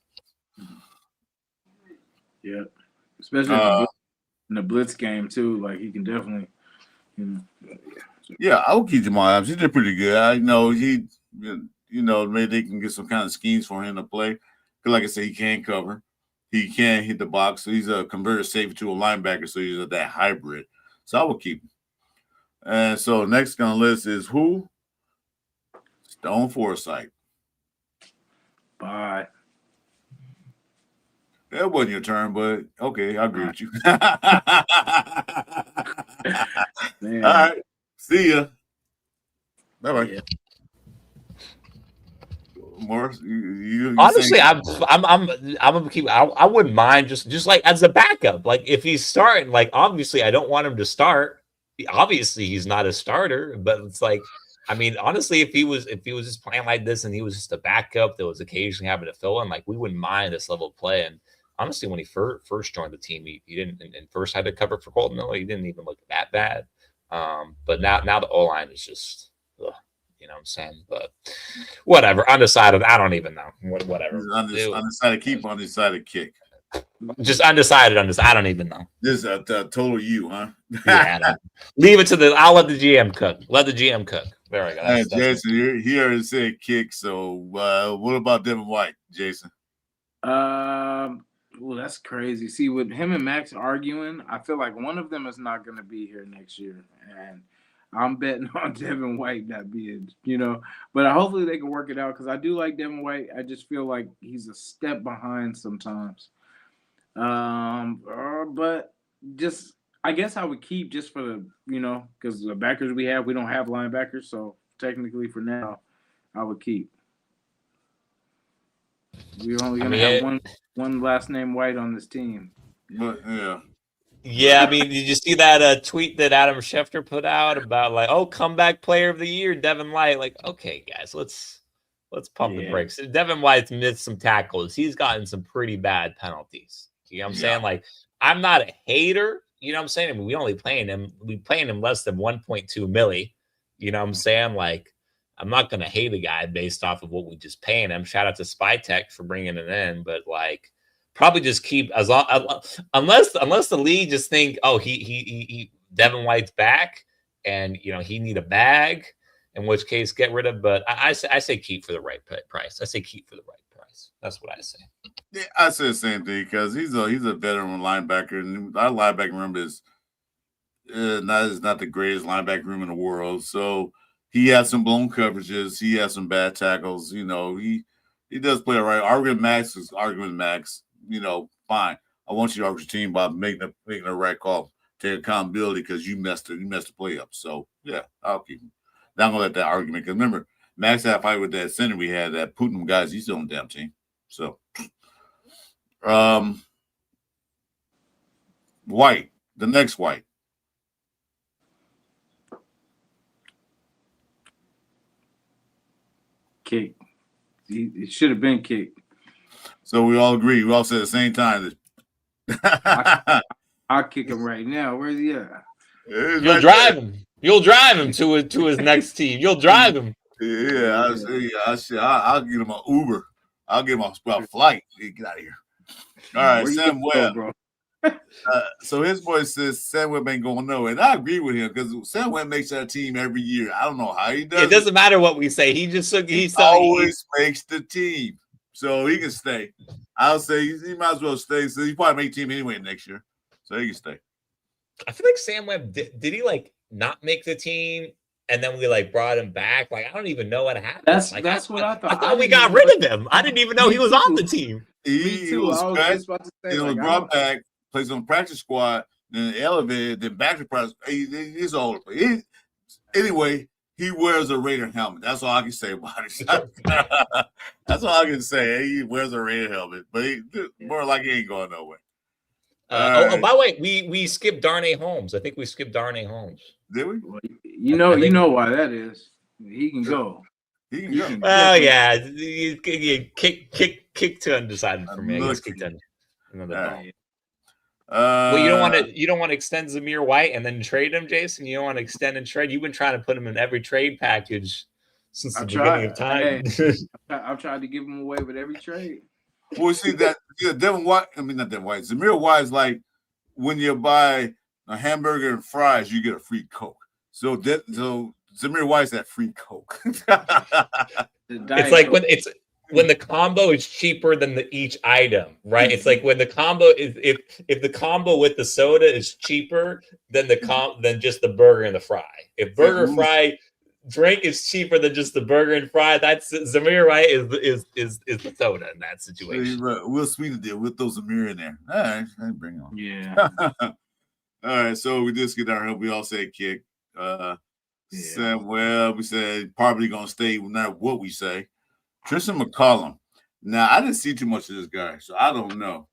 Yeah, especially in the blitz game too. Like he can definitely, Yeah, I would keep Jamal Adams. He did pretty good. I know maybe they can get some kind of schemes for him to play. Because like I said, he can cover. He can hit the box. So he's a converted safety to a linebacker. So he's that hybrid. So I would keep him. And so next on the list is who? Stone Forsythe. Bye. That wasn't your turn, but okay, I agree with you. Man. All right. See ya. Bye-bye. Yeah. Morris, you Honestly, saying- I'm gonna keep. I wouldn't mind just like as a backup. Like if he's starting, like obviously I don't want him to start. Obviously he's not a starter, but it's like, I mean, honestly, if he was just playing like this and he was just a backup that was occasionally having to fill in, like we wouldn't mind this level of play. And honestly, when he first joined the team, he didn't, and first had to cover for Colton Miller, he didn't even look that bad. But now the O line is just. Ugh. You know what I'm saying? But whatever. Undecided. I don't even know. Whatever. Undecided keep, undecided kick. Just undecided. I don't even know. This is a total you, huh? Yeah. Leave it to the. I'll let the GM cook. Let the GM cook. There we go. Hey, Jason, he already said kick. So what about Devin White, Jason? Well, that's crazy. See, with him and Max arguing, I feel like one of them is not going to be here next year, and I'm betting on Devin White not being, but hopefully they can work it out because I do like Devin White. I just feel like he's a step behind sometimes. But just, I guess I would keep just for the, because the backers we don't have linebackers. So technically for now, I would keep. We're only going to have one last name White on this team. But, yeah. Yeah, I mean, did you see that tweet that Adam Schefter put out about like, comeback player of the year, Devin White? Like, okay, guys, let's pump the brakes. Devin White's missed some tackles. He's gotten some pretty bad penalties. You know what I'm saying? Like, I'm not a hater. You know what I'm saying? I mean, we paying him less than 1.2 milli. You know what I'm saying? Like, I'm not going to hate a guy based off of what we just paying him. Shout out to SpyTech for bringing it in, but like, probably just keep unless the league just think, he Devin White's back and he need a bag, in which case get rid of. But I say keep for the right price. I say keep for the right price. That's what I say. Yeah, I say the same thing because he's a veteran linebacker, and our linebacker room is not the greatest linebacker room in the world. So he has some blown coverages. He has some bad tackles. He does play all right. Arguing Max. Fine. I want you to argue your team by making the right call. Take accountability because you messed the play up. So yeah, I'll keep him. Now I'm gonna let that argument because remember, Max had a fight with that center we had that Putin guys. He's still on the damn team. So White, the next White. Kick. It should have been kicked. So we all agree. We all said at the same time. I'll kick him right now. Where's he at? You'll drive him. You'll drive him to his next team. You'll drive him. Yeah, I'll get him an Uber. I'll get him a flight. Get out of here. All right, Sam Webb. Bro? So his boy says Sam Webb ain't going nowhere. And I agree with him because Sam Webb makes that team every year. I don't know how he does. It doesn't matter what we say. He always makes the team. So he can stay. I'll say he might as well stay. So he probably make team anyway next year. So he can stay. I feel like Sam Webb did he like not make the team and then we like brought him back? Like I don't even know what happened. That's what I thought. I thought we got rid of him. I didn't even know he was on the team. He was just about to say, he was brought back, plays on the practice squad, then elevated, then back to practice. He's all over. Anyway, he wears a Raider helmet. That's all I can say about it. That's all I can say. He wears a Raider helmet, but more like he ain't going nowhere. By the way, we skipped Darnay Holmes. I think we skipped Darnay Holmes. Did we? Well, you know why that is. He can go. He can go. Oh yeah, kick to undecided for me. I guess kick to another ball. Well, you don't want to extend Zamir White and then trade him, Jason. You don't want to extend and trade. You've been trying to put him in every trade package since the beginning of time. Hey, I've tried to give him away with every trade. Well, see that Devin White. I mean, not Devin White. Zamir White is like when you buy a hamburger and fries, you get a free Coke. So Zamir White's that free Coke. It's like when the combo is cheaper than each item, right? It's like when the combo is if the combo with the soda is cheaper than than just the burger and the fry. If burger fry drink is cheaper than just the burger and fry. That's Zamir, right? Is the soda in that situation. We'll sweeten it. We'll throw some mirror in there. All right, bring it on. Yeah. All right, so we just get our help. We all say kick. Said, well, we said probably gonna stay no matter what we say. Tristan McCollum. Now I didn't see too much of this guy, so I don't know.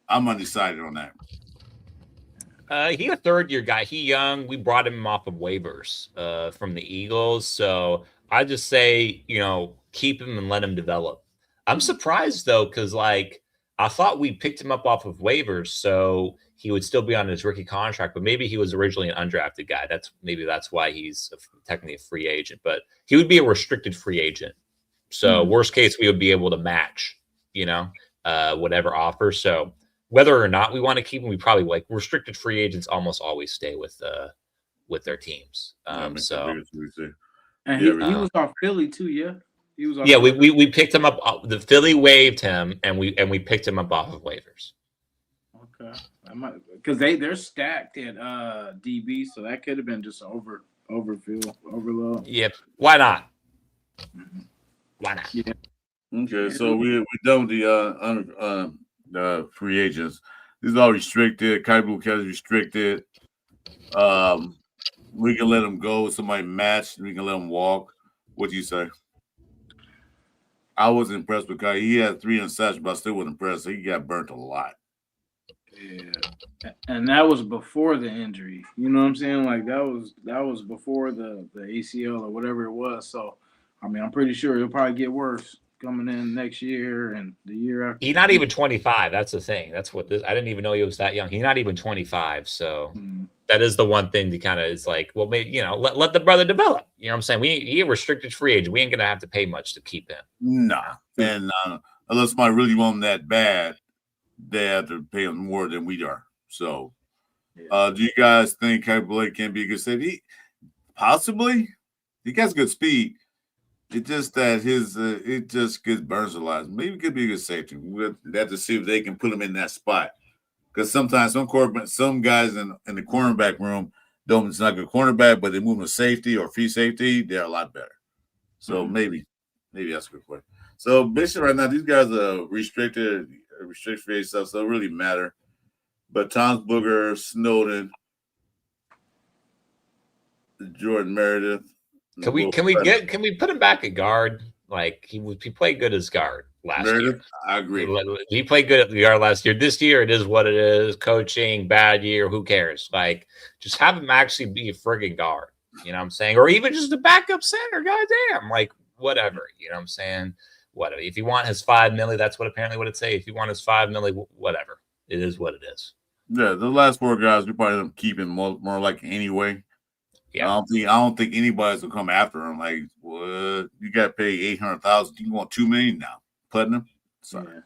I'm undecided on that. He a third-year guy. He young. We brought him off of waivers from the Eagles. So I just say, keep him and let him develop. I'm surprised though, because like I thought we picked him up off of waivers, so he would still be on his rookie contract. But maybe he was originally an undrafted guy. That's why he's technically a free agent. But he would be a restricted free agent. So worst case, we would be able to match, whatever offer. So whether or not we want to keep him, we probably like restricted free agents almost always stay with their teams. And he was off Philly too, yeah. He was off we picked him up. The Philly waived him, and we picked him up off of waivers. Okay, because they're stacked at DB, so that could have been just overload. Yep. Why not? Why not? Yeah. Okay, so we're done with the free agents. These are all restricted. Kai Blue is restricted. We can let him go. Somebody match. We can let him walk. What do you say? I was impressed with Kai. He had 3 interceptions, but I still wasn't impressed. He got burnt a lot. Yeah, and that was before the injury. You know what I'm saying? Like that was before the ACL or whatever it was. So, I mean, I'm pretty sure it'll probably get worse coming in next year and the year after. He's not even 25. That's the thing. That's what this. I didn't even know he was that young. He's not even 25. So that is the one thing that kind of is like, well, maybe let the brother develop. You know what I'm saying? He a restricted free agent. We ain't gonna have to pay much to keep him. Nah, and unless somebody really want him that bad, they have to pay him more than we are. So, do you guys think Kai Blake can be a good safety? Possibly. He has good speed. It's just that it just gets burns a lot. Maybe it could be a good safety. We'll have to see if they can put him in that spot. Because sometimes some guys in the cornerback room it's not a good cornerback, but they move to safety or free safety, they're a lot better. So maybe that's a good point. So basically right now, these guys are restricted free stuff, so it really matter. But Tom's Booger, Snowden, Jordan Meredith. Can we put him back at guard? Like he played good as guard last year. I agree. He played good at the guard last year. This year it is what it is. Coaching, bad year, who cares? Like just have him actually be a friggin' guard. You know what I'm saying? Or even just a backup center. Goddamn. Like whatever. You know what I'm saying? Whatever. If you want his $5 million, that's what it say. If you want his $5 million, whatever. It is what it is. Yeah, the last 4 guys we probably end up keeping more like anyway. Yeah, I don't think anybody's gonna come after him. Like, what? You got to pay $800,000. You want $2 million now? Putnam? Sorry.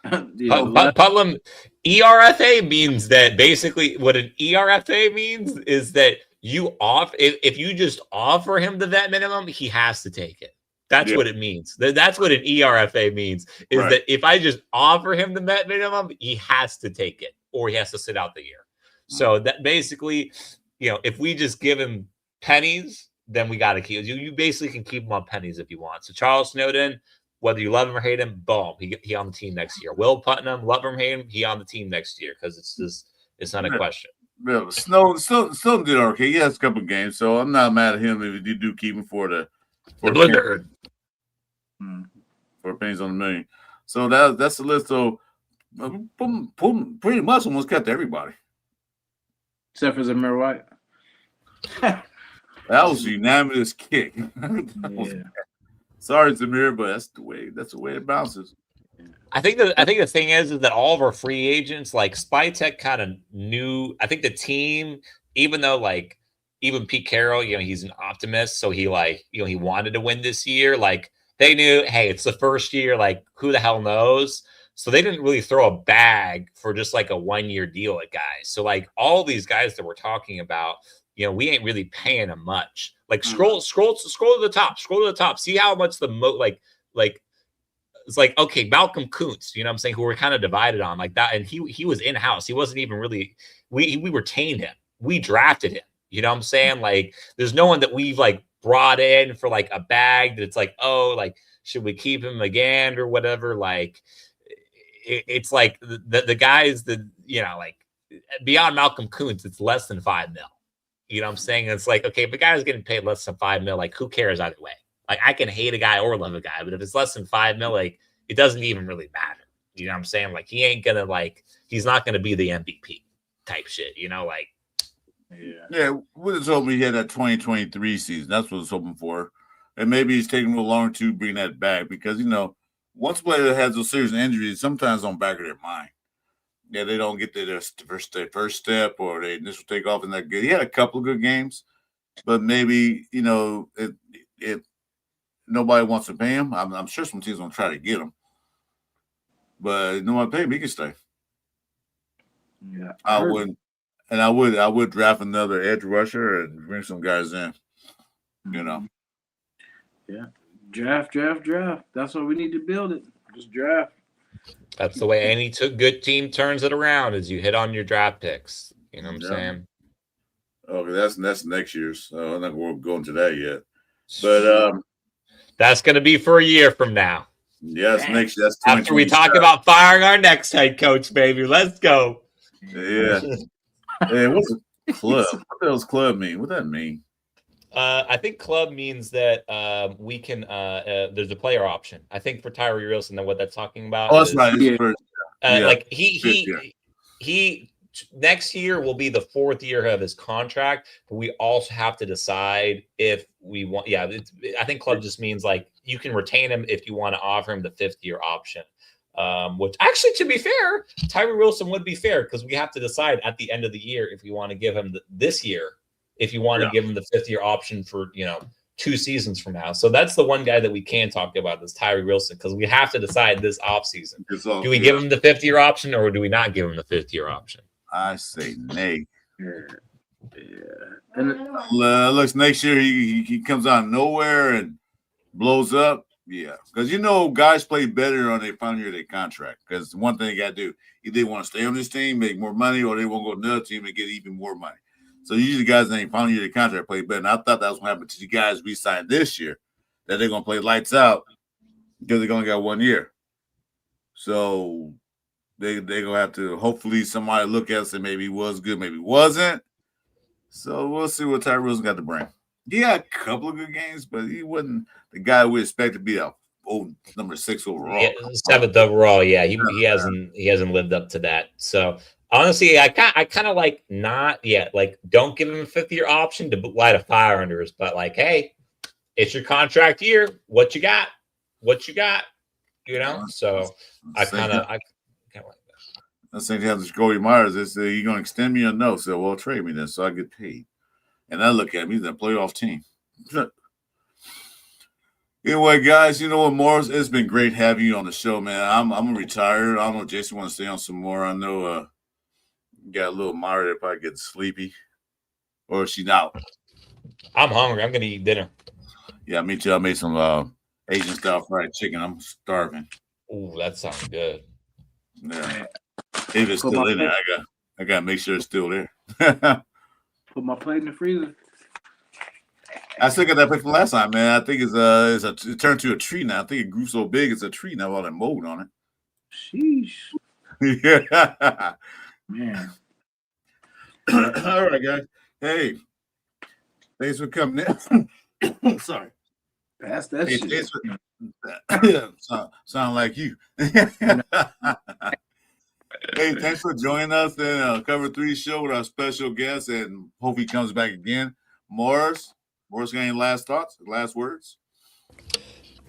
Putnam. ERFA means that basically what an ERFA means is that if you just offer him the vet minimum, he has to take it. That's what it means. That's what an ERFA means is that if I just offer him the vet minimum, he has to take it or he has to sit out the year. So that basically, if we just give him pennies, then we got to keep you basically can keep him on pennies if you want. So Charles Snowden, whether you love him or hate him, boom, he on the team next year. Will Putnam, love him or hate him, he on the team next year because it's not a question. Yeah, Snowden did okay. He has a couple of games, so I'm not mad at him if you do keep him for pennies on the million. So that's the list. So pretty much almost kept everybody. Except for Zamir White. That was a unanimous kick. Sorry, Zamir, but that's the way it bounces. I think the thing is that all of our free agents, like Spytek, kind of knew. I think the team, even though like even Pete Carroll, he's an optimist, so he he wanted to win this year. Like they knew, hey, it's the first year. Like who the hell knows? So they didn't really throw a bag for just like a 1-year deal at guys. So like all these guys that we're talking about, we ain't really paying them much. Like scroll to the top, see how much it's like, okay, Malcolm Kuntz, you know what I'm saying, who we're kind of divided on like that. And he was in-house. He wasn't even really, we retained him. We drafted him. You know what I'm saying? Like, there's no one that we've like brought in for like a bag that's like, oh, like, should we keep him again or whatever? Like, it's like the guys that, you know, like beyond Malcolm Kuntz, it's less than $5 million. You know what I'm saying? It's like, okay, if a guy's getting paid less than $5 million, like, who cares either way? Like, I can hate a guy or love a guy, but if it's less than $5 million, like, it doesn't even really matter. You know what I'm saying? Like, he ain't gonna, like, he's not gonna be the MVP type shit, you know? Like, yeah, we was hoping he had that 2023 season. That's what I was hoping for. And maybe he's taking a little longer to bring that back because, you know, once a player has those serious injuries, sometimes on the back of their mind. Yeah, they don't get to their first step or their initial takeoff and that good. He had a couple of good games, but maybe, you know, if nobody wants to pay him, I'm sure some teams gonna try to get him. But if no one pay him, he can stay. Yeah, I wouldn't, and I would draft another edge rusher and bring some guys in. You know. Yeah, draft. That's what we need to build it. Just draft. that's the way any good team turns it around, is you hit on your draft picks. You know what I'm saying? Okay, that's next year's. So I'm not going to go into that yet. But that's going to be for a year from now. Yes, next year. That's after we talk about firing our next head coach, baby. Let's go. Yeah. Hey, what's a club? What does club mean? What does that mean? I think club means that we can. There's a player option. I think for Tyree Wilson, then what that's talking about. Oh, that's right. Like he next year will be the 4th year of his contract, but we also have to decide if we want. Yeah, I think club just means like you can retain him if you want to offer him the 5th year option. Which actually, to be fair, Tyree Wilson would be fair because we have to decide at the end of the year if we want to give him this year. If you want to give him the 5th year option for, 2 seasons from now. So that's the one guy that we can talk about is Tyree Wilson, because we have to decide this offseason. Do we give him the 5th year option or do we not give him the 5th year option? I say nay. Yeah. Looks next year he comes out of nowhere and blows up. Yeah. Because guys play better on their final year of their contract. Because one thing they got to do, either they want to stay on this team, make more money, or they want to go to another team and get even more money. So usually guys in their final year of their contract play better. And I thought that was going to happen to the guys we signed this year, that they're going to play lights out because they're only got 1 year. So they're going to have to, hopefully somebody look at us and maybe he was good, maybe wasn't. So we'll see what Tyree Wilson got to bring. He had a couple of good games, but he wasn't the guy we expect to be number 6 overall. Yeah, 7th overall. Yeah, he hasn't lived up to that. So honestly, I kind of like not yet. Like, don't give him a 5th year option to light a fire under his butt. Like, hey, it's your contract year. What you got? So I kind of like that. The same thing as Jacoby Myers. They say, you going to extend me or no? So, well, trade me then so I get paid. And I look at him, he's a playoff team. Anyway, guys, you know what, Morris? It's been great having you on the show, man. I'm retired. I don't know if Jason wants to stay on some more. I know got a little Myra that probably getting sleepy. Or is she not? I'm hungry. I'm going to eat dinner. Yeah, me too. I made some Asian style fried chicken. I'm starving. Ooh, that sounds good. Yeah. If it's still in there, I got to make sure it's still there. Put my plate in the freezer. I still got that plate from last time, man. I think it turned to a tree now. I think it grew so big it's a tree now, all that mold on it. Sheesh. Yeah. Man. All right, guys. Hey, thanks for coming in. Sorry. Pass that shit. Sound like you. Hey, thanks for joining us in Cover 3 show with our special guest, and hope he comes back again. Morris, got any last thoughts, last words?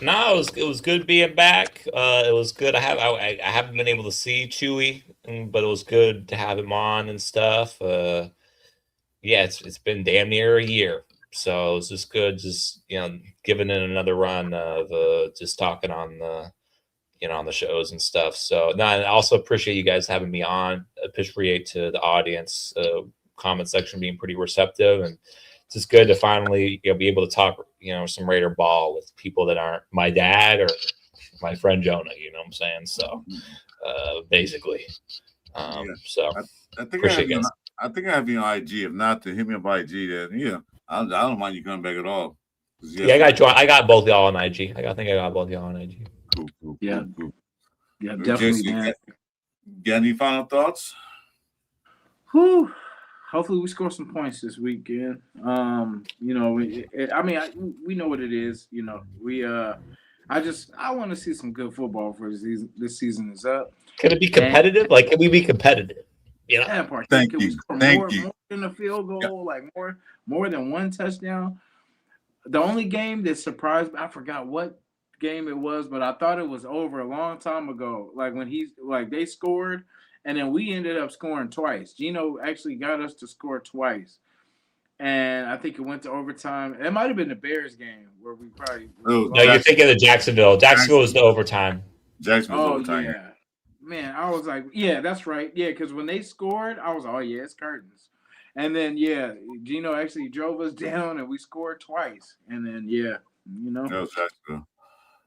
No, it was good being back. It was good. I haven't been able to see Chewy, but it was good to have him on and stuff. Yeah, it's been damn near a year, so it was just good. Just giving it another run of just talking on the. On the shows and stuff. So no, and I also appreciate you guys having me on. Appreciate to the audience, comment section being pretty receptive, and it's just good to finally be able to talk, some Raider ball with people that aren't my dad or my friend Jonah. You know what I'm saying? So basically, so I think appreciate I think I have you on IG. If not, to hit me up IG. Then yeah, I don't mind you coming back at all. Yeah, I got both y'all on IG. I think I got both y'all on IG. Cool. Yeah, Okay, definitely. so got any final thoughts? Whew. Hopefully we score some points this weekend. We know what it is. I want to see some good football for this season is up. Can it be competitive? Can we be competitive? That part. Thank Can you. we score Thank you. more than a field goal, like more than one touchdown? The only game that surprised me, I forgot what game it was, but I thought it was over a long time ago. Like when they scored, and then we ended up scoring twice. Gino actually got us to score twice, and I think it went to overtime. It might have been the Bears game where we probably. No, you're thinking of Jacksonville. Jacksonville was the overtime. Jacksonville's overtime. Yeah. Man, I was like, yeah, that's right. Yeah, because when they scored, I was, oh, yeah, it's curtains. And then, yeah, Gino actually drove us down and we scored twice. And then, yeah, That was Jacksonville.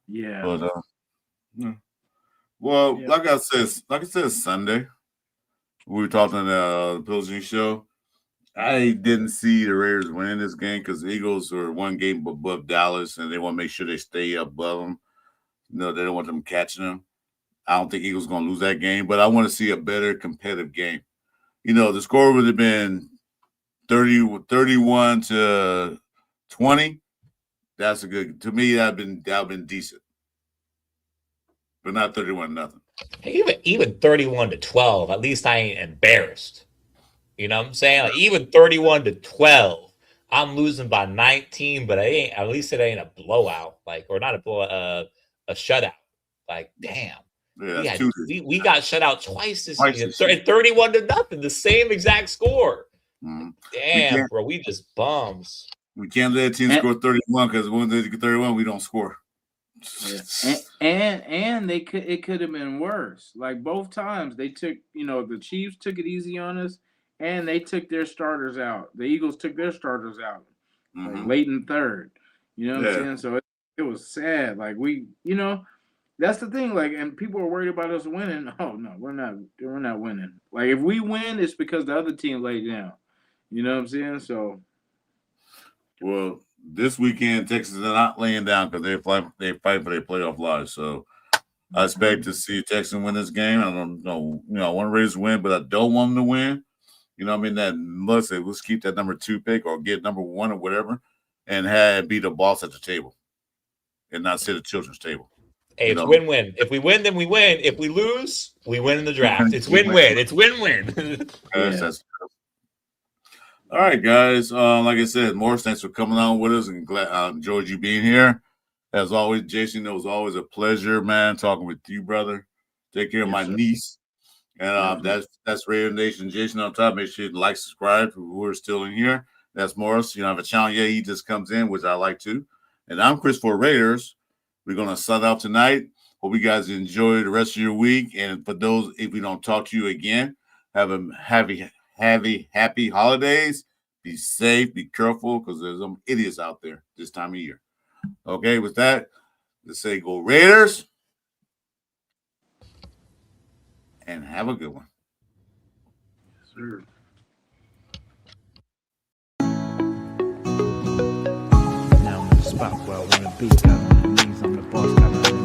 Yeah. But, well, Yeah. like I said, Sunday, we were talking on the Pilsner show. I didn't see the Raiders winning this game because the Eagles are one game above Dallas, and they want to make sure they stay above them. They don't want them catching them. I don't think Eagles going to lose that game, but I want to see a better competitive game. The score would have been 31 to 20. That's a good. To me, that'd been decent, but not 31-0. Even 31 to 12. At least I ain't embarrassed. You know what I'm saying? Even 31 to 12. I'm losing by 19, but at least it ain't a blowout. Or not a blowout, a shutout. Damn. Yeah, we got shut out twice this year. 31 to 0, the same exact score. Mm-hmm. Damn, bro, we just bums. We can't let a team score 31 because when they get 31, we don't score. Yeah. And it could have been worse. Like both times they took, the Chiefs took it easy on us, and they took their starters out. The Eagles took their starters out late in third. You know what I'm saying? So it was sad. That's the thing. And people are worried about us winning. Oh no, we're not winning. If we win, it's because the other team laid down. You know what I'm saying? So, well, this weekend Texas is not laying down because they fight for their playoff lives. So I expect to see Texas win this game. I don't know. I want Raiders to win, but I don't want them to win. Let's keep that number 2 pick or get number 1 or whatever, and be the boss at the table, and not sit at children's table. Hey, it's win-win. If we win, then we win. If we lose, we win in the draft. It's win-win. It's win-win. That's all right, guys. Like I said, Morris, thanks for coming on with us, and glad enjoyed you being here. As always, Jason, it was always a pleasure, man, talking with you, brother. Take care of my niece. And that's Raider Nation. Jason on top. Make sure you like, subscribe who are still in here. That's Morris. I have a channel. Yeah, he just comes in, which I like to. And I'm Chris for Raiders. We're going to sign out tonight. Hope you guys enjoy the rest of your week. And for those, if we don't talk to you again, have a happy holidays. Be safe. Be careful because there's some idiots out there this time of year. Okay, with that, let's say go Raiders. And have a good one. Yes, sir. Now I'm in the spot where I want to be. Got on the knees on the boss. Got on the